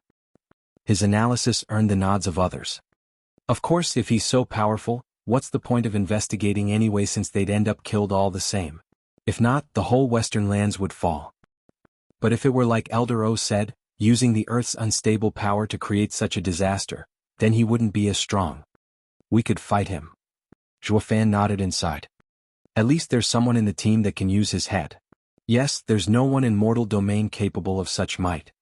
His analysis earned the nods of others. Of course, if he's so powerful, what's the point of investigating anyway, since they'd end up killed all the same? If not, the whole Western Lands would fall. But if it were like Elder O said, using the Earth's unstable power to create such a disaster, then he wouldn't be as strong. We could fight him. Zhuofan nodded inside. At least there's someone in the team that can use his head. Yes, there's no one in mortal domain capable of such might.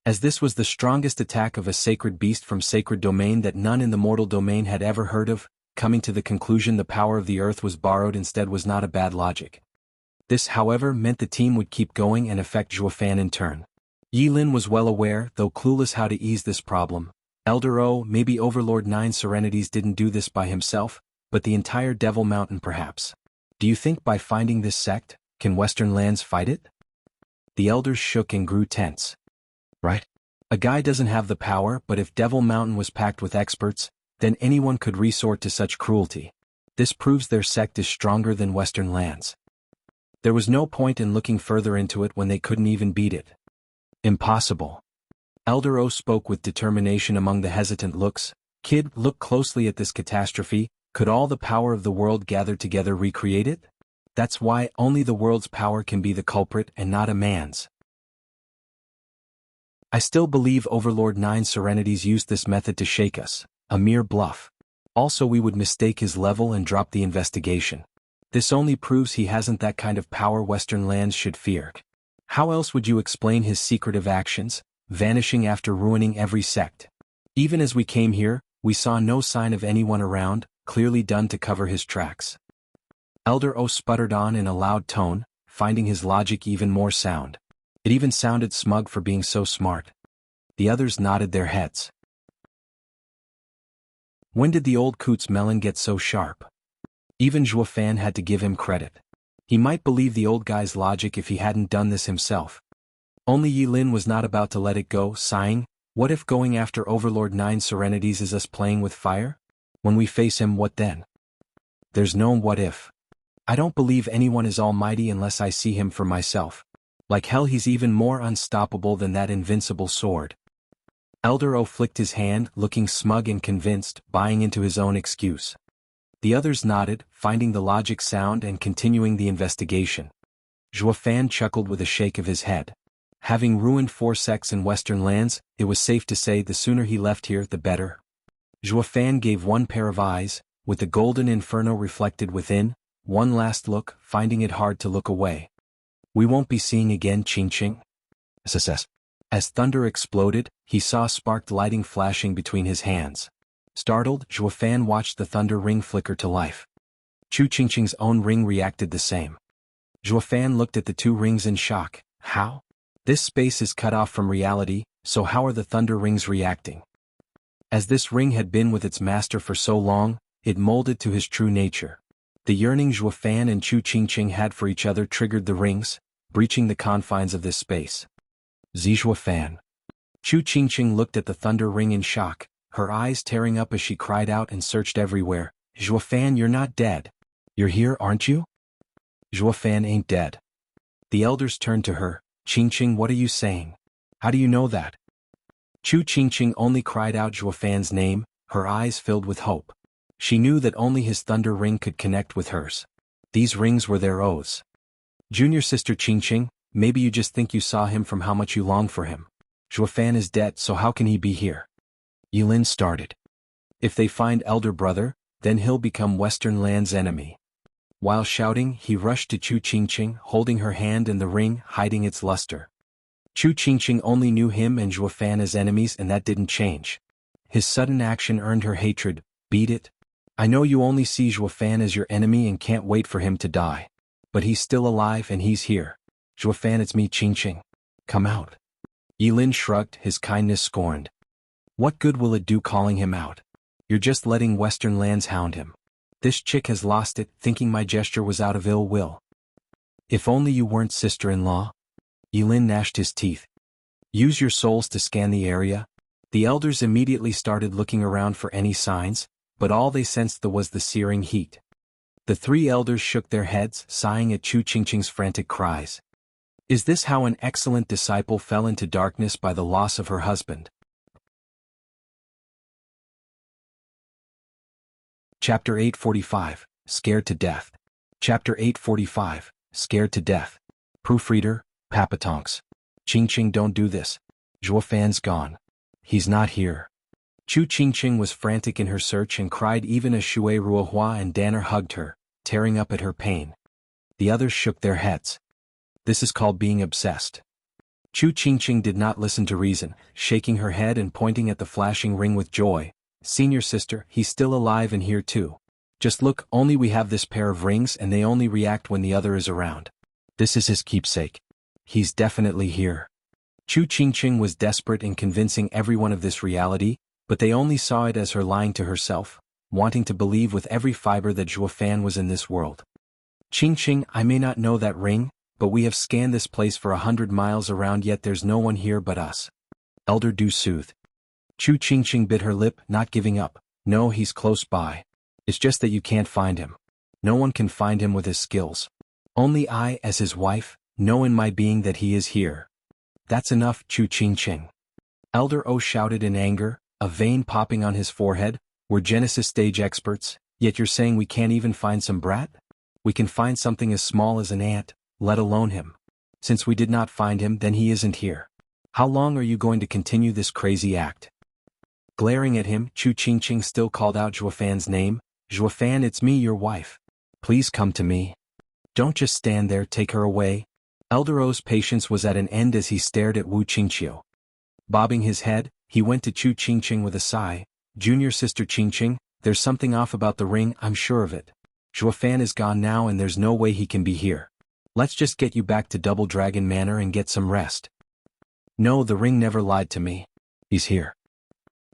As this was the strongest attack of a sacred beast from sacred domain that none in the mortal domain had ever heard of, coming to the conclusion the power of the earth was borrowed instead was not a bad logic. This, however, meant the team would keep going and affect Zhuofan in turn. Yilin was well aware, though clueless, how to ease this problem. Elder O, maybe Overlord 9 Serenities didn't do this by himself, but the entire Devil Mountain perhaps. Do you think by finding this sect, can Western Lands fight it? The elders shook and grew tense. Right? A guy doesn't have the power, but if Devil Mountain was packed with experts, then anyone could resort to such cruelty. This proves their sect is stronger than Western Lands. There was no point in looking further into it when they couldn't even beat it. Impossible. Elder O spoke with determination among the hesitant looks. Kid, look closely at this catastrophe. Could all the power of the world gathered together recreate it? That's why only the world's power can be the culprit and not a man's. I still believe Overlord 9 Serenities used this method to shake us, a mere bluff. Also, we would mistake his level and drop the investigation. This only proves he hasn't that kind of power Western Lands should fear. How else would you explain his secretive actions, vanishing after ruining every sect? Even as we came here, we saw no sign of anyone around, clearly done to cover his tracks. Elder O sputtered on in a loud tone, finding his logic even more sound. It even sounded smug for being so smart. The others nodded their heads. When did the old coot's melon get so sharp? Even Zhuo Fan had to give him credit. He might believe the old guy's logic if he hadn't done this himself. Only Yi Lin was not about to let it go, sighing, "What if going after Overlord Nine Serenities is us playing with fire? When we face him, what then?" "There's no what if. I don't believe anyone is almighty unless I see him for myself. Like hell, he's even more unstoppable than that invincible sword." Elder O flicked his hand, looking smug and convinced, buying into his own excuse. The others nodded, finding the logic sound and continuing the investigation. Zhuo Fan chuckled with a shake of his head. Having ruined 4 sects in Western lands, it was safe to say the sooner he left here the better. Zhuo Fan gave one pair of eyes, with the golden inferno reflected within, one last look, finding it hard to look away. "We won't be seeing again, Qingqing?" "SSS." As thunder exploded, he saw sparked lighting flashing between his hands. Startled, Zhuo Fan watched the thunder ring flicker to life. Chu Qingqing's own ring reacted the same. Zhuo Fan looked at the 2 rings in shock. How? This space is cut off from reality, so how are the thunder rings reacting? As this ring had been with its master for so long, it molded to his true nature. The yearning Zhuo Fan and Chu Qingqing had for each other triggered the rings, breaching the confines of this space. Zhuo Fan. Chu Qingqing looked at the thunder ring in shock, her eyes tearing up as she cried out and searched everywhere. "Zhuo Fan, you're not dead. You're here, aren't you?" "Zhuo Fan ain't dead." The elders turned to her. "Qingqing, what are you saying? How do you know that?" Chu Qingqing only cried out Zhuo Fan's name, her eyes filled with hope. She knew that only his thunder ring could connect with hers. These rings were their oaths. "Junior sister Qingqing, maybe you just think you saw him from how much you long for him. Zhuo Fan is dead, so how can he be here?" Yi Lin started. "If they find elder brother, then he'll become Western Land's enemy." While shouting, he rushed to Chu Qingqing, holding her hand in the ring, hiding its luster. Chu Qingqing only knew him and Zhuo Fan as enemies, and that didn't change. His sudden action earned her hatred. "Beat it. I know you only see Zhuo Fan as your enemy and can't wait for him to die. But he's still alive and he's here. Zhuo Fan, it's me, Qingqing. Come out." Yi Lin shrugged, his kindness scorned. "What good will it do calling him out? You're just letting Western lands hound him. This chick has lost it, thinking my gesture was out of ill will. If only you weren't sister-in-law." Yi Lin gnashed his teeth. "Use your souls to scan the area." The elders immediately started looking around for any signs, but all they sensed was the searing heat. The 3 elders shook their heads, sighing at Chu Qingqing's frantic cries. Is this how an excellent disciple fell into darkness by the loss of her husband? Chapter 845, Scared to Death. Chapter 845, Scared to Death. Proofreader, Papatonks. "Qingqing, don't do this. Zhuo Fan's gone. He's not here." Chu Qingqing was frantic in her search and cried even as Shui Ruohua and Danner hugged her, tearing up at her pain. The others shook their heads. This is called being obsessed. Chu Qingqing did not listen to reason, shaking her head and pointing at the flashing ring with joy. "Senior sister, he's still alive and here too. Just look, only we have this pair of rings and they only react when the other is around. This is his keepsake. He's definitely here." Chu Qingqing was desperate in convincing everyone of this reality, but they only saw it as her lying to herself, wanting to believe with every fiber that Zhuo Fan was in this world. "Qingqing, I may not know that ring, but we have scanned this place for 100 miles around, yet there's no one here but us." Elder Du soothed. Chu Qingqing bit her lip, not giving up. "No, he's close by. It's just that you can't find him. No one can find him with his skills. Only I, as his wife, know in my being that he is here." "That's enough, Chu Qingqing." Elder O shouted in anger, a vein popping on his forehead. "We're Genesis stage experts, yet you're saying we can't even find some brat? We can find something as small as an ant, let alone him. Since we did not find him, then he isn't here. How long are you going to continue this crazy act?" Glaring at him, Chu Qingqing still called out Zhuo Fan's name. "Zhuo Fan, it's me, your wife. Please come to me. Don't just stand there, take her away." Elder O's patience was at an end as he stared at Wu Qingqiu. Bobbing his head, he went to Chu Qingqing with a sigh. "Junior sister Qingqing, there's something off about the ring, I'm sure of it. Zhuofan is gone now and there's no way he can be here. Let's just get you back to Double Dragon Manor and get some rest. No, the ring never lied to me. He's here.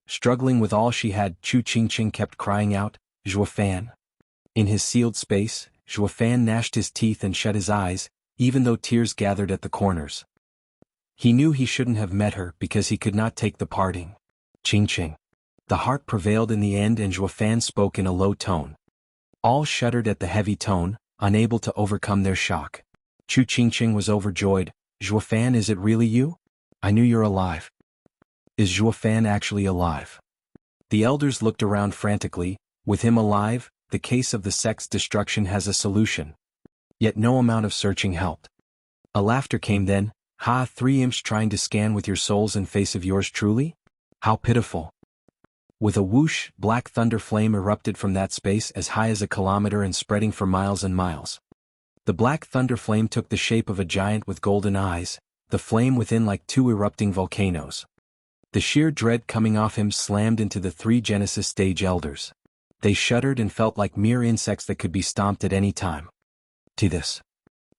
Struggling with all she had, Chu Qingqing kept crying out, Zhuofan. In his sealed space, Zhuofan gnashed his teeth and shut his eyes, even though tears gathered at the corners. He knew he shouldn't have met her because he could not take the parting. Qingqing. The heart prevailed in the end and Zhuofan spoke in a low tone. All shuddered at the heavy tone, unable to overcome their shock. Chu Qingqing was overjoyed. Zhuofan, is it really you? I knew you're alive. Is Zhuofan actually alive? The elders looked around frantically. With him alive, the case of the sect's destruction has a solution. Yet no amount of searching helped. A laughter came then. Ha, 3 imps trying to scan with your souls and face of yours truly? How pitiful. With a whoosh, black thunder flame erupted from that space as high as a kilometer and spreading for miles and miles. The black thunder flame took the shape of a giant with golden eyes, the flame within like 2 erupting volcanoes. The sheer dread coming off him slammed into the 3 Genesis stage elders. They shuddered and felt like mere insects that could be stomped at any time. To this,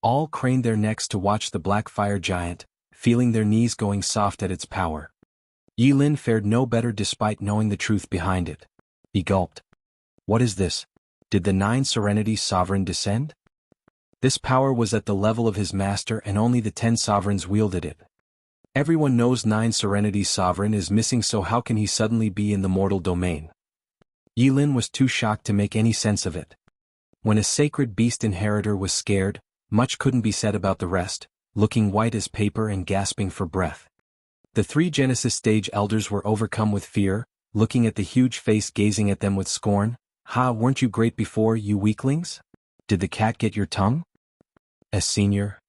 all craned their necks to watch the black fire giant, feeling their knees going soft at its power. Yilin fared no better despite knowing the truth behind it. He gulped. What is this? Did the 9 Serenities sovereign descend? This power was at the level of his master and only the 10 sovereigns wielded it. Everyone knows 9 Serenities sovereign is missing, so how can he suddenly be in the mortal domain? Yilin was too shocked to make any sense of it. When a sacred beast inheritor was scared, much couldn't be said about the rest, looking white as paper and gasping for breath. The 3 Genesis stage elders were overcome with fear, looking at the huge face gazing at them with scorn. Ha, weren't you great before, you weaklings? Did the cat get your tongue? As senior?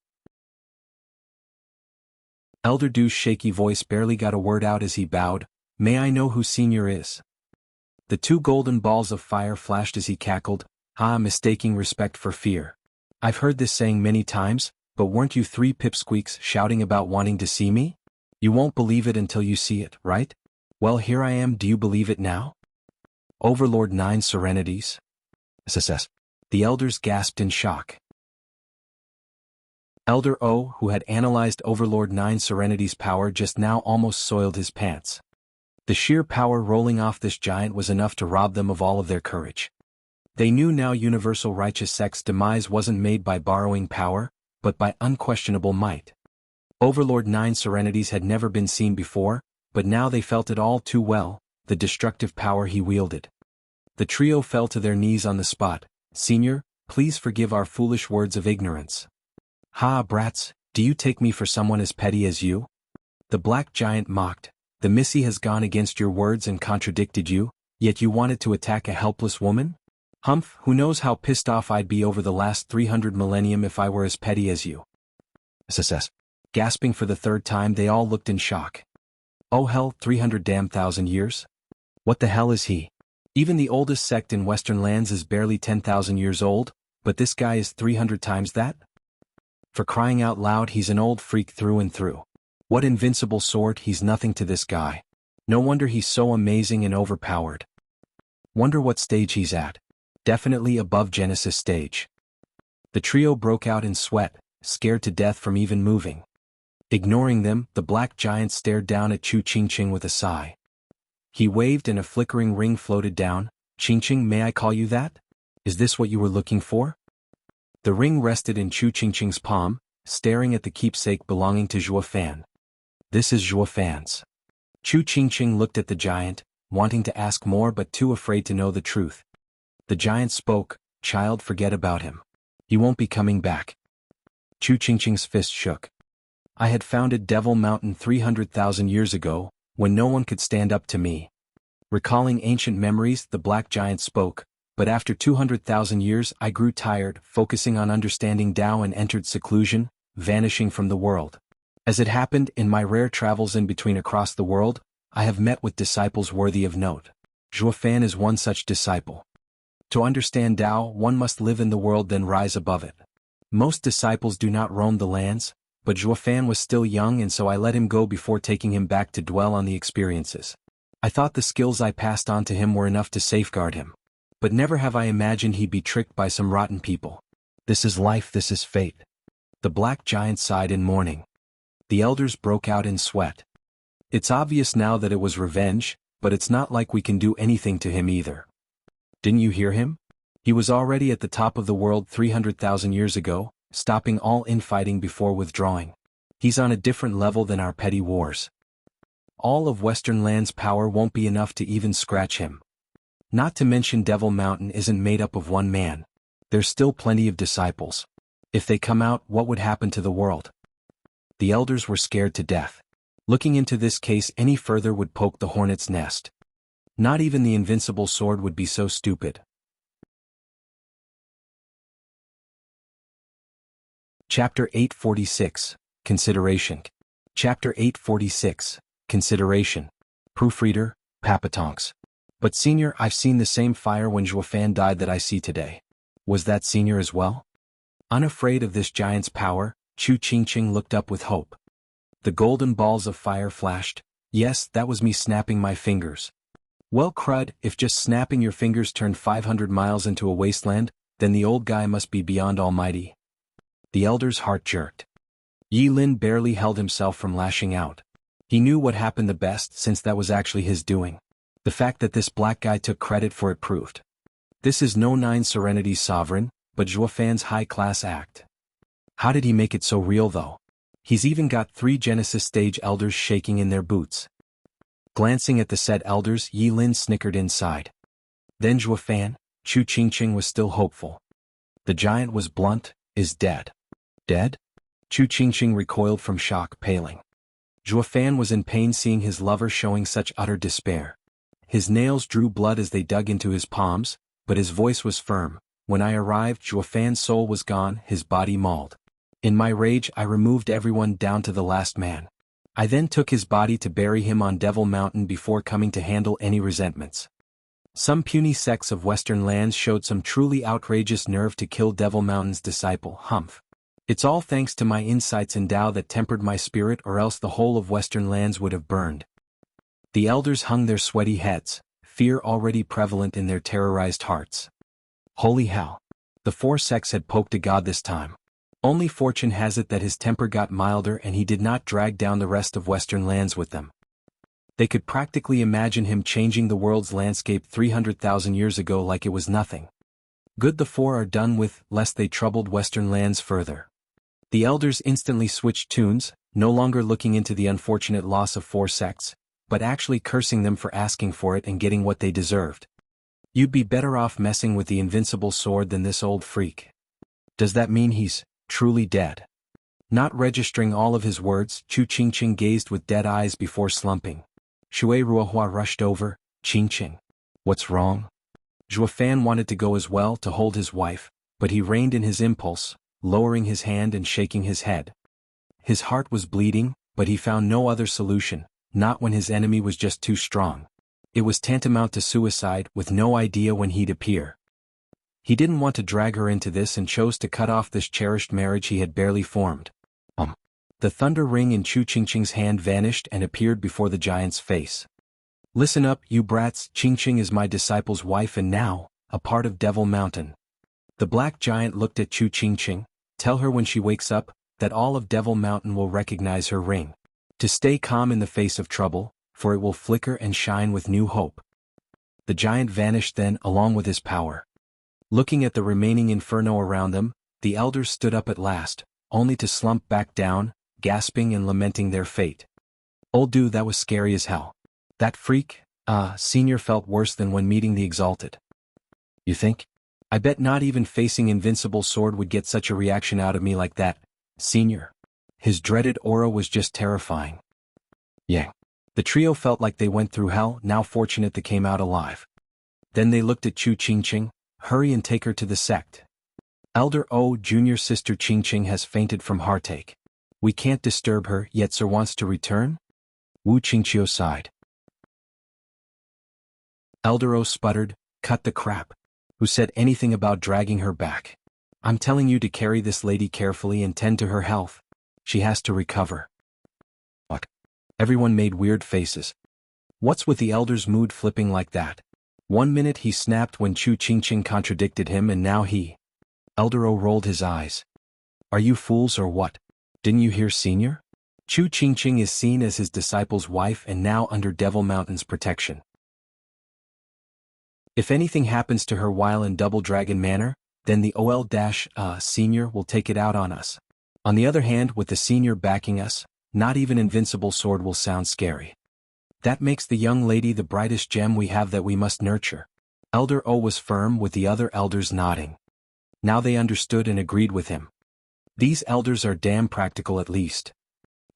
Elder Du's shaky voice barely got a word out as he bowed. May I know who senior is? The 2 golden balls of fire flashed as he cackled. Ha, mistaking respect for fear. I've heard this saying many times, but weren't you 3 pipsqueaks shouting about wanting to see me? You won't believe it until you see it, right? Well, here I am. Do you believe it now? Overlord 9 Serenities? SSS. The elders gasped in shock. Elder O, who had analyzed Overlord 9 Serenity's power just now, almost soiled his pants. The sheer power rolling off this giant was enough to rob them of all of their courage. They knew now Universal Righteous Sect's demise wasn't made by borrowing power, but by unquestionable might. Overlord 9 Serenities had never been seen before, but now they felt it all too well, the destructive power he wielded. The trio fell to their knees on the spot. Senior, please forgive our foolish words of ignorance. Ha, brats, do you take me for someone as petty as you? The black giant mocked. The Missy has gone against your words and contradicted you, yet you wanted to attack a helpless woman? Humph, who knows how pissed off I'd be over the last 300 millennium if I were as petty as you. SSS. Gasping for the 3rd time, they all looked in shock. Oh hell, 300 damn thousand years? What the hell is he? Even the oldest sect in Western lands is barely 10,000 years old, but this guy is 300 times that? For crying out loud, he's an old freak through and through. What invincible sword, he's nothing to this guy. No wonder he's so amazing and overpowered. Wonder what stage he's at. Definitely above Genesis stage. The trio broke out in sweat, scared to death from even moving. Ignoring them, the black giant stared down at Chu Qingqing with a sigh. He waved and a flickering ring floated down. Qingqing, may I call you that? Is this what you were looking for? The ring rested in Chu Qingqing's palm, staring at the keepsake belonging to Zhuofan. This is Zhuofan's. Chu Qingqing looked at the giant, wanting to ask more but too afraid to know the truth. The giant spoke. Child, forget about him. He won't be coming back. Chu Qingqing's fist shook. I had founded Devil Mountain 300,000 years ago, when no one could stand up to me. Recalling ancient memories, the black giant spoke, but after 200,000 years I grew tired, focusing on understanding Tao and entered seclusion, vanishing from the world. As it happened, in my rare travels in between across the world, I have met with disciples worthy of note. Zhuofan is one such disciple. To understand Tao, one must live in the world then rise above it. Most disciples do not roam the lands, but Zhuofan was still young and so I let him go before taking him back to dwell on the experiences. I thought the skills I passed on to him were enough to safeguard him. But never have I imagined he'd be tricked by some rotten people. This is life, this is fate. The black giant sighed in mourning. The elders broke out in sweat. It's obvious now that it was revenge, but it's not like we can do anything to him either. Didn't you hear him? He was already at the top of the world 300,000 years ago, stopping all infighting before withdrawing. He's on a different level than our petty wars. All of Western Land's power won't be enough to even scratch him. Not to mention Devil Mountain isn't made up of one man. There's still plenty of disciples. If they come out, what would happen to the world? The elders were scared to death. Looking into this case any further would poke the hornet's nest. Not even the invincible sword would be so stupid. Chapter 846, Consideration. Chapter 846, Consideration. Proofreader, Papatonks. But Senior, I've seen the same fire when Zhuofan died that I see today. Was that Senior as well? Unafraid of this giant's power, Chu Qingqing looked up with hope. The golden balls of fire flashed. Yes, that was me snapping my fingers. Well crud, if just snapping your fingers turned 500 miles into a wasteland, then the old guy must be beyond almighty. The elder's heart jerked. Yi Lin barely held himself from lashing out. He knew what happened the best since that was actually his doing. The fact that this black guy took credit for it proved. This is no Nine Serenity's sovereign, but Zhuofan's high-class act. How did he make it so real though? He's even got 3 Genesis stage elders shaking in their boots. Glancing at the said elders, Yi Lin snickered inside. Then Zhuofan, Chu Qingqing was still hopeful. The giant was blunt, is dead. Dead? Chu Qingqing recoiled from shock, paling. Zhuofan was in pain seeing his lover showing such utter despair. His nails drew blood as they dug into his palms, but his voice was firm. When I arrived, Zhuofan's soul was gone, his body mauled. In my rage, I removed everyone down to the last man. I then took his body to bury him on Devil Mountain before coming to handle any resentments. Some puny sects of Western lands showed some truly outrageous nerve to kill Devil Mountain's disciple, Humph. It's all thanks to my insights in Tao that tempered my spirit, or else the whole of Western lands would have burned. The elders hung their sweaty heads, fear already prevalent in their terrorized hearts. Holy hell. The 4 sects had poked a god this time. Only fortune has it that his temper got milder and he did not drag down the rest of Western lands with them. They could practically imagine him changing the world's landscape 300,000 years ago like it was nothing. Good the 4 are done with, lest they troubled Western lands further. The elders instantly switched tunes, no longer looking into the unfortunate loss of 4 sects, but actually cursing them for asking for it and getting what they deserved. You'd be better off messing with the invincible sword than this old freak. Does that mean he's truly dead? Not registering all of his words, Chu Qingqing gazed with dead eyes before slumping. Shui Ruohua rushed over. Qingqing. What's wrong? Zhuofan wanted to go as well to hold his wife, but he reined in his impulse, lowering his hand and shaking his head. His heart was bleeding, but he found no other solution, not when his enemy was just too strong. It was tantamount to suicide, with no idea when he'd appear. He didn't want to drag her into this and chose to cut off this cherished marriage he had barely formed. The thunder ring in Chu Qingqing's hand vanished and appeared before the giant's face. Listen up, you brats, Qingqing is my disciple's wife and now, a part of Devil Mountain. The black giant looked at Chu Qingqing. Tell her when she wakes up, that all of Devil Mountain will recognize her ring. To stay calm in the face of trouble, for it will flicker and shine with new hope. The giant vanished then, along with his power. Looking at the remaining inferno around them, the elders stood up at last, only to slump back down, gasping and lamenting their fate. Old dude, that was scary as hell. That freak, Senior felt worse than when meeting the Exalted. You think? I bet not even facing Invincible Sword would get such a reaction out of me like that, Senior. His dreaded aura was just terrifying. Yeah. The trio felt like they went through hell, now fortunate they came out alive. Then they looked at Chu Qingqing. Hurry and take her to the sect. Elder O, junior sister Qingqing has fainted from heartache. We can't disturb her, yet Sir wants to return? Wu Qingqiu sighed. Elder O sputtered, cut the crap. Who said anything about dragging her back? I'm telling you to carry this lady carefully and tend to her health. She has to recover. What? Everyone made weird faces. What's with the elder's mood flipping like that? 1 minute he snapped when Chu Qingqing contradicted him, and now he. Elder O rolled his eyes. Are you fools or what? Didn't you hear, Senior? Chu Qingqing is seen as his disciple's wife and now under Devil Mountain's protection. If anything happens to her while in Double Dragon Manor, then the Senior will take it out on us. On the other hand, with the Senior backing us, not even Invincible Sword will sound scary. That makes the young lady the brightest gem we have that we must nurture. Elder O was firm, with the other elders nodding. Now they understood and agreed with him. These elders are damn practical at least.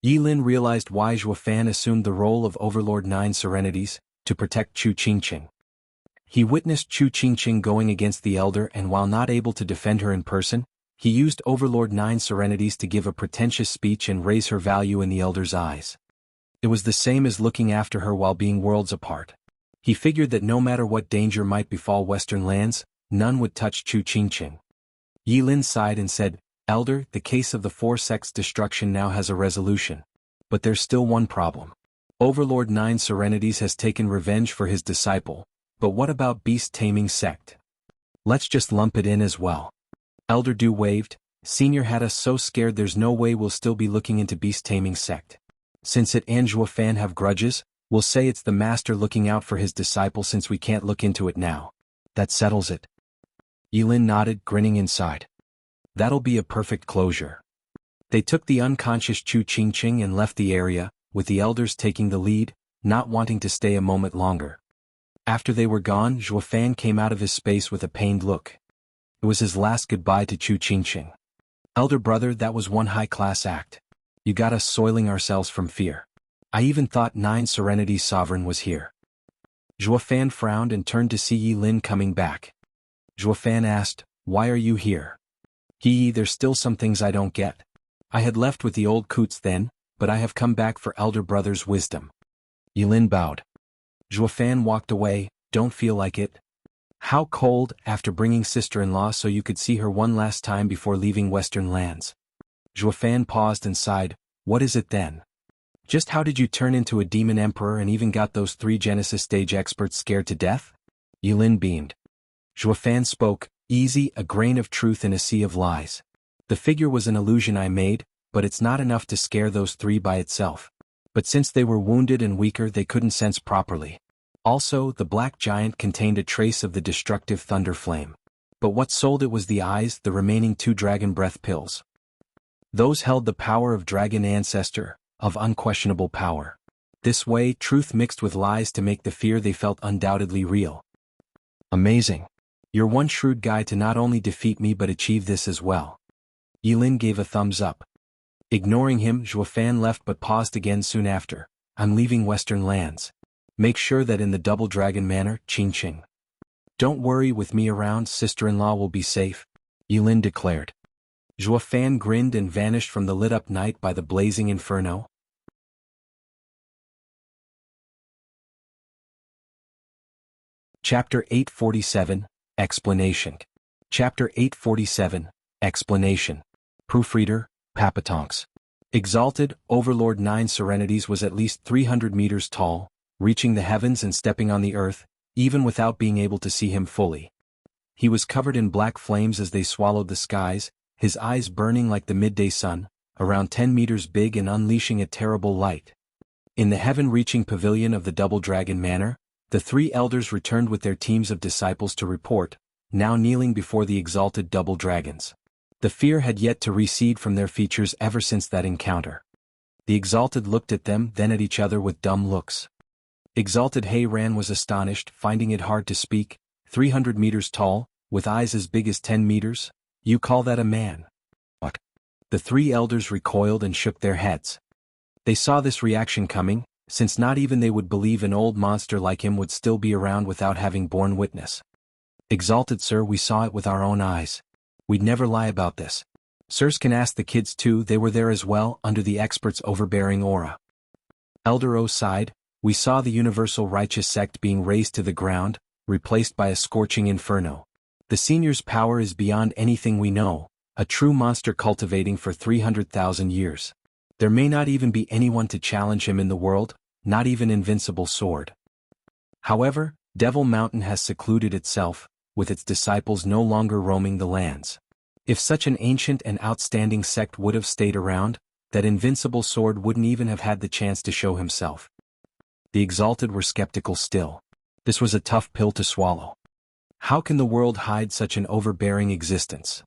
Yi Lin realized why Zhuo Fan assumed the role of Overlord Nine Serenities, to protect Chu Qingqing. He witnessed Chu Qingqing going against the elder, and while not able to defend her in person, he used Overlord Nine Serenities to give a pretentious speech and raise her value in the elder's eyes. It was the same as looking after her while being worlds apart. He figured that no matter what danger might befall Western lands, none would touch Chu Qingqing. Yi Lin sighed and said, Elder, the case of the four sects' destruction now has a resolution. But there's still one problem. Overlord Nine Serenities has taken revenge for his disciple, but what about Beast Taming Sect? Let's just lump it in as well. Elder Du waved. Senior had us so scared there's no way we'll still be looking into Beast Taming Sect. Since it and Zhuo Fan have grudges, we'll say it's the master looking out for his disciple since we can't look into it now. That settles it. Yi Lin nodded, grinning inside. That'll be a perfect closure. They took the unconscious Chu Qingqing and left the area, with the elders taking the lead, not wanting to stay a moment longer. After they were gone, Zhuo Fan came out of his space with a pained look. It was his last goodbye to Chu Qingqing. Elder brother, that was one high-class act. You got us soiling ourselves from fear. I even thought Nine Serenity's sovereign was here. Zhuo Fan frowned and turned to see Yi Lin coming back. Zhuo Fan asked, Why are you here? There's still some things I don't get. I had left with the old coots then, but I have come back for elder brother's wisdom. Yi Lin bowed. Zhuo Fan walked away. Don't feel like it? How cold, after bringing sister-in-law so you could see her one last time before leaving Western lands. Zhuo Fan paused and sighed. What is it then? Just how did you turn into a demon emperor and even got those 3 Genesis stage experts scared to death? Yi Lin beamed. Zhuo Fan spoke, easy, a grain of truth in a sea of lies. The figure was an illusion I made, but it's not enough to scare those 3 by itself. But since they were wounded and weaker, they couldn't sense properly. Also, the black giant contained a trace of the destructive thunder flame. But what sold it was the eyes, the remaining 2 dragon breath pills. Those held the power of dragon ancestor, of unquestionable power. This way, truth mixed with lies to make the fear they felt undoubtedly real. Amazing. You're one shrewd guy to not only defeat me but achieve this as well. Yi Lin gave a thumbs up. Ignoring him, Zhuo Fan left but paused again soon after. I'm leaving Western lands. Make sure that in the Double Dragon Manor, Qingqing. Don't worry, with me around, sister-in-law will be safe, Yi Lin declared. Zhuo Fan grinned and vanished from the lit-up night by the blazing inferno. Chapter 847, Explanation. Chapter 847, Explanation. Proofreader, Papatonks. Exalted, Overlord Nine Serenities was at least 300 meters tall, reaching the heavens and stepping on the earth, even without being able to see him fully. He was covered in black flames as they swallowed the skies, his eyes burning like the midday sun, around 10 meters big and unleashing a terrible light. In the heaven-reaching pavilion of the Double Dragon Manor, the 3 elders returned with their teams of disciples to report, now kneeling before the exalted double dragons. The fear had yet to recede from their features ever since that encounter. The exalted looked at them, then at each other with dumb looks. Exalted Heiran was astonished, finding it hard to speak. 300 meters tall, with eyes as big as 10 meters? You call that a man? What? The 3 elders recoiled and shook their heads. They saw this reaction coming, since not even they would believe an old monster like him would still be around without having borne witness. Exalted sir, we saw it with our own eyes. We'd never lie about this. Sirs can ask the kids too, they were there as well, under the expert's overbearing aura. Elder O sighed. We saw the universal righteous sect being razed to the ground, replaced by a scorching inferno. The senior's power is beyond anything we know, a true monster cultivating for 300,000 years. There may not even be anyone to challenge him in the world, not even Invincible Sword. However, Devil Mountain has secluded itself, with its disciples no longer roaming the lands. If such an ancient and outstanding sect would have stayed around, that invincible sword wouldn't even have had the chance to show himself. The exalted were skeptical still. This was a tough pill to swallow. How can the world hide such an overbearing existence?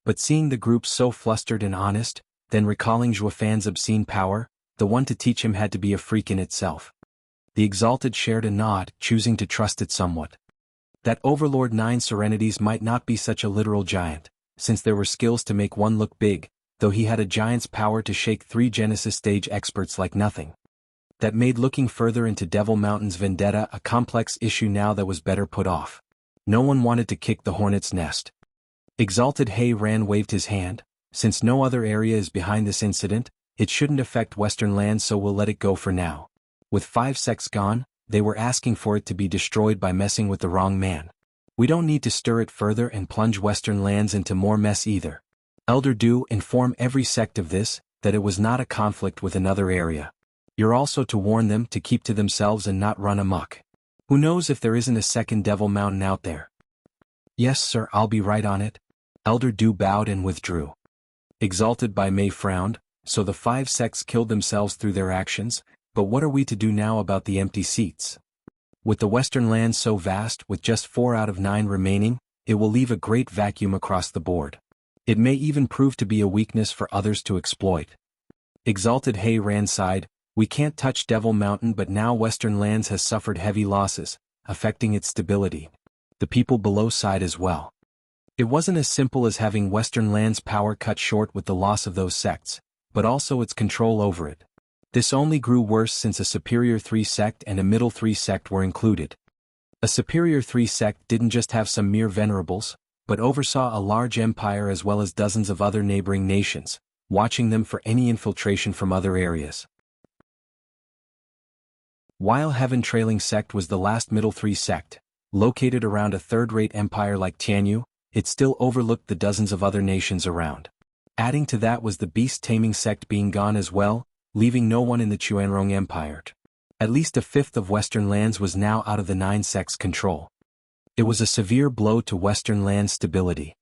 But seeing the group so flustered and honest, then recalling Zhuofan's obscene power, the one to teach him had to be a freak in itself. The exalted shared a nod, choosing to trust it somewhat. That Overlord Nine Serenities might not be such a literal giant, since there were skills to make one look big, though he had a giant's power to shake 3 Genesis stage experts like nothing. That made looking further into Devil Mountain's vendetta a complex issue now that was better put off. No one wanted to kick the hornet's nest. Exalted Hei Ran waved his hand. Since no other area is behind this incident, it shouldn't affect Western lands, so we'll let it go for now. With 5 sects gone, they were asking for it to be destroyed by messing with the wrong man. We don't need to stir it further and plunge Western lands into more mess either. Elder Do inform every sect of this, that it was not a conflict with another area. You're also to warn them to keep to themselves and not run amok. Who knows if there isn't a second Devil Mountain out there? Yes sir, I'll be right on it. Elder Do bowed and withdrew. Exalted by Mei frowned. So the 5 sects killed themselves through their actions, but what are we to do now about the empty seats? With the Western lands so vast, with just 4 out of 9 remaining, it will leave a great vacuum across the board. It may even prove to be a weakness for others to exploit. Exalted Hei Ran sighed. We can't touch Devil Mountain, but now Western lands has suffered heavy losses, affecting its stability. The people below sighed as well. It wasn't as simple as having Western lands' power cut short with the loss of those sects, but also its control over it. This only grew worse since a Superior 3 sect and a Middle 3 sect were included. A Superior 3 sect didn't just have some mere venerables, but oversaw a large empire as well as dozens of other neighboring nations, watching them for any infiltration from other areas. While Heaven Trailing Sect was the last Middle 3 sect, located around a third-rate empire like Tianyu, it still overlooked the dozens of other nations around. Adding to that was the Beast Taming Sect being gone as well, leaving no one in the Chuanrong Empire. At least a fifth of Western lands was now out of the 9 sects' control. It was a severe blow to Western lands' stability.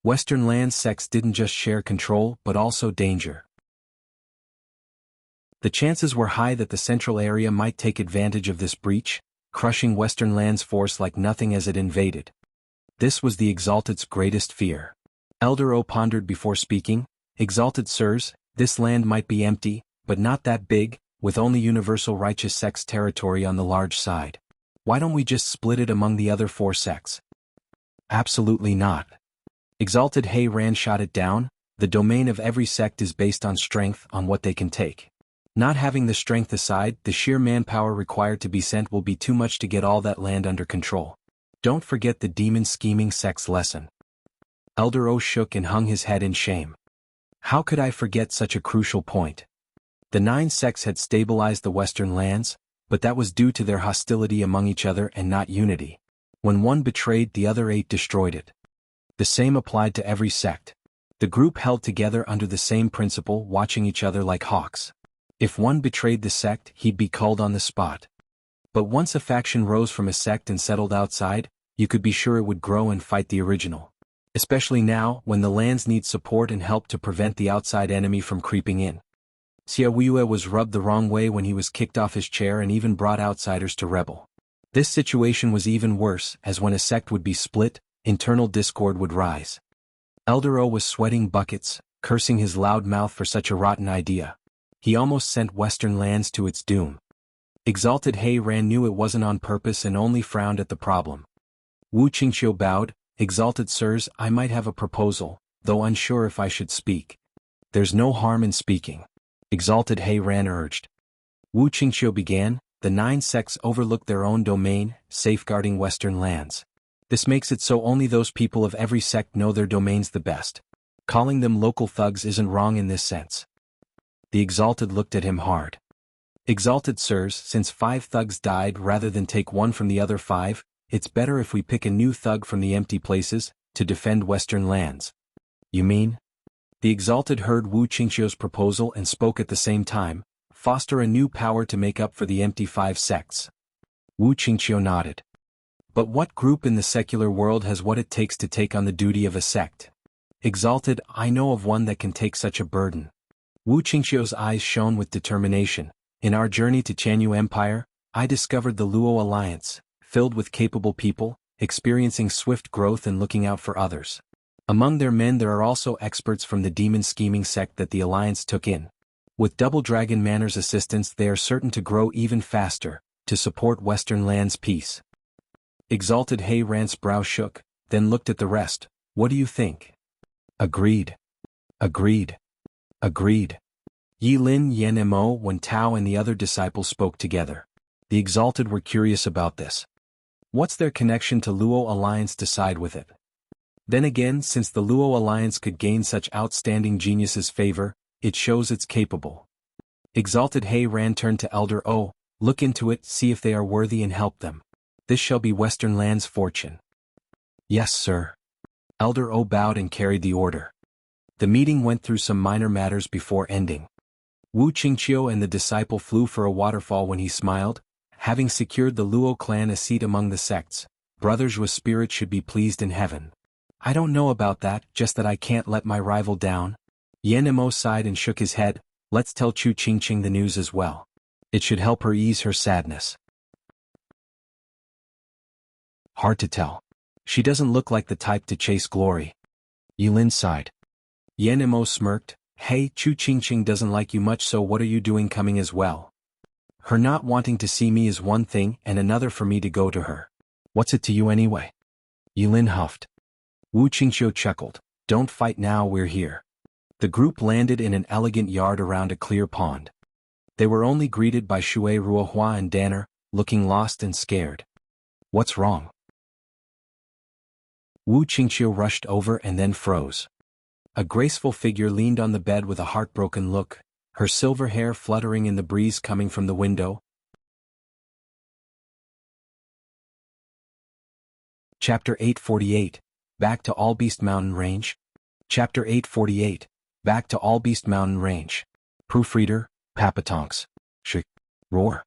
Western lands sects didn't just share control but also danger. The chances were high that the central area might take advantage of this breach, crushing Western lands' force like nothing as it invaded. This was the Exalted's greatest fear. Elder O pondered before speaking. Exalted Sirs, this land might be empty, but not that big, with only Universal Righteous Sect's territory on the large side. Why don't we just split it among the other 4 sects? Absolutely not. Exalted Hei Ran shot it down. The domain of every sect is based on strength, on what they can take. Not having the strength aside, the sheer manpower required to be sent will be too much to get all that land under control. Don't forget the demon scheming sect's lesson. Elder O shook and hung his head in shame. How could I forget such a crucial point? The 9 sects had stabilized the Western lands, but that was due to their hostility among each other and not unity. When one betrayed, the other 8 destroyed it. The same applied to every sect. The group held together under the same principle, watching each other like hawks. If one betrayed the sect, he'd be culled on the spot. But once a faction rose from a sect and settled outside, you could be sure it would grow and fight the original. Especially now, when the lands need support and help to prevent the outside enemy from creeping in. Xiaoyue was rubbed the wrong way when he was kicked off his chair and even brought outsiders to rebel. This situation was even worse, as when a sect would be split, internal discord would rise. Elder O was sweating buckets, cursing his loud mouth for such a rotten idea. He almost sent Western lands to its doom. Exalted Hei Ran knew it wasn't on purpose and only frowned at the problem. Wu Qingqiu bowed. Exalted Sirs, I might have a proposal, though unsure if I should speak. There's no harm in speaking. Exalted Hei Ran urged. Wu Qingqiu began. The 9 sects overlook their own domain, safeguarding Western lands. This makes it so only those people of every sect know their domains the best. Calling them local thugs isn't wrong in this sense. The Exalted looked at him hard. Exalted Sirs, since 5 thugs died rather than take one from the other 5, it's better if we pick a new thug from the empty places, to defend Western lands. You mean? The Exalted heard Wu Qingqiu's proposal and spoke at the same time. Foster a new power to make up for the empty 5 sects. Wu Qingqiu nodded. But what group in the secular world has what it takes to take on the duty of a sect? Exalted, I know of one that can take such a burden. Wu Qingxiu's eyes shone with determination. In our journey to Chanyu Empire, I discovered the Luo Alliance, filled with capable people, experiencing swift growth and looking out for others. Among their men there are also experts from the demon scheming sect that the Alliance took in. With Double Dragon Manor's assistance they are certain to grow even faster, to support Western lands' peace. Exalted He Ran's brow shook, then looked at the rest. What do you think? Agreed. Agreed. Agreed. Yi Lin, Yan Mo, Wen Tao and the other disciples spoke together. The Exalted were curious about this. What's their connection to Luo Alliance to side with it? Then again, since the Luo Alliance could gain such outstanding geniuses' favor, it shows it's capable. Exalted He Ran turned to Elder O, look into it, see if they are worthy and help them. This shall be Western Land's fortune. Yes, sir. Elder O bowed and carried the order. The meeting went through some minor matters before ending. Wu Qingqiu and the disciple flew for a waterfall when he smiled, having secured the Luo clan a seat among the sects. Brothers with spirit should be pleased in heaven. I don't know about that, just that I can't let my rival down. Yan Mo sighed and shook his head. Let's tell Chu Qingqing the news as well. It should help her ease her sadness. Hard to tell. She doesn't look like the type to chase glory. Yilin sighed. Yan Mo smirked. Hey, Chu Qingqing doesn't like you much, so what are you doing coming as well? Her not wanting to see me is one thing and another for me to go to her. What's it to you anyway? Yilin huffed. Wu Qingqiu chuckled. Don't fight now, we're here. The group landed in an elegant yard around a clear pond. They were only greeted by Shui Ruohua and Danner, looking lost and scared. What's wrong? Wu Qingqiu rushed over and then froze. A graceful figure leaned on the bed with a heartbroken look, her silver hair fluttering in the breeze coming from the window. Chapter 848, Back to Allbeast Mountain Range. Chapter 848, Back to Allbeast Mountain Range. Proofreader, Papatonks. Shik. Roar.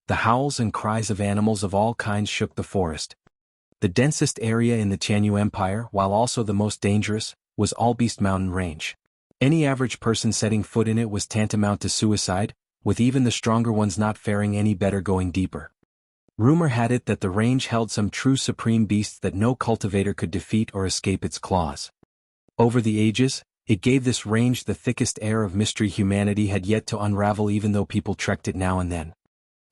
The howls and cries of animals of all kinds shook the forest. The densest area in the Chanyu Empire, while also the most dangerous, was Allbeast Mountain Range. Any average person setting foot in it was tantamount to suicide, with even the stronger ones not faring any better going deeper. Rumor had it that the range held some true supreme beasts that no cultivator could defeat or escape its claws. Over the ages, it gave this range the thickest air of mystery humanity had yet to unravel, even though people trekked it now and then.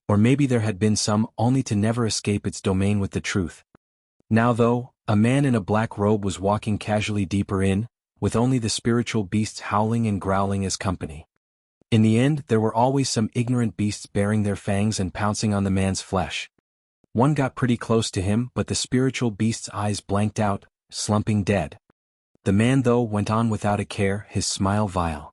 Or maybe there had been some, only to never escape its domain with the truth. Now though, a man in a black robe was walking casually deeper in, with only the spiritual beasts howling and growling as company. In the end, there were always some ignorant beasts baring their fangs and pouncing on the man's flesh. One got pretty close to him, but the spiritual beast's eyes blanked out, slumping dead. The man though went on without a care, his smile vile.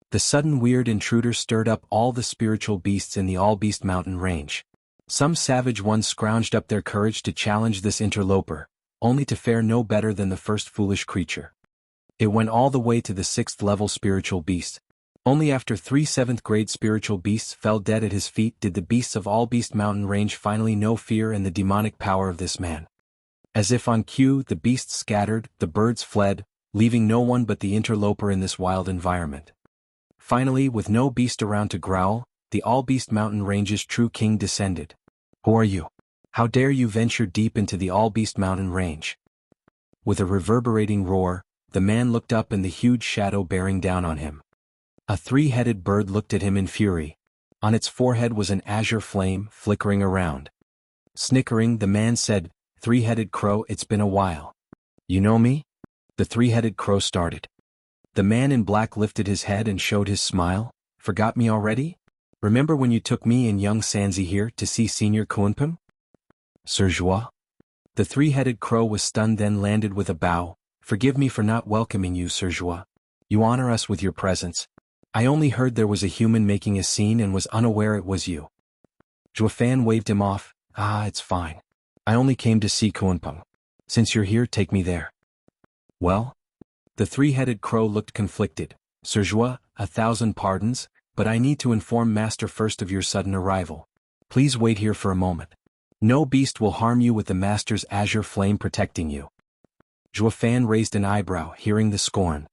The sudden weird intruder stirred up all the spiritual beasts in the Allbeast Mountain Range. Some savage ones scrounged up their courage to challenge this interloper, only to fare no better than the first foolish creature. It went all the way to the 6th level spiritual beast. Only after 3 7th-grade spiritual beasts fell dead at his feet did the beasts of Allbeast Mountain Range finally know fear and the demonic power of this man. As if on cue, the beasts scattered, the birds fled, leaving no one but the interloper in this wild environment. Finally, with no beast around to growl, the Allbeast Mountain Range's true king descended. Who are you? How dare you venture deep into the Allbeast Mountain Range? With a reverberating roar, the man looked up and the huge shadow bearing down on him. A 3-headed bird looked at him in fury. On its forehead was an azure flame flickering around. Snickering, the man said, 3-headed crow, it's been a while. You know me? The 3-headed crow started. The man in black lifted his head and showed his smile. Forgot me already? Remember when you took me and young Sanzi here to see Senior Kunpim? Sir Joie? The 3-headed crow was stunned, then landed with a bow. Forgive me for not welcoming you, Sir Joie. You honor us with your presence. I only heard there was a human making a scene and was unaware it was you. Juefan waved him off. It's fine. I only came to see Kunpeng. Since you're here, take me there. Well? The 3-headed crow looked conflicted. Sir Joie, 1,000 pardons, but I need to inform Master first of your sudden arrival. Please wait here for a moment. No beast will harm you with the Master's azure flame protecting you. Zhuo Fan raised an eyebrow, hearing the scorn.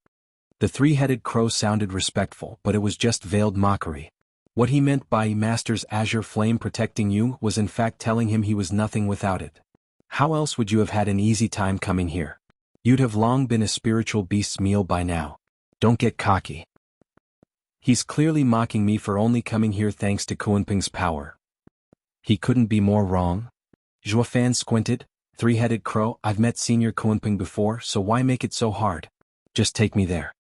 The three-headed crow sounded respectful, but it was just veiled mockery. What he meant by Master's azure flame protecting you was in fact telling him he was nothing without it. How else would you have had an easy time coming here? You'd have long been a spiritual beast's meal by now. Don't get cocky. He's clearly mocking me for only coming here thanks to Kunpeng's power. He couldn't be more wrong. Zhuo Fan squinted. Three-headed crow, I've met Senior Kunpeng before, so why make it so hard? Just take me there.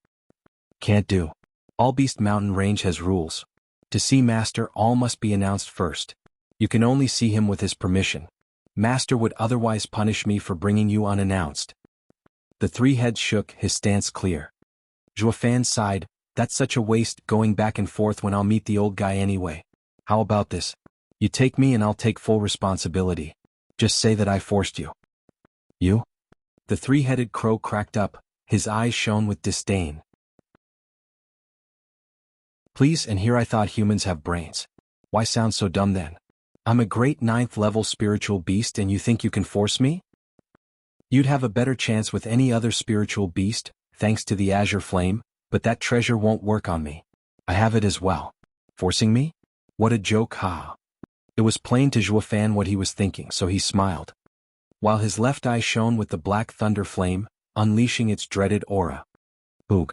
Can't do. All Beast Mountain Range has rules. To see Master, all must be announced first. You can only see him with his permission. Master would otherwise punish me for bringing you unannounced. The three heads shook, his stance clear. Zhuo Fan sighed, that's such a waste going back and forth when I'll meet the old guy anyway. How about this? You take me and I'll take full responsibility. Just say that I forced you. You? The three-headed crow cracked up, his eyes shone with disdain. Please, and here I thought humans have brains. Why sound so dumb then? I'm a great 9th-level spiritual beast and you think you can force me? You'd have a better chance with any other spiritual beast, thanks to the azure flame, but that treasure won't work on me. I have it as well. Forcing me? What a joke, ha. It was plain to Zhuo Fan what he was thinking, so he smiled. While his left eye shone with the black thunder flame, unleashing its dreaded aura. Boog.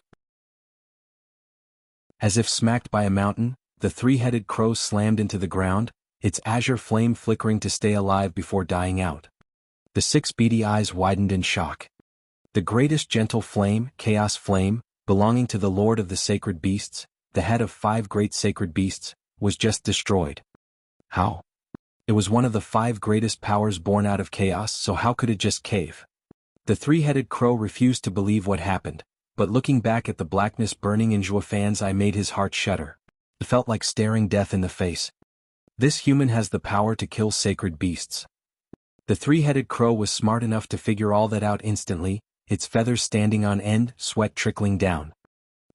As if smacked by a mountain, the three-headed crow slammed into the ground, its azure flame flickering to stay alive before dying out. The 6 beady eyes widened in shock. The greatest gentle flame, chaos flame, belonging to the Lord of the Sacred Beasts, the head of 5 great sacred beasts, was just destroyed. How? It was one of the 5 greatest powers born out of chaos, so how could it just cave? The three-headed crow refused to believe what happened, but looking back at the blackness burning in Zhuo Fan's eye made his heart shudder. It felt like staring death in the face. This human has the power to kill sacred beasts. The three-headed crow was smart enough to figure all that out instantly, its feathers standing on end, sweat trickling down.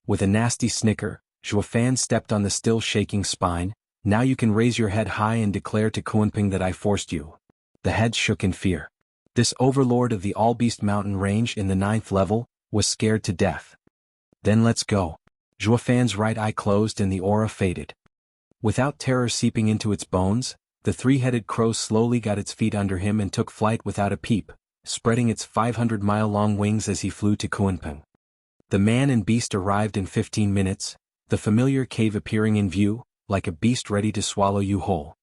With a nasty snicker, Zhuo Fan stepped on the still shaking spine. Now you can raise your head high and declare to Kunpeng that I forced you. The head shook in fear. This overlord of the All-Beast Mountain Range in the 9th level was scared to death. Then let's go. Zhuo Fan's right eye closed and the aura faded. Without terror seeping into its bones, the three-headed crow slowly got its feet under him and took flight without a peep, spreading its 500-mile-long wings as he flew to Kunpeng. The man and beast arrived in 15 minutes, the familiar cave appearing in view, like a beast ready to swallow you whole.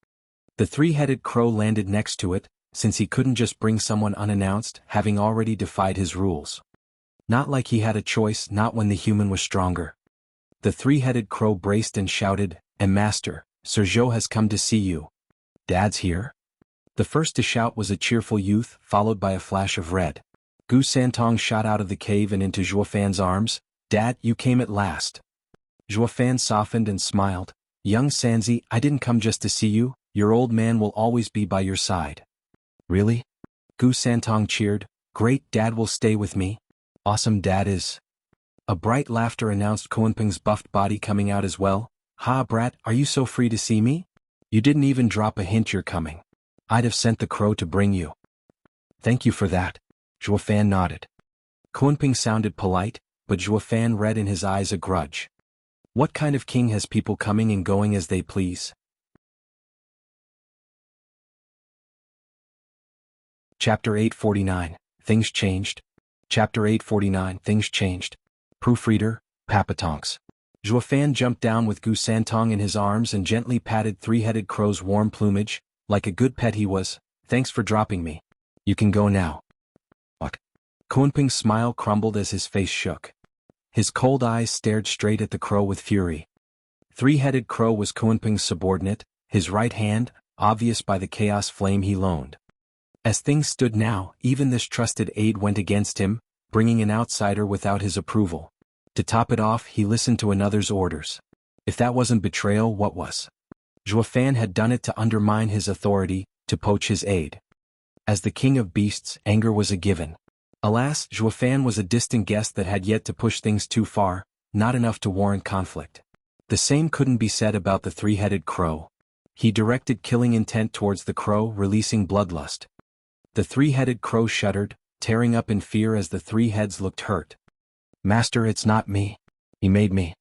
The three-headed crow landed next to it, since he couldn't just bring someone unannounced, having already defied his rules. Not like he had a choice, not when the human was stronger. The three-headed crow braced and shouted, Master, Sir Zhou has come to see you. Dad's here? The first to shout was a cheerful youth, followed by a flash of red. Gu Santong shot out of the cave and into Zhuo Fan's arms. Dad, you came at last. Zhuo Fan softened and smiled. Young Sanzi, I didn't come just to see you, your old man will always be by your side. Really? Gu Santong cheered. Great, Dad will stay with me. Awesome, Dad is. A bright laughter announced Kunpeng's buffed body coming out as well. Ha, brat, are you so free to see me? You didn't even drop a hint you're coming. I'd have sent the crow to bring you. Thank you for that. Zhuo Fan nodded. Kunpeng sounded polite, but Zhuo Fan read in his eyes a grudge. What kind of king has people coming and going as they please? Chapter 849, Things Changed. Chapter 849, Things Changed. Proofreader, Papatonks. Zhuo Fan jumped down with Gu Santong in his arms and gently patted three-headed crow's warm plumage, like a good pet he was. Thanks for dropping me. You can go now. Fuck. Kunpeng's smile crumbled as his face shook. His cold eyes stared straight at the crow with fury. Three-headed crow was Kunpeng's subordinate, his right hand, obvious by the chaos flame he loaned. As things stood now, even this trusted aide went against him, bringing an outsider without his approval. To top it off, he listened to another's orders. If that wasn't betrayal, what was? Zhuo Fan had done it to undermine his authority, to poach his aide. As the king of beasts, anger was a given. Alas, Zhuo Fan was a distant guest that had yet to push things too far, not enough to warrant conflict. The same couldn't be said about the three-headed crow. He directed killing intent towards the crow, releasing bloodlust. The three-headed crow shuddered, tearing up in fear as the three heads looked hurt. Master, it's not me. He made me.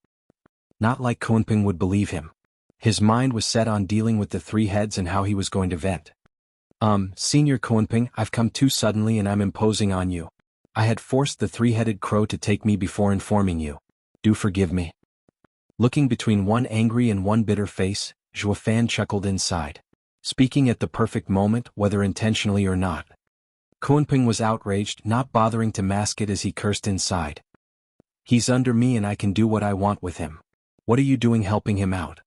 Not like Kunping would believe him. His mind was set on dealing with the three heads and how he was going to vent. Senior Kunping, I've come too suddenly and I'm imposing on you. I had forced the three-headed crow to take me before informing you. Do forgive me. Looking between one angry and one bitter face, Zhuo Fan chuckled inside. Speaking at the perfect moment, whether intentionally or not. Kunping was outraged, not bothering to mask it as he cursed inside. He's under me and I can do what I want with him. What are you doing helping him out?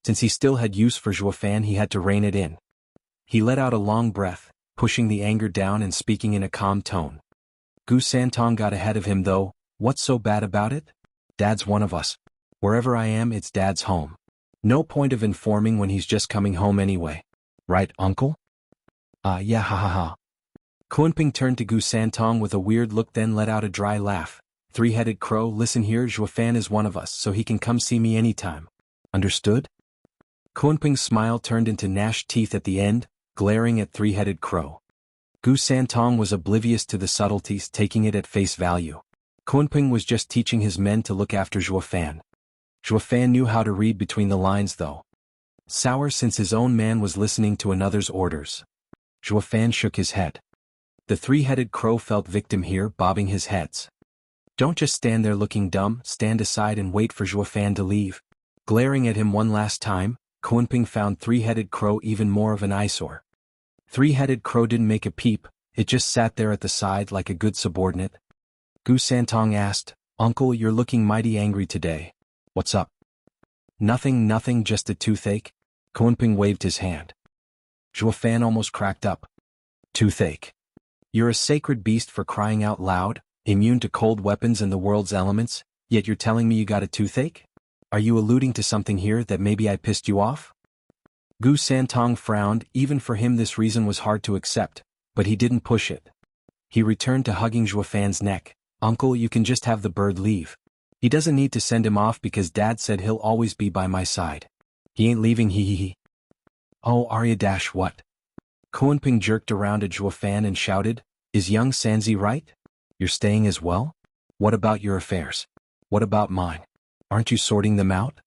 Since he still had use for Zhuo Fan, he had to rein it in. He let out a long breath, pushing the anger down and speaking in a calm tone. Gu Santong got ahead of him though. What's so bad about it? Dad's one of us. Wherever I am, it's Dad's home. No point of informing when he's just coming home anyway. Right, uncle? Yeah, ha ha ha. Kunping turned to Gu Santong with a weird look, then let out a dry laugh. Three-headed crow, listen here, Zhuo Fan is one of us, so he can come see me anytime. Understood? Kunping's smile turned into gnashed teeth at the end, glaring at three-headed crow. Gu Santong was oblivious to the subtleties, taking it at face value. Kunping was just teaching his men to look after Zhuo Fan. Zhuo Fan knew how to read between the lines though. Sour since his own man was listening to another's orders. Zhuo Fan shook his head. The three-headed crow felt victim here, bobbing his heads. Don't just stand there looking dumb, stand aside and wait for Zhuo Fan to leave. Glaring at him one last time, Kunping found three-headed crow even more of an eyesore. Three-headed crow didn't make a peep, it just sat there at the side like a good subordinate. Gu Santong asked, Uncle, you're looking mighty angry today. What's up? Nothing, just a toothache. Kunping waved his hand. Zhuo Fan almost cracked up. Toothache. You're a sacred beast for crying out loud, immune to cold weapons and the world's elements, yet you're telling me you got a toothache? Are you alluding to something here that maybe I pissed you off? Gu Santong frowned, even for him this reason was hard to accept, but he didn't push it. He returned to hugging Zhuo Fan's neck. Uncle, you can just have the bird leave. He doesn't need to send him off because Dad said he'll always be by my side. He ain't leaving, he. Oh, Arya dash what? Kunping jerked around at Zhuo Fan and shouted, Is young Sanzi right? You're staying as well? What about your affairs? What about mine? Aren't you sorting them out?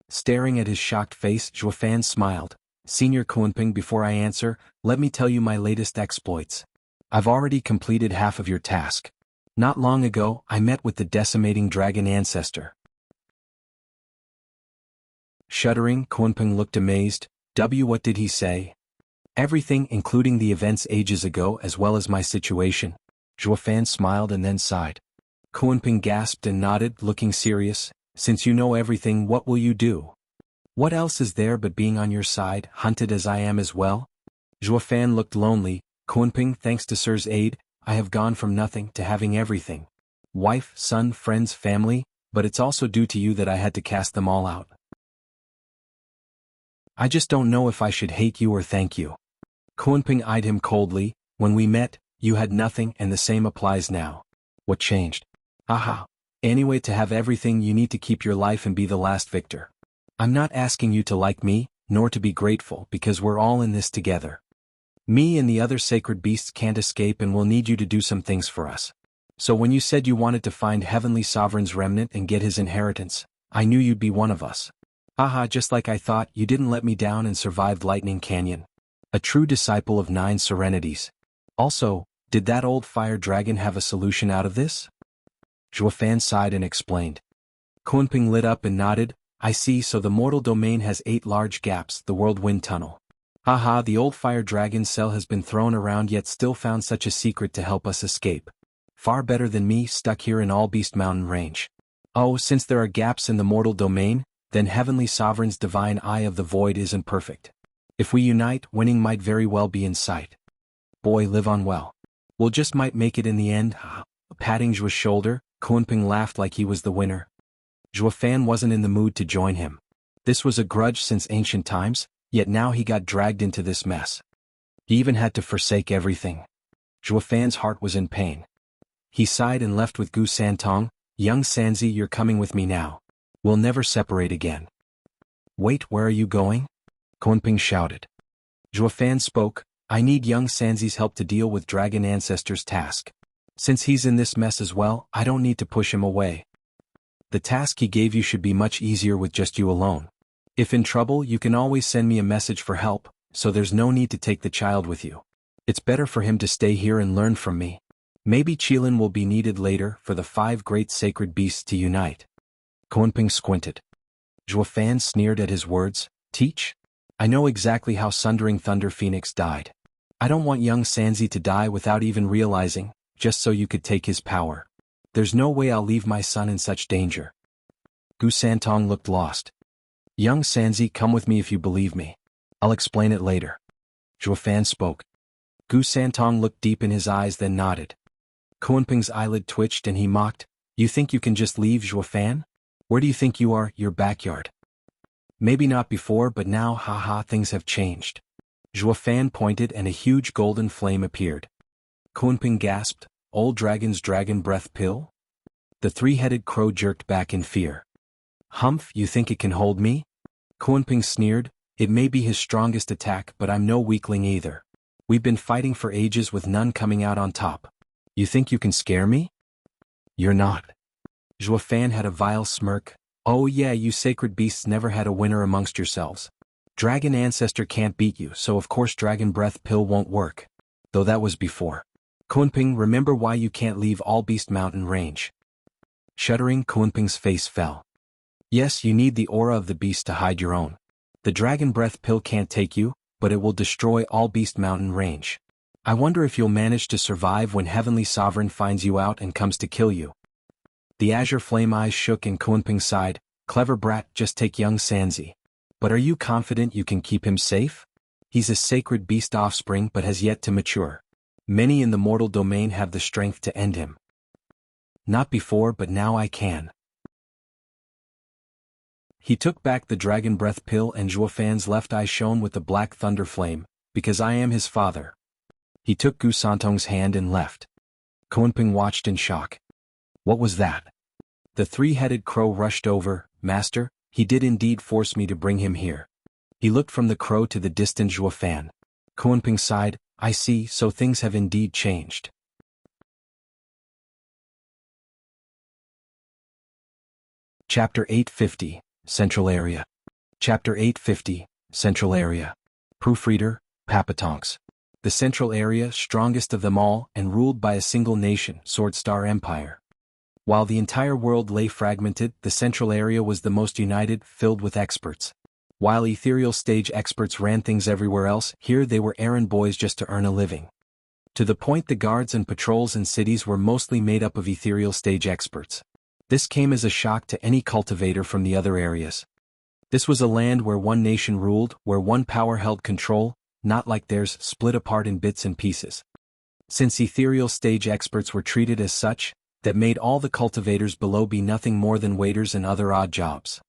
Staring at his shocked face, Zhuo Fan smiled. Senior Kunping, before I answer, let me tell you my latest exploits. I've already completed half of your task. Not long ago, I met with the decimating dragon ancestor. Shuddering, Kunping looked amazed. What did he say? Everything, including the events ages ago as well as my situation. Zhuo Fan smiled and then sighed. Kunping gasped and nodded, looking serious. Since you know everything, what will you do? What else is there but being on your side, hunted as I am as well? Zhuo Fan looked lonely. Kunping, thanks to Sir's aid, I have gone from nothing to having everything. Wife, son, friends, family, but it's also due to you that I had to cast them all out. I just don't know if I should hate you or thank you. Kunping eyed him coldly. When we met, you had nothing and the same applies now. What changed? Aha. Anyway, to have everything you need to keep your life and be the last victor. I'm not asking you to like me, nor to be grateful because we're all in this together. Me and the other sacred beasts can't escape and we'll need you to do some things for us. So when you said you wanted to find Heavenly Sovereign's remnant and get his inheritance, I knew you'd be one of us. Haha, just like I thought, you didn't let me down and survived Lightning Canyon. A true disciple of 9 serenities. Also, did that old fire dragon have a solution out of this? Zhuo Fan sighed and explained. Kunping lit up and nodded. I see, so the mortal domain has 8 large gaps, the whirlwind tunnel. Haha, the old fire dragon's cell has been thrown around yet still found such a secret to help us escape. Far better than me, stuck here in All Beast Mountain Range. Oh, since there are gaps in the mortal domain, then Heavenly Sovereign's divine eye of the void isn't perfect. If we unite, winning might very well be in sight. Boy, live on well. We'll just might make it in the end. Patting Zhuo's shoulder, Kunping laughed like he was the winner. Zhuo Fan wasn't in the mood to join him. This was a grudge since ancient times, yet now he got dragged into this mess. He even had to forsake everything. Zhuo Fan's heart was in pain. He sighed and left with Gu Santong. Young Sanzi, you're coming with me now. We'll never separate again. Wait, where are you going? Kunping shouted. Zhuofan spoke, I need young Sanzi's help to deal with Dragon Ancestor's task. Since he's in this mess as well, I don't need to push him away. The task he gave you should be much easier with just you alone. If in trouble, you can always send me a message for help, so there's no need to take the child with you. It's better for him to stay here and learn from me. Maybe Qilin will be needed later for the 5 great sacred beasts to unite. Kunping squinted. Zhuofan sneered at his words, teach? I know exactly how Sundering Thunder Phoenix died. I don't want young Sanzi to die without even realizing, just so you could take his power. There's no way I'll leave my son in such danger. Gu Santong looked lost. Young Sanzi, come with me if you believe me. I'll explain it later. Zhuofan spoke. Gu Santong looked deep in his eyes then nodded. Kunping's eyelid twitched and he mocked, you think you can just leave Zhuofan? Where do you think you are, your backyard? Maybe not before, but now, haha, things have changed. Zhuofan pointed and a huge golden flame appeared. Kunping gasped, Old Dragon's dragon breath pill? The 3-headed crow jerked back in fear. Humph, you think it can hold me? Kunping sneered, it may be his strongest attack, but I'm no weakling either. We've been fighting for ages with none coming out on top. You think you can scare me? You're not. Zhuofan had a vile smirk. Oh yeah, you sacred beasts never had a winner amongst yourselves. Dragon Ancestor can't beat you, so of course Dragon Breath Pill won't work. Though that was before. Kunping, remember why you can't leave All Beast Mountain range. Shuddering, Kunping's face fell. Yes, you need the aura of the beast to hide your own. The Dragon Breath Pill can't take you, but it will destroy All Beast Mountain range. I wonder if you'll manage to survive when Heavenly Sovereign finds you out and comes to kill you. The azure flame eyes shook and Kunping sighed, clever brat, just take young Sanzi. But are you confident you can keep him safe? He's a sacred beast offspring but has yet to mature. Many in the mortal domain have the strength to end him. Not before, but now I can. He took back the dragon breath pill and Zhuofan's left eye shone with the black thunder flame, because I am his father. He took Gu Santong's hand and left. Kunping watched in shock. What was that? The 3-headed crow rushed over, Master, he did indeed force me to bring him here. He looked from the crow to the distant Zhuofan. Kunping sighed, I see, so things have indeed changed. Chapter 850, Central Area. Chapter 850, Central Area. Proofreader, Papatonks. The Central Area, strongest of them all and ruled by a single nation, Swordstar Empire. While the entire world lay fragmented, the Central Area was the most united, filled with experts. While ethereal stage experts ran things everywhere else, here they were errand boys just to earn a living. To the point the guards and patrols in cities were mostly made up of ethereal stage experts. This came as a shock to any cultivator from the other areas. This was a land where one nation ruled, where one power held control, not like theirs, split apart in bits and pieces. Since ethereal stage experts were treated as such, that made all the cultivators below be nothing more than waiters and other odd jobs.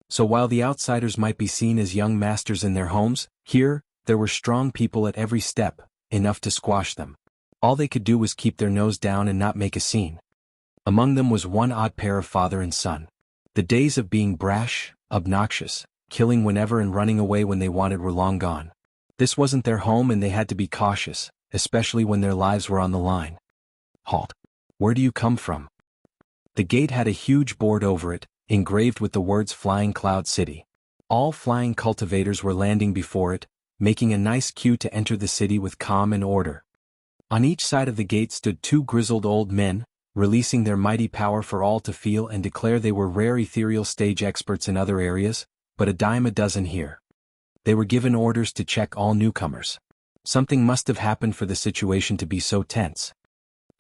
So while the outsiders might be seen as young masters in their homes, here, there were strong people at every step, enough to squash them. All they could do was keep their nose down and not make a scene. Among them was one odd pair of father and son. The days of being brash, obnoxious, killing whenever and running away when they wanted were long gone. This wasn't their home and they had to be cautious, especially when their lives were on the line. Halt. Where do you come from? The gate had a huge board over it, engraved with the words Flying Cloud City. All flying cultivators were landing before it, making a nice queue to enter the city with calm and order. On each side of the gate stood 2 grizzled old men, releasing their mighty power for all to feel and declare they were rare ethereal stage experts in other areas, but a dime a dozen here. They were given orders to check all newcomers. Something must have happened for the situation to be so tense.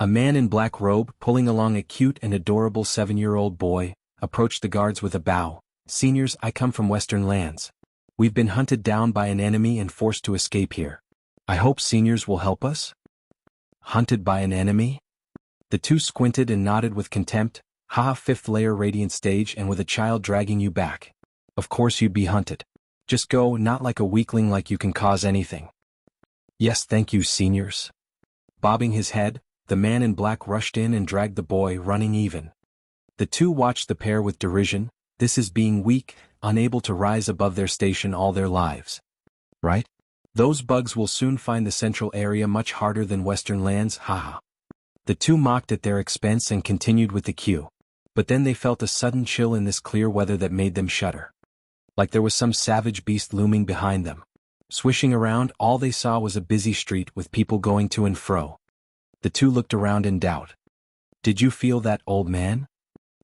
A man in black robe, pulling along a cute and adorable 7-year-old boy, approached the guards with a bow. Seniors, I come from Western lands. We've been hunted down by an enemy and forced to escape here. I hope seniors will help us? Hunted by an enemy? The 2 squinted and nodded with contempt. Ha, 5th layer radiant stage and with a child dragging you back. Of course you'd be hunted. Just go, not like a weakling like you can cause anything. Yes, thank you, seniors. Bobbing his head, the man in black rushed in and dragged the boy, running even. The 2 watched the pair with derision. This is being weak, unable to rise above their station all their lives. right? Those bugs will soon find the central area much harder than western lands, haha. The two mocked at their expense and continued with the queue. But then they felt a sudden chill in this clear weather that made them shudder. Like there was some savage beast looming behind them. Swishing around, all they saw was a busy street with people going to and fro. The two looked around in doubt. Did you feel that, old man?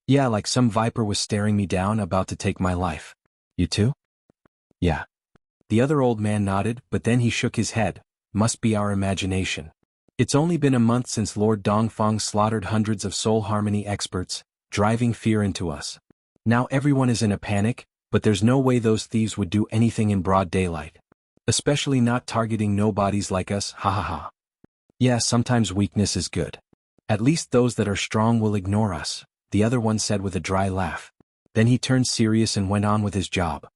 Yeah, like some viper was staring me down, about to take my life. You too? Yeah. The other old man nodded, but then he shook his head. Must be our imagination. It's only been a month since Lord Dongfang slaughtered hundreds of soul harmony experts, driving fear into us. Now everyone is in a panic, but there's no way those thieves would do anything in broad daylight. Especially not targeting nobodies like us, ha ha ha. Yeah, sometimes weakness is good. At least those that are strong will ignore us, the other one said with a dry laugh. Then he turned serious and went on with his job.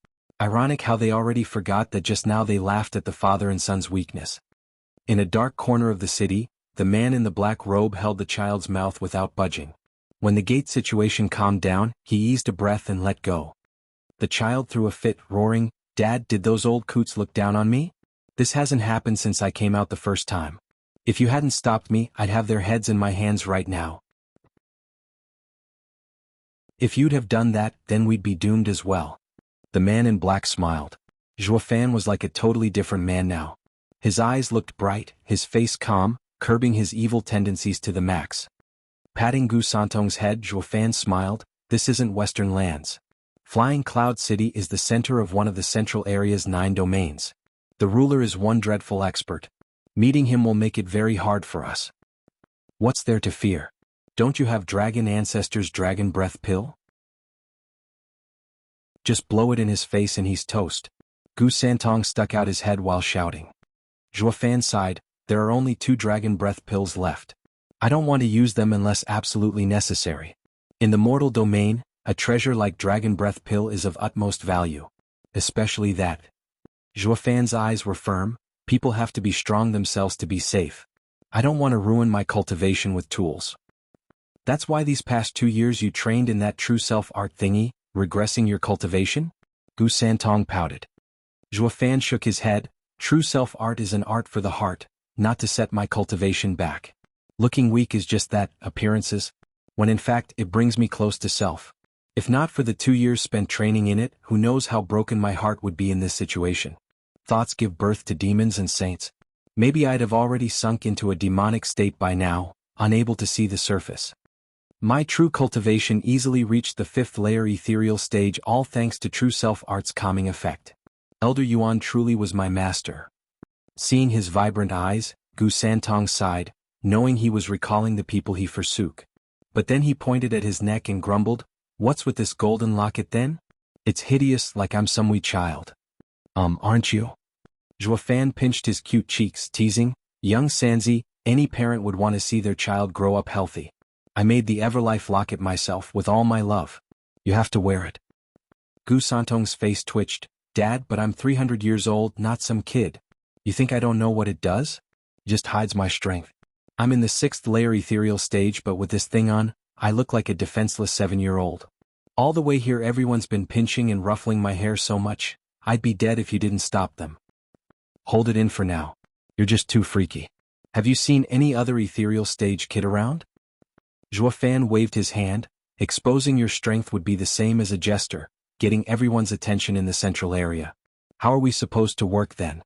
Ironic how they already forgot that just now they laughed at the father and son's weakness. In a dark corner of the city, the man in the black robe held the child's mouth without budging. When the gate situation calmed down, he eased a breath and let go. The child threw a fit, roaring, "Dad, did those old coots look down on me? This hasn't happened since I came out the first time. If you hadn't stopped me, I'd have their heads in my hands right now. If you'd have done that, then we'd be doomed as well." The man in black smiled. Zhuofan was like a totally different man now. His eyes looked bright, his face calm, curbing his evil tendencies to the max. Patting Gu Santong's head, Zhuofan smiled, "This isn't Western lands. Flying Cloud City is the center of one of the central area's 9 domains. The ruler is one dreadful expert. Meeting him will make it very hard for us." "What's there to fear? Don't you have dragon ancestors' dragon breath pill? Just blow it in his face and he's toast." Gu Santong stuck out his head while shouting. Zhuofan sighed, "There are only 2 dragon breath pills left. I don't want to use them unless absolutely necessary. In the mortal domain, a treasure like dragon breath pill is of utmost value. Especially that." Zhuofan's eyes were firm. "People have to be strong themselves to be safe. I don't want to ruin my cultivation with tools." "That's why these past 2 years you trained in that true self art thingy, regressing your cultivation?" Gu Santong pouted. Zhuofan shook his head. "True self art is an art for the heart, not to set my cultivation back. Looking weak is just that, appearances, when in fact it brings me close to self. If not for the 2 years spent training in it, who knows how broken my heart would be in this situation. Thoughts give birth to demons and saints. Maybe I'd have already sunk into a demonic state by now, unable to see the surface. My true cultivation easily reached the 5th layer ethereal stage, all thanks to true self art's calming effect. Elder Yuan truly was my master." Seeing his vibrant eyes, Gu Santong sighed, knowing he was recalling the people he forsook. But then he pointed at his neck and grumbled, "What's with this golden locket then? It's hideous, like I'm some wee child." Aren't you?" Zhuofan pinched his cute cheeks, teasing, "Young Sanzi, any parent would want to see their child grow up healthy. I made the Everlife locket myself with all my love. You have to wear it." Gu Santong's face twitched. "Dad, but I'm 300 years old, not some kid. You think I don't know what it does? Just hides my strength. I'm in the 6th layer ethereal stage, but with this thing on, I look like a defenseless 7-year-old. All the way here everyone's been pinching and ruffling my hair so much, I'd be dead if you didn't stop them. Hold it in for now. You're just too freaky. Have you seen any other ethereal stage kid around?" Zhuofan waved his hand. "Exposing your strength would be the same as a jester, getting everyone's attention in the central area. How are we supposed to work then?"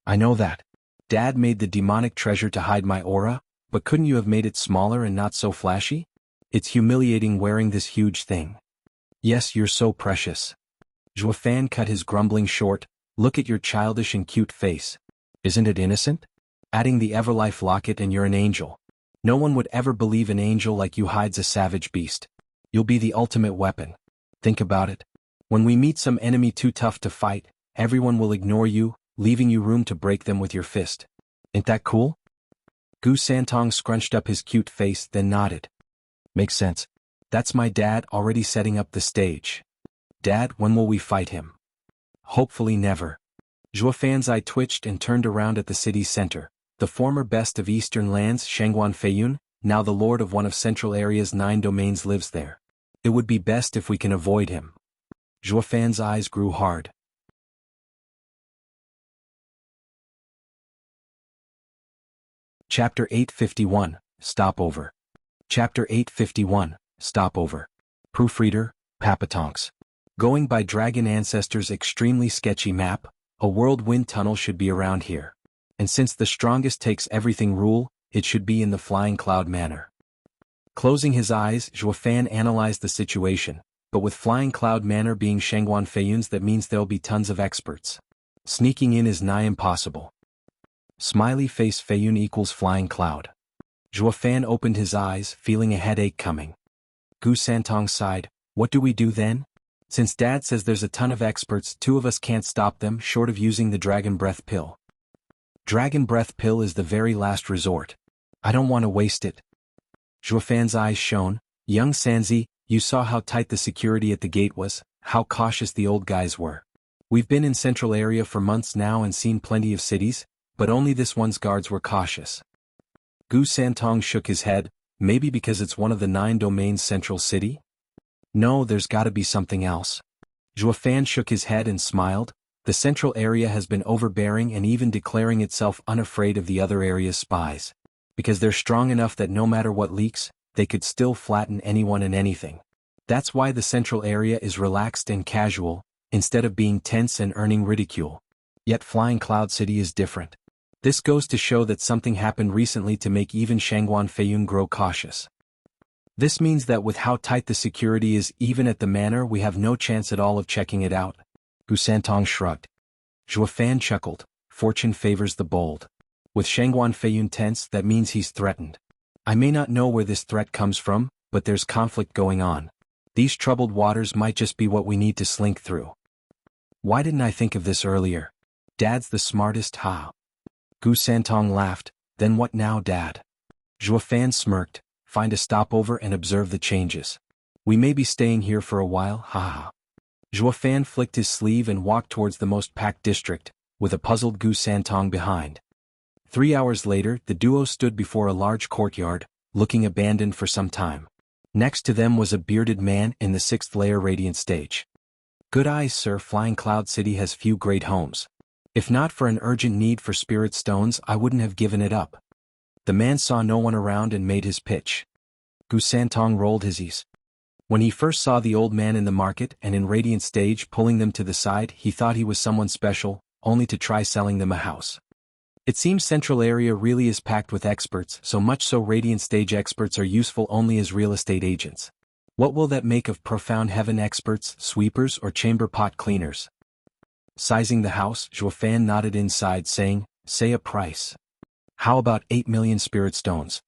"I know that. Dad made the demonic treasure to hide my aura, but couldn't you have made it smaller and not so flashy? It's humiliating wearing this huge thing." "Yes, you're so precious." Zhuofan cut his grumbling short. "Look at your childish and cute face. Isn't it innocent? Adding the Everlife locket and you're an angel. No one would ever believe an angel like you hides a savage beast. You'll be the ultimate weapon. Think about it. When we meet some enemy too tough to fight, everyone will ignore you, leaving you room to break them with your fist. Ain't that cool?" Gu Santong scrunched up his cute face, then nodded. "Makes sense. That's my dad already setting up the stage. Dad, when will we fight him?" "Hopefully never." Zhuofan's eye twitched and turned around at the city's center. The former best of eastern lands, Shangguan Feiyun, now the lord of one of central area's 9 domains, lives there. It would be best if we can avoid him. Zhuofan's eyes grew hard. Chapter 851, Stopover. Chapter 851, Stopover. Proofreader, Papatonks. Going by Dragon Ancestors' extremely sketchy map, a whirlwind tunnel should be around here. And since the strongest takes everything rule, it should be in the Flying Cloud Manor. Closing his eyes, Zhuofan analyzed the situation, but with Flying Cloud Manor being Shangguan Feiyun's, that means there'll be tons of experts. Sneaking in is nigh impossible. Smiley face Feiyun equals Flying Cloud. Zhuofan opened his eyes, feeling a headache coming. Gu Santong sighed, what do we do then? Since Dad says there's a ton of experts, two of us can't stop them short of using the Dragon Breath Pill. Dragon Breath Pill is the very last resort. I don't want to waste it. Zhuofan's eyes shone. Young Sanzi, you saw how tight the security at the gate was, how cautious the old guys were. We've been in Central Area for months now and seen plenty of cities, but only this one's guards were cautious. Gu Santong shook his head, maybe because it's one of the 9 domains Central City? No, there's gotta be something else. Zhuofan shook his head and smiled. The Central Area has been overbearing and even declaring itself unafraid of the other area's spies. Because they're strong enough that no matter what leaks, they could still flatten anyone and anything. That's why the Central Area is relaxed and casual, instead of being tense and earning ridicule. Yet Flying Cloud City is different. This goes to show that something happened recently to make even Shangguan Feiyun grow cautious. This means that with how tight the security is even at the manor, we have no chance at all of checking it out. Gu Santong shrugged. Zhuofan chuckled, fortune favors the bold. With Shangguan Feiyun tense, that means he's threatened. I may not know where this threat comes from, but there's conflict going on. These troubled waters might just be what we need to slink through. Why didn't I think of this earlier? Dad's the smartest, ha. Gu Santong laughed, then what now, Dad? Zhuofan smirked, find a stopover and observe the changes. We may be staying here for a while, ha ha. Zhuofan flicked his sleeve and walked towards the most packed district, with a puzzled Gu Santong behind. 3 hours later, the duo stood before a large courtyard, looking abandoned for some time. Next to them was a bearded man in the 6th layer radiant stage. Good eyes, sir. Flying Cloud City has few great homes. If not for an urgent need for spirit stones, I wouldn't have given it up. The man saw no one around and made his pitch. Gu Santong rolled his eyes. When he first saw the old man in the market and in radiant stage pulling them to the side, he thought he was someone special, only to try selling them a house. It seems Central Area really is packed with experts, so much so radiant stage experts are useful only as real estate agents. What will that make of profound heaven experts, sweepers or chamber pot cleaners? Sizing the house, Zhuofan nodded inside saying, say a price. How about 8 million spirit stones?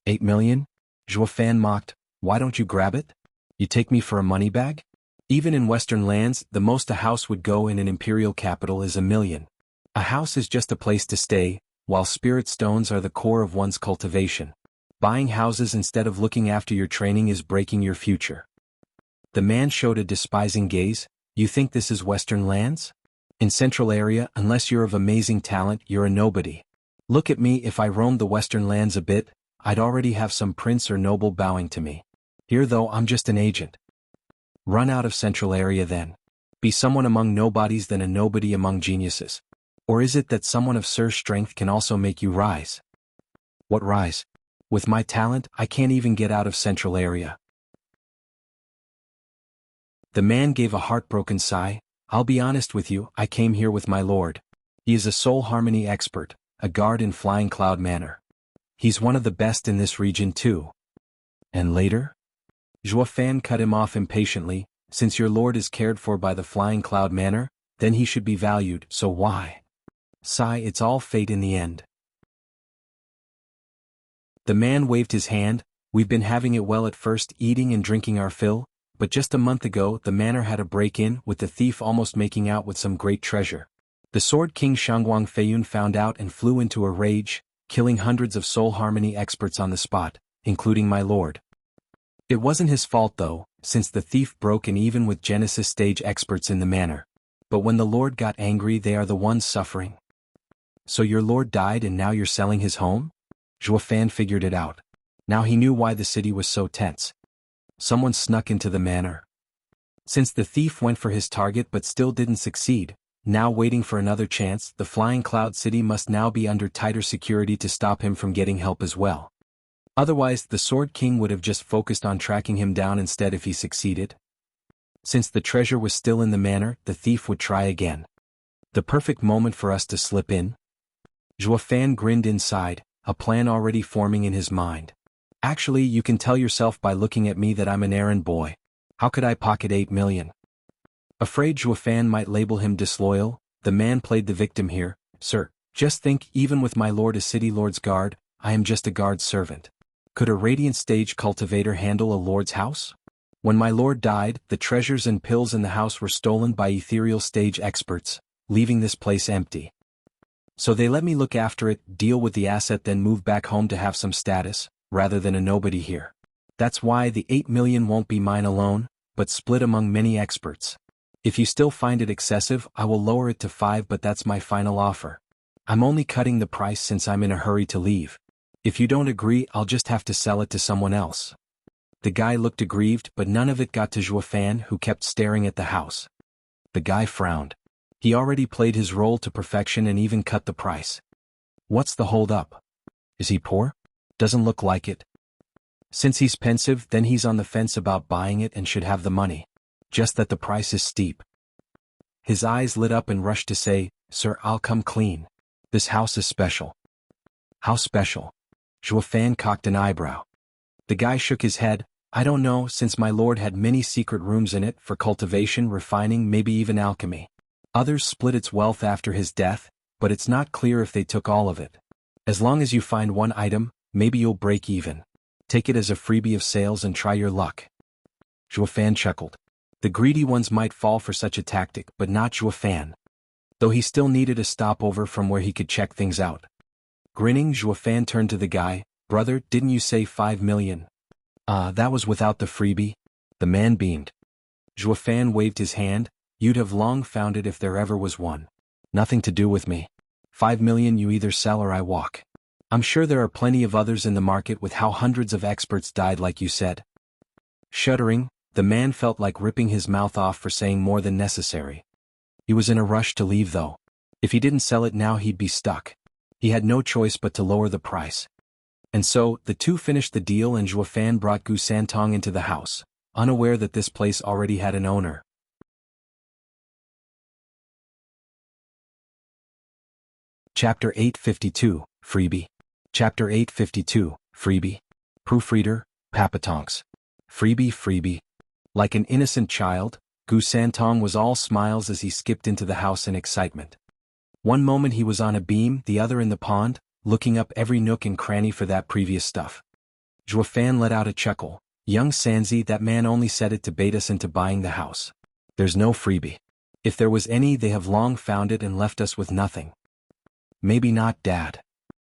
8 million? Zhuofan mocked, why don't you grab it? You take me for a money bag? Even in Western lands, the most a house would go in an imperial capital is 1 million. A house is just a place to stay, while spirit stones are the core of one's cultivation. Buying houses instead of looking after your training is breaking your future. The man showed a despising gaze. You think this is Western lands? In Central Area, unless you're of amazing talent, you're a nobody. Look at me. If I roamed the Western lands a bit, I'd already have some prince or noble bowing to me. Here though, I'm just an agent. Run out of Central Area then. Be someone among nobodies than a nobody among geniuses. Or is it that someone of Sir's strength can also make you rise? What rise? With my talent, I can't even get out of Central Area. The man gave a heartbroken sigh. I'll be honest with you, I came here with my lord. He is a soul harmony expert, a guard in Flying Cloud Manor. He's one of the best in this region too. And later? Zhuofan cut him off impatiently. Since your lord is cared for by the Flying Cloud Manor, then he should be valued, so why? Sigh, it's all fate in the end. The man waved his hand. We've been having it well at first, eating and drinking our fill, but just a month ago the manor had a break-in, with the thief almost making out with some great treasure. The Sword King Shangguan Feiyun found out and flew into a rage, killing hundreds of soul harmony experts on the spot, including my lord. It wasn't his fault though, since the thief broke in even with Genesis stage experts in the manor. But when the lord got angry, they are the ones suffering. So your lord died and now you're selling his home? Zhuofan figured it out. Now he knew why the city was so tense. Someone snuck into the manor. Since the thief went for his target but still didn't succeed, now waiting for another chance. The Flying Cloud City must now be under tighter security to stop him from getting help as well. Otherwise, the Sword King would have just focused on tracking him down instead if he succeeded. Since the treasure was still in the manor, the thief would try again. The perfect moment for us to slip in? Zhuo Fan grinned inside, a plan already forming in his mind. Actually, you can tell yourself by looking at me that I'm an errand boy. How could I pocket 8 million? Afraid Zhuo Fan might label him disloyal, the man played the victim here. Sir, just think, even with my lord as city lord's guard, I am just a guard servant. Could a radiant stage cultivator handle a lord's house? When my lord died, the treasures and pills in the house were stolen by ethereal stage experts, leaving this place empty. So they let me look after it, deal with the asset, then move back home to have some status, rather than a nobody here. That's why the 8 million won't be mine alone, but split among many experts. If you still find it excessive, I will lower it to 5, but that's my final offer. I'm only cutting the price since I'm in a hurry to leave. If you don't agree, I'll just have to sell it to someone else. The guy looked aggrieved, but none of it got to Zhuo Fan, who kept staring at the house. The guy frowned. He already played his role to perfection and even cut the price. What's the hold up? Is he poor? Doesn't look like it. Since he's pensive, then he's on the fence about buying it and should have the money. Just that the price is steep. His eyes lit up and rushed to say, Sir, I'll come clean. This house is special. How special? Zhuo Fan cocked an eyebrow. The guy shook his head. I don't know, since my lord had many secret rooms in it for cultivation, refining, maybe even alchemy. Others split its wealth after his death, but it's not clear if they took all of it. As long as you find one item, maybe you'll break even. Take it as a freebie of sales and try your luck. Zhuo Fan chuckled. The greedy ones might fall for such a tactic, but not Zhuo Fan. Though he still needed a stopover from where he could check things out. Grinning, Zhuo Fan turned to the guy. Brother, didn't you say 5 million? That was without the freebie. The man beamed. Zhuo Fan waved his hand. You'd have long found it if there ever was one. Nothing to do with me. 5 million you either sell or I walk. I'm sure there are plenty of others in the market with how hundreds of experts died like you said. Shuddering, the man felt like ripping his mouth off for saying more than necessary. He was in a rush to leave though. If he didn't sell it now he'd be stuck. He had no choice but to lower the price. And so, the two finished the deal and Zhuo Fan brought Gu Santong into the house, unaware that this place already had an owner. Chapter 852, Freebie. Chapter 852, Freebie. Proofreader, Papatonks. Freebie. Like an innocent child, Gu Santong was all smiles as he skipped into the house in excitement. One moment he was on a beam, the other in the pond, looking up every nook and cranny for that previous stuff. Zhuo Fan let out a chuckle. Young Sanzi, that man only said it to bait us into buying the house. There's no freebie. If there was any, they have long found it and left us with nothing. Maybe not, Dad.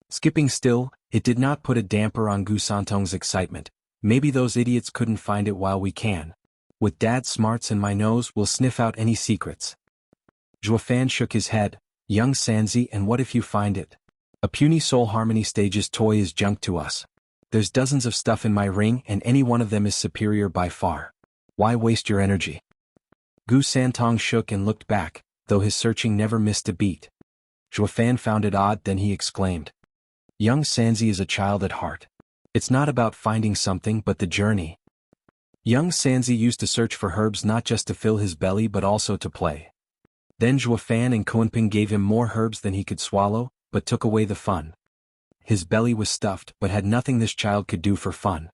Skipping still, it did not put a damper on Gu Santong's excitement. Maybe those idiots couldn't find it while we can. With Dad's smarts and my nose, we'll sniff out any secrets. Zhuo Fan shook his head. Young Sanzi, and what if you find it? A puny Soul Harmony Stage's toy is junk to us. There's dozens of stuff in my ring and any one of them is superior by far. Why waste your energy? Gu Santong shook and looked back, though his searching never missed a beat. Zhuo Fan found it odd, then he exclaimed. Young Sanzi is a child at heart. It's not about finding something but the journey. Young Sanzi used to search for herbs not just to fill his belly but also to play. Then Zhuo Fan and Kunping gave him more herbs than he could swallow, but took away the fun. His belly was stuffed but had nothing this child could do for fun.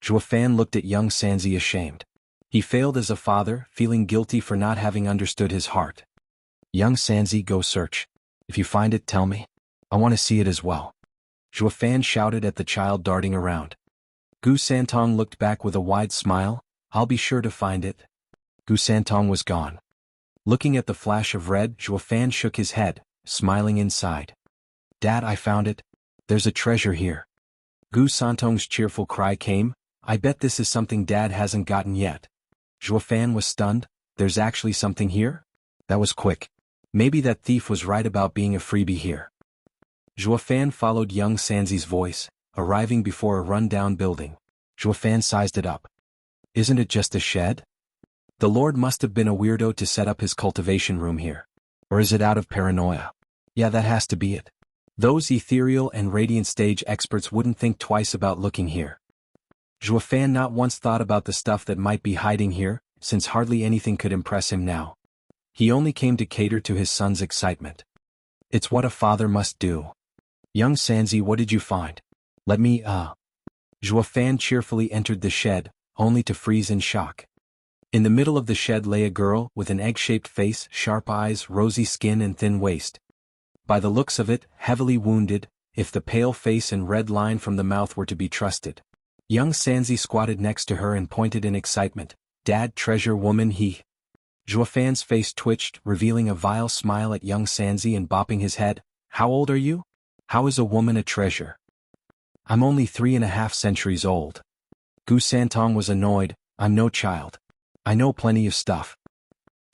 Zhuo Fan looked at young Sanzi ashamed. He failed as a father, feeling guilty for not having understood his heart. Young Sanzi, go search. If you find it, tell me. I want to see it as well. Zhuo Fan shouted at the child darting around. Gu Santong looked back with a wide smile. I'll be sure to find it. Gu Santong was gone. Looking at the flash of red, Zhuo Fan shook his head, smiling inside. Dad, I found it. There's a treasure here. Gu Santong's cheerful cry came. I bet this is something Dad hasn't gotten yet. Zhuo Fan was stunned. There's actually something here? That was quick. Maybe that thief was right about being a freebie here. Zhuo Fan followed young Sanzi's voice, arriving before a run-down building. Zhuo Fan sized it up. Isn't it just a shed? The Lord must have been a weirdo to set up his cultivation room here. Or is it out of paranoia? Yeah, that has to be it. Those ethereal and radiant stage experts wouldn't think twice about looking here. Zhuofan not once thought about the stuff that might be hiding here, since hardly anything could impress him now. He only came to cater to his son's excitement. It's what a father must do. Young Sanzi, what did you find? Let me, Zhuofan cheerfully entered the shed, only to freeze in shock. In the middle of the shed lay a girl with an egg-shaped face, sharp eyes, rosy skin and thin waist. By the looks of it, heavily wounded, if the pale face and red line from the mouth were to be trusted. Young Sanzi squatted next to her and pointed in excitement. Dad, treasure woman, he. Zhuofan's face twitched, revealing a vile smile at young Sanzi and bopping his head. How old are you? How is a woman a treasure? I'm only 3.5 centuries old. Gu Santong was annoyed. I'm no child. I know plenty of stuff.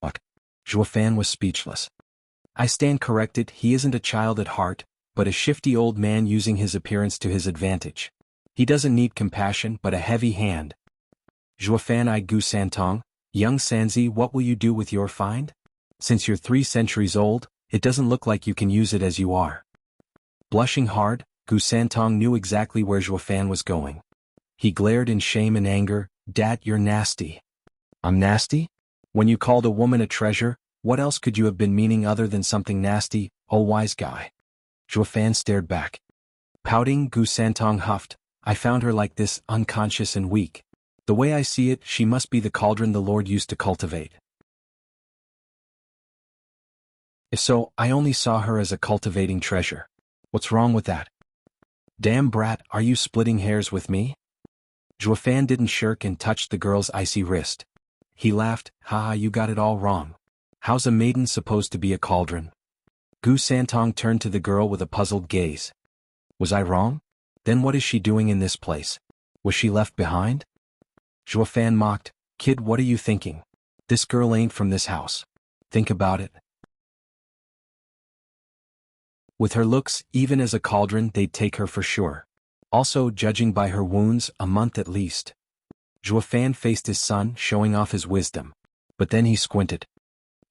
What? Zhuofan was speechless. I stand corrected, he isn't a child at heart, but a shifty old man using his appearance to his advantage. He doesn't need compassion but a heavy hand. Zhuofan eyed Gu Santong. Young Sanzi, what will you do with your find? Since you're 3 centuries old, it doesn't look like you can use it as you are. Blushing hard, Gu Santong knew exactly where Zhuofan was going. He glared in shame and anger. Dad, you're nasty. I'm nasty? When you called a woman a treasure, what else could you have been meaning other than something nasty, oh wise guy? Zhuofan stared back. Pouting, Gu Santong huffed. I found her like this, unconscious and weak. The way I see it, she must be the cauldron the Lord used to cultivate. If so, I only saw her as a cultivating treasure. What's wrong with that? Damn brat, are you splitting hairs with me? Zhuofan didn't shirk and touched the girl's icy wrist. He laughed. Ha, you got it all wrong. How's a maiden supposed to be a cauldron? Gu Santong turned to the girl with a puzzled gaze. Was I wrong? Then what is she doing in this place? Was she left behind? Zhuofan mocked. Kid, what are you thinking? This girl ain't from this house. Think about it. With her looks, even as a cauldron, they'd take her for sure. Also, judging by her wounds, a month at least. Zhuofan faced his son, showing off his wisdom. But then he squinted.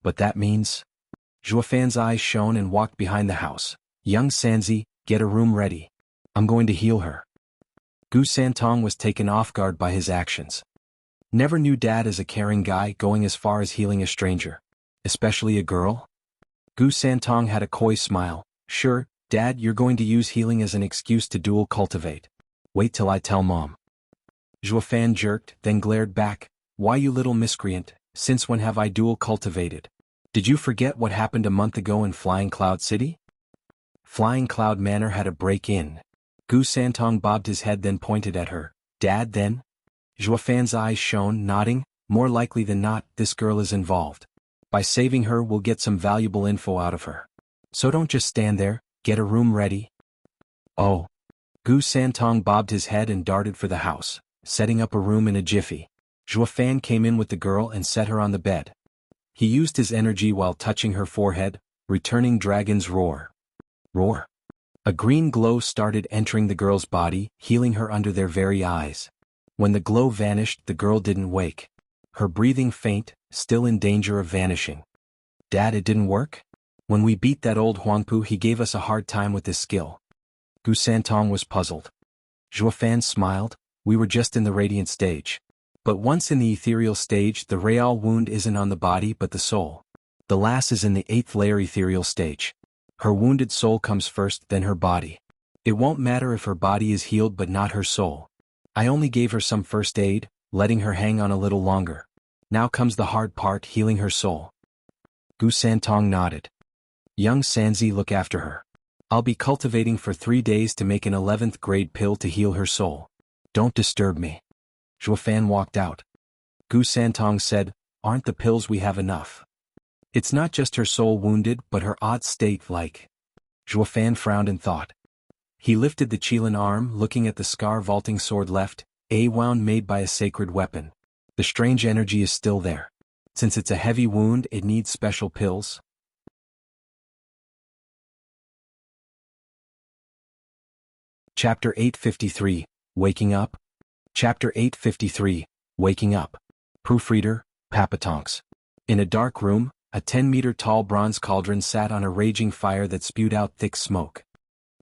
But that means? Zhuofan's eyes shone and walked behind the house. Young Sanzi, get a room ready. I'm going to heal her. Gu Santong was taken off guard by his actions. Never knew Dad as a caring guy going as far as healing a stranger. Especially a girl? Gu Santong had a coy smile. Sure, Dad, you're going to use healing as an excuse to dual cultivate. Wait till I tell Mom. Zhuofan jerked, then glared back. Why, you little miscreant, since when have I dual cultivated? Did you forget what happened a month ago in Flying Cloud City? Flying Cloud Manor had a break-in. Gu Santong bobbed his head then pointed at her. Dad, then? Zhuofan's eyes shone, nodding. More likely than not, this girl is involved. By saving her, we'll get some valuable info out of her. So don't just stand there, get a room ready. Oh. Gu Santong bobbed his head and darted for the house, setting up a room in a jiffy. Zhuofan came in with the girl and set her on the bed. He used his energy while touching her forehead, returning dragon's roar. Roar. A green glow started entering the girl's body, healing her under their very eyes. When the glow vanished, the girl didn't wake. Her breathing faint, still in danger of vanishing. Dad, it didn't work? When we beat that old Huangpu, he gave us a hard time with this skill. Gu Santong was puzzled. Zhuofan smiled. We were just in the radiant stage. But once in the ethereal stage, the real wound isn't on the body but the soul. The lass is in the 8th layer ethereal stage. Her wounded soul comes first, then her body. It won't matter if her body is healed but not her soul. I only gave her some first aid, letting her hang on a little longer. Now comes the hard part, healing her soul. Gu Santong nodded. Young Sanzi, look after her. I'll be cultivating for 3 days to make an 11th grade pill to heal her soul. Don't disturb me. Zhuofan walked out. Gu Santong said, aren't the pills we have enough? It's not just her soul wounded but her odd state like. Zhuofan frowned and thought. He lifted the Qilin arm, looking at the scar vaulting sword left, a wound made by a sacred weapon. The strange energy is still there. Since it's a heavy wound, it needs special pills. Chapter 853, Waking Up. Chapter 853, Waking Up. Proofreader, Papatonks. In a dark room, a 10-meter tall bronze cauldron sat on a raging fire that spewed out thick smoke.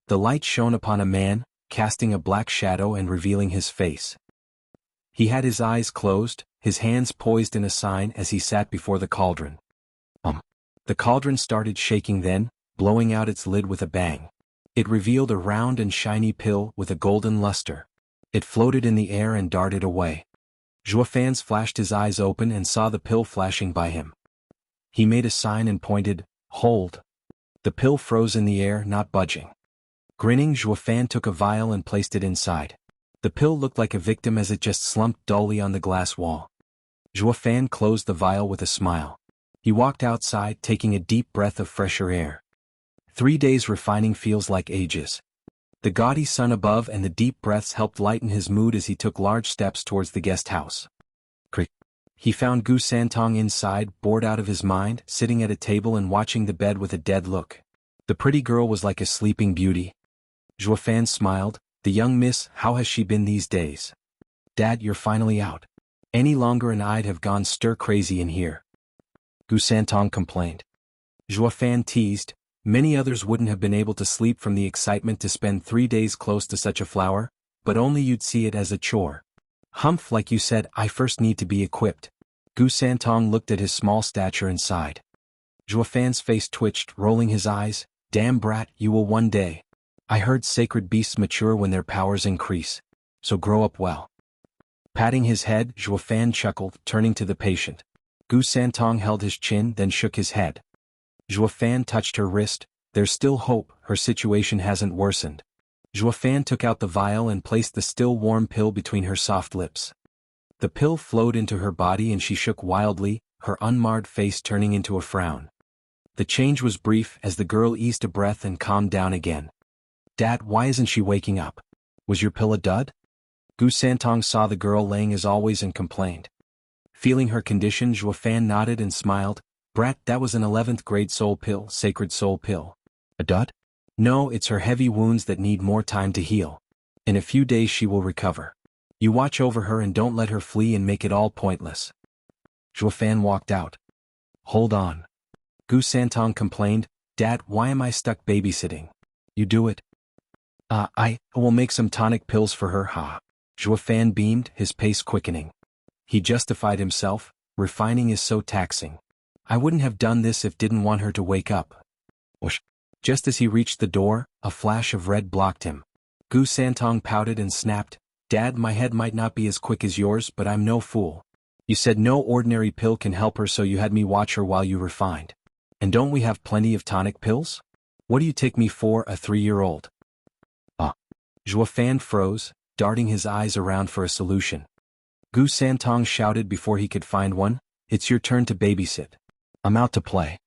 The light shone upon a man, casting a black shadow and revealing his face. He had his eyes closed, his hands poised in a sign as he sat before the cauldron. The cauldron started shaking then, blowing out its lid with a bang. It revealed a round and shiny pill with a golden luster. It floated in the air and darted away. Zhuofan flashed his eyes open and saw the pill flashing by him. He made a sign and pointed, "Hold." The pill froze in the air, not budging. Grinning, Zhuofan took a vial and placed it inside. The pill looked like a victim as it just slumped dully on the glass wall. Zhuofan closed the vial with a smile. He walked outside, taking a deep breath of fresher air. 3 days refining feels like ages. The gaudy sun above and the deep breaths helped lighten his mood as he took large steps towards the guest house. He found Gu Santong inside, bored out of his mind, sitting at a table and watching the bed with a dead look. The pretty girl was like a sleeping beauty. Zhuofan smiled. "The young miss, how has she been these days?" "Dad, you're finally out. Any longer and I'd have gone stir-crazy in here," Gu Santong complained. Zhuofan teased. "Many others wouldn't have been able to sleep from the excitement to spend 3 days close to such a flower, but only you'd see it as a chore. Humph, like you said, I first need to be equipped." Gu Santong looked at his small stature and sighed. Zhuofan's face twitched, rolling his eyes. "Damn brat, you will one day. I heard sacred beasts mature when their powers increase, so grow up well." Patting his head, Zhuofan chuckled, turning to the patient. Gu Santong held his chin, then shook his head. Zhuofan touched her wrist. "There's still hope, her situation hasn't worsened." Zhuofan took out the vial and placed the still warm pill between her soft lips. The pill flowed into her body and she shook wildly, her unmarred face turning into a frown. The change was brief as the girl eased a breath and calmed down again. "Dad, why isn't she waking up? Was your pill a dud?" Gu Santong saw the girl laying as always and complained. Feeling her condition, Zhuofan nodded and smiled. "Brat, that was an 11th grade soul pill, sacred soul pill." "A dud?" "No, it's her heavy wounds that need more time to heal. In a few days she will recover. You watch over her and don't let her flee and make it all pointless." Zhuofan walked out. "Hold on." Gu Santong complained. "Dad, why am I stuck babysitting? You do it." I will make some tonic pills for her, ha." Zhuofan beamed, his pace quickening. He justified himself. "Refining is so taxing. I wouldn't have done this if didn't want her to wake up." Whoosh. Just as he reached the door, a flash of red blocked him. Gu Santong pouted and snapped. "Dad, my head might not be as quick as yours, but I'm no fool. You said no ordinary pill can help her, so you had me watch her while you refined. And don't we have plenty of tonic pills? What do you take me for, a 3-year-old? Zhuofan froze, darting his eyes around for a solution. Gu Santong shouted before he could find one. "It's your turn to babysit. I'm out to play."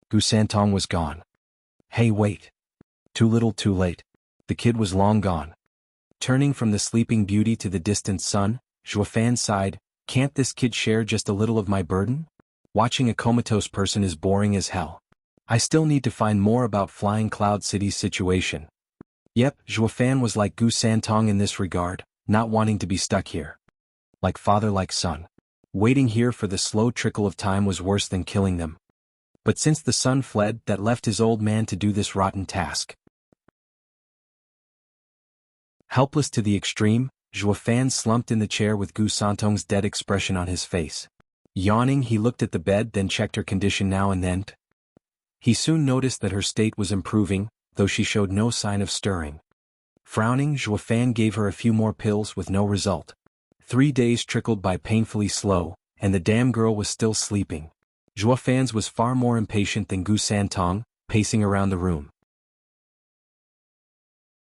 Gu Santong was gone. Hey, wait. Too little too late. The kid was long gone. Turning from the sleeping beauty to the distant sun, Zhuofan sighed. "Can't this kid share just a little of my burden? Watching a comatose person is boring as hell. I still need to find more about Flying Cloud City's situation." Yep, Zhuofan was like Gu Santong in this regard, not wanting to be stuck here. Like father like son. Waiting here for the slow trickle of time was worse than killing them. But since the son fled, that left his old man to do this rotten task. Helpless to the extreme, Zhuofan slumped in the chair with Gu Santong's dead expression on his face. Yawning, he looked at the bed, then checked her condition now and then. He soon noticed that her state was improving, though she showed no sign of stirring. Frowning, Zhuofan gave her a few more pills with no result. 3 days trickled by painfully slow, and the damn girl was still sleeping. Zhuofan's was far more impatient than Gu Santong, pacing around the room.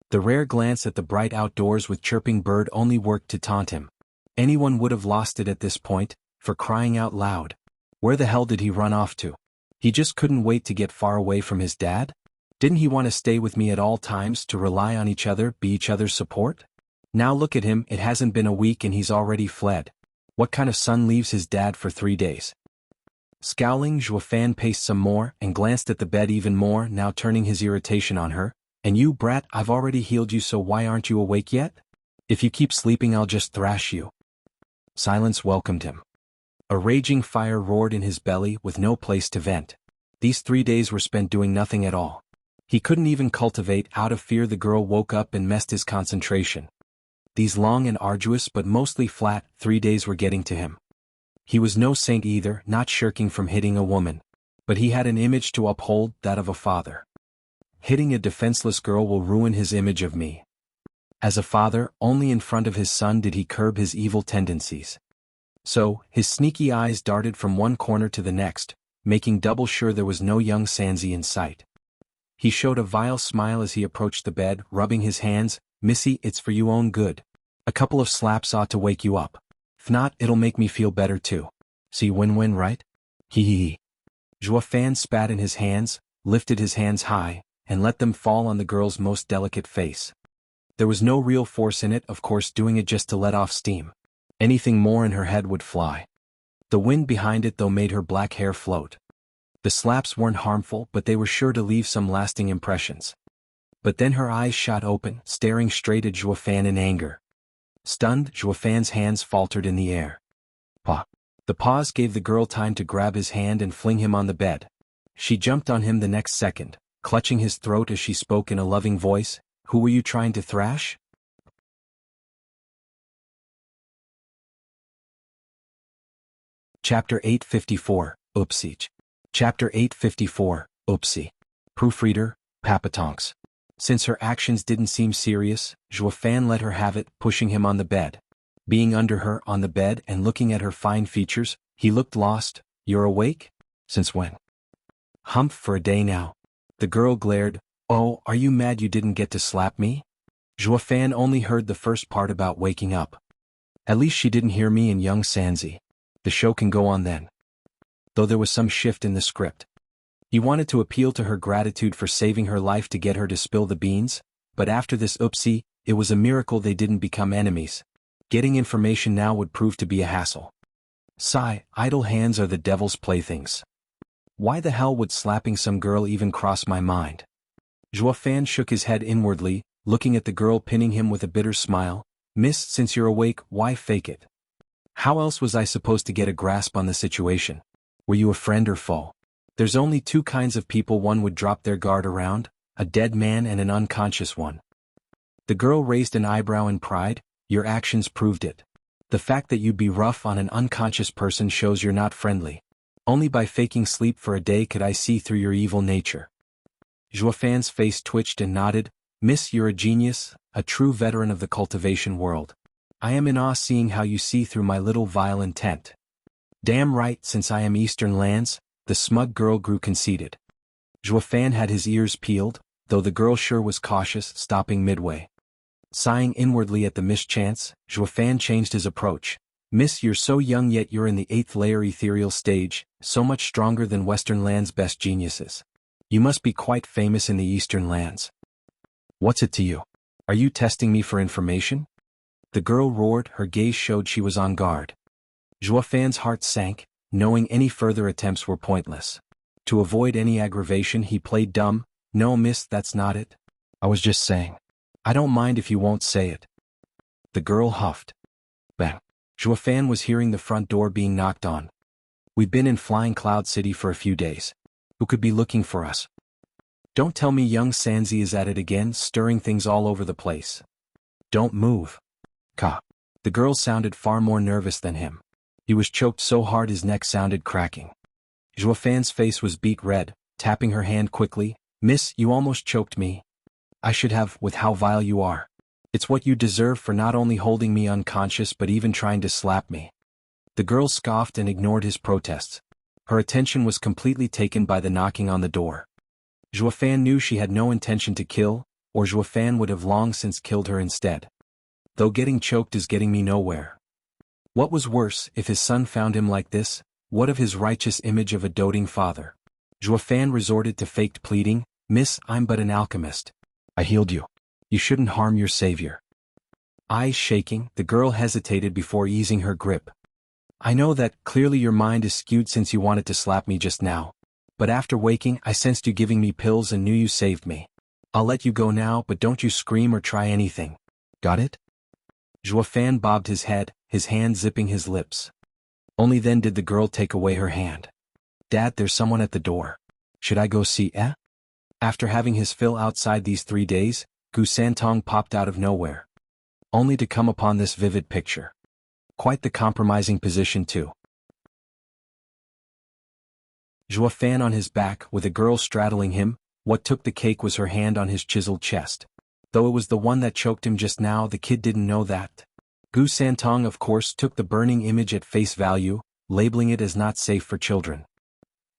The rare glance at the bright outdoors with chirping bird only worked to taunt him. Anyone would have lost it at this point, for crying out loud. Where the hell did he run off to? He just couldn't wait to get far away from his dad? Didn't he want to stay with me at all times, to rely on each other, be each other's support? Now look at him, it hasn't been a week and he's already fled. What kind of son leaves his dad for 3 days? Scowling, Zhuofan paced some more and glanced at the bed even more, now turning his irritation on her. "And you, brat, I've already healed you, so why aren't you awake yet? If you keep sleeping I'll just thrash you." Silence welcomed him. A raging fire roared in his belly with no place to vent. These 3 days were spent doing nothing at all. He couldn't even cultivate out of fear the girl woke up and messed his concentration. These long and arduous but mostly flat 3 days were getting to him. He was no saint either, not shirking from hitting a woman. But he had an image to uphold, that of a father. Hitting a defenseless girl will ruin his image of me. As a father, only in front of his son did he curb his evil tendencies. So, his sneaky eyes darted from one corner to the next, making double sure there was no young Sansi in sight. He showed a vile smile as he approached the bed, rubbing his hands. "Missy, it's for you own good. A couple of slaps ought to wake you up. If not, it'll make me feel better too. See, win-win, right? Hee hee hee." Zhuo Fan spat in his hands, lifted his hands high, and let them fall on the girl's most delicate face. There was no real force in it, of course, doing it just to let off steam. Anything more and her head would fly. The wind behind it though made her black hair float. The slaps weren't harmful, but they were sure to leave some lasting impressions. But then her eyes shot open, staring straight at Zhuo Fan in anger. Stunned, Zhuo Fan's hands faltered in the air. "Pa." The pause gave the girl time to grab his hand and fling him on the bed. She jumped on him the next second, clutching his throat as she spoke in a loving voice. "Who were you trying to thrash?" Chapter 854, Oopsie. Chapter 854, Oopsie. Proofreader, Papatonks. Since her actions didn't seem serious, Zhuo Fan let her have it, pushing him on the bed. Being under her on the bed and looking at her fine features, he looked lost. "You're awake? Since when?" "Humph, for a day now." The girl glared. "Oh, are you mad you didn't get to slap me?" Zhuo Fan only heard the first part about waking up. At least she didn't hear me and young Sansi. The show can go on then. Though there was some shift in the script. He wanted to appeal to her gratitude for saving her life to get her to spill the beans, but after this oopsie, it was a miracle they didn't become enemies. Getting information now would prove to be a hassle. Sigh, idle hands are the devil's playthings. Why the hell would slapping some girl even cross my mind? Zhuo Fan shook his head inwardly, looking at the girl pinning him with a bitter smile. "Miss, since you're awake, why fake it? How else was I supposed to get a grasp on the situation? Were you a friend or foe? There's only two kinds of people one would drop their guard around, a dead man and an unconscious one." The girl raised an eyebrow in pride. "Your actions proved it. The fact that you'd be rough on an unconscious person shows you're not friendly. Only by faking sleep for a day could I see through your evil nature." Zhuo Fan's face twitched and nodded. "Miss, you're a genius, a true veteran of the cultivation world. I am in awe seeing how you see through my little vile intent." "Damn right, since I am Eastern lands," the smug girl grew conceited. Zhuo Fan had his ears peeled, though the girl sure was cautious, stopping midway. Sighing inwardly at the mischance, Zhuo Fan changed his approach. "Miss, you're so young yet you're in the 8th layer ethereal stage, so much stronger than Western lands' best geniuses. You must be quite famous in the Eastern lands. What's it to you? Are you testing me for information?" The girl roared, her gaze showed she was on guard. Zhuo Fan's heart sank, knowing any further attempts were pointless. To avoid any aggravation he played dumb. "No miss, that's not it. I was just saying. I don't mind if you won't say it." The girl huffed. Bang. Zhuo Fan was hearing the front door being knocked on. "We've been in Flying Cloud City for a few days. Who could be looking for us?" "Don't tell me young Sansi is at it again, stirring things all over the place." "Don't move." Ka. The girl sounded far more nervous than him. He was choked so hard his neck sounded cracking. Zhuo Fan's face was beet red, tapping her hand quickly. "Miss, you almost choked me. I should have, with how vile you are. It's what you deserve for not only holding me unconscious but even trying to slap me." The girl scoffed and ignored his protests. Her attention was completely taken by the knocking on the door. Zhuo Fan knew she had no intention to kill, or Zhuo Fan would have long since killed her instead. Though getting choked is getting me nowhere. What was worse, if his son found him like this? What of his righteous image of a doting father? Zhuo Fan resorted to faked pleading. "Miss, I'm but an alchemist. I healed you. You shouldn't harm your savior." Eyes shaking, the girl hesitated before easing her grip. "I know that, clearly your mind is skewed since you wanted to slap me just now. But after waking, I sensed you giving me pills and knew you saved me. I'll let you go now, but don't you scream or try anything. Got it?" Zhuo Fan bobbed his head, his hand zipping his lips. Only then did the girl take away her hand. Dad, there's someone at the door. Should I go see, eh? After having his fill outside these 3 days, Gu Santong popped out of nowhere. Only to come upon this vivid picture. Quite the compromising position too. Zhua Fan on his back with a girl straddling him, what took the cake was her hand on his chiseled chest. Though it was the one that choked him just now, the kid didn't know that. Gu Santong of course took the burning image at face value, labeling it as not safe for children.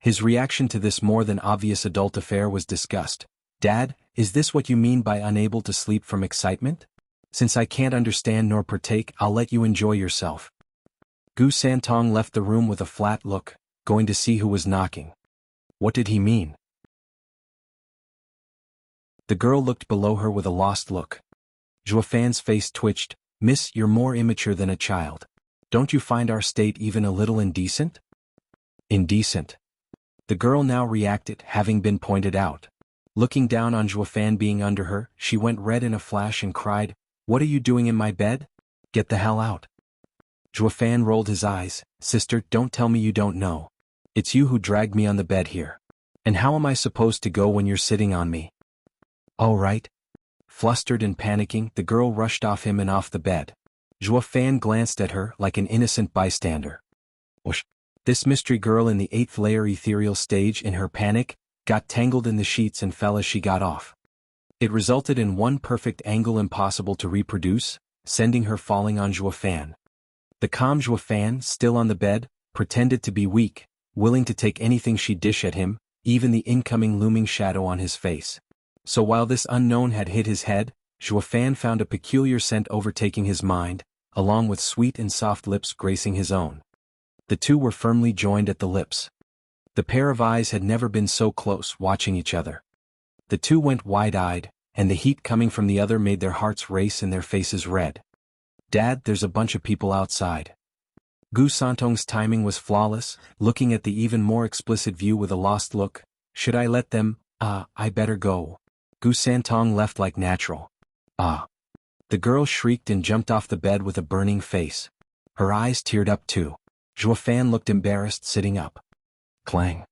His reaction to this more than obvious adult affair was disgust. Dad, is this what you mean by unable to sleep from excitement? Since I can't understand nor partake, I'll let you enjoy yourself. Gu Santong left the room with a flat look, going to see who was knocking. What did he mean? The girl looked below her with a lost look. Zhua Fan's face twitched. Miss, you're more immature than a child. Don't you find our state even a little indecent? Indecent. The girl now reacted, having been pointed out. Looking down on Zhua Fan being under her, she went red in a flash and cried, "What are you doing in my bed? Get the hell out." Zhua Fan rolled his eyes. Sister, don't tell me you don't know. It's you who dragged me on the bed here. And how am I supposed to go when you're sitting on me? All right. Flustered and panicking, the girl rushed off him and off the bed. Zhua Fan glanced at her like an innocent bystander. Whoosh. This mystery girl in the 8th layer ethereal stage, in her panic, got tangled in the sheets and fell as she got off. It resulted in one perfect angle impossible to reproduce, sending her falling on Zhua Fan. The calm Zhua Fan, still on the bed, pretended to be weak, willing to take anything she'd dish at him, even the incoming looming shadow on his face. So while this unknown had hit his head, Zhua Fan found a peculiar scent overtaking his mind, along with sweet and soft lips gracing his own. The two were firmly joined at the lips. The pair of eyes had never been so close, watching each other. The two went wide-eyed, and the heat coming from the other made their hearts race and their faces red. Dad, there's a bunch of people outside. Gu Santong's timing was flawless, looking at the even more explicit view with a lost look. Should I let them? I better go. Gu Santong left like natural. The girl shrieked and jumped off the bed with a burning face. Her eyes teared up too. Zhua Fan looked embarrassed, sitting up. Clang.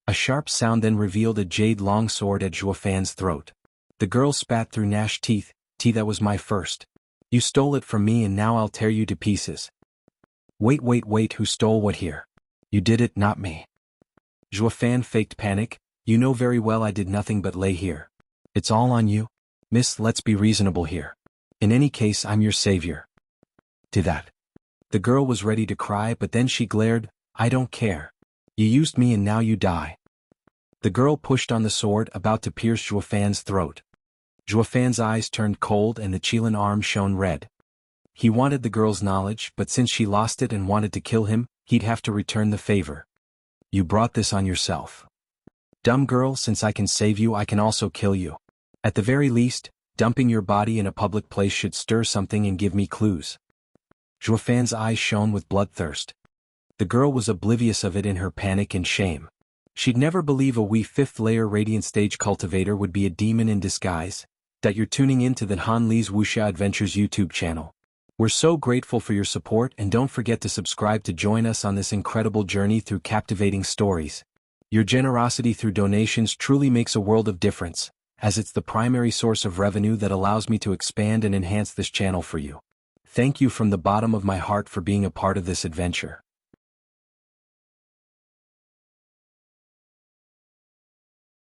A sharp sound then revealed a jade longsword at Zhua Fan's throat. The girl spat through gnashed teeth. That was my first. You stole it from me and now I'll tear you to pieces. Wait, who stole what here? You did it, not me. Zhua Fan faked panic. You know very well I did nothing but lay here. It's all on you. Miss, let's be reasonable here. In any case, I'm your savior. To that. The girl was ready to cry, but then she glared. I don't care. You used me and now you die. The girl pushed on the sword, about to pierce Zhua Fan's throat. Zhua Fan's eyes turned cold and the Qilin arm shone red. He wanted the girl's knowledge, but since she lost it and wanted to kill him, he'd have to return the favor. You brought this on yourself. Dumb girl, since I can save you, I can also kill you. At the very least, dumping your body in a public place should stir something and give me clues. Zhua Fan's eyes shone with bloodthirst. The girl was oblivious of it in her panic and shame. She'd never believe a wee 5th layer radiant stage cultivator would be a demon in disguise. That you're tuning in to the Han Li's Wuxia Adventures YouTube channel. We're so grateful for your support, and don't forget to subscribe to join us on this incredible journey through captivating stories. Your generosity through donations truly makes a world of difference, as it's the primary source of revenue that allows me to expand and enhance this channel for you. Thank you from the bottom of my heart for being a part of this adventure.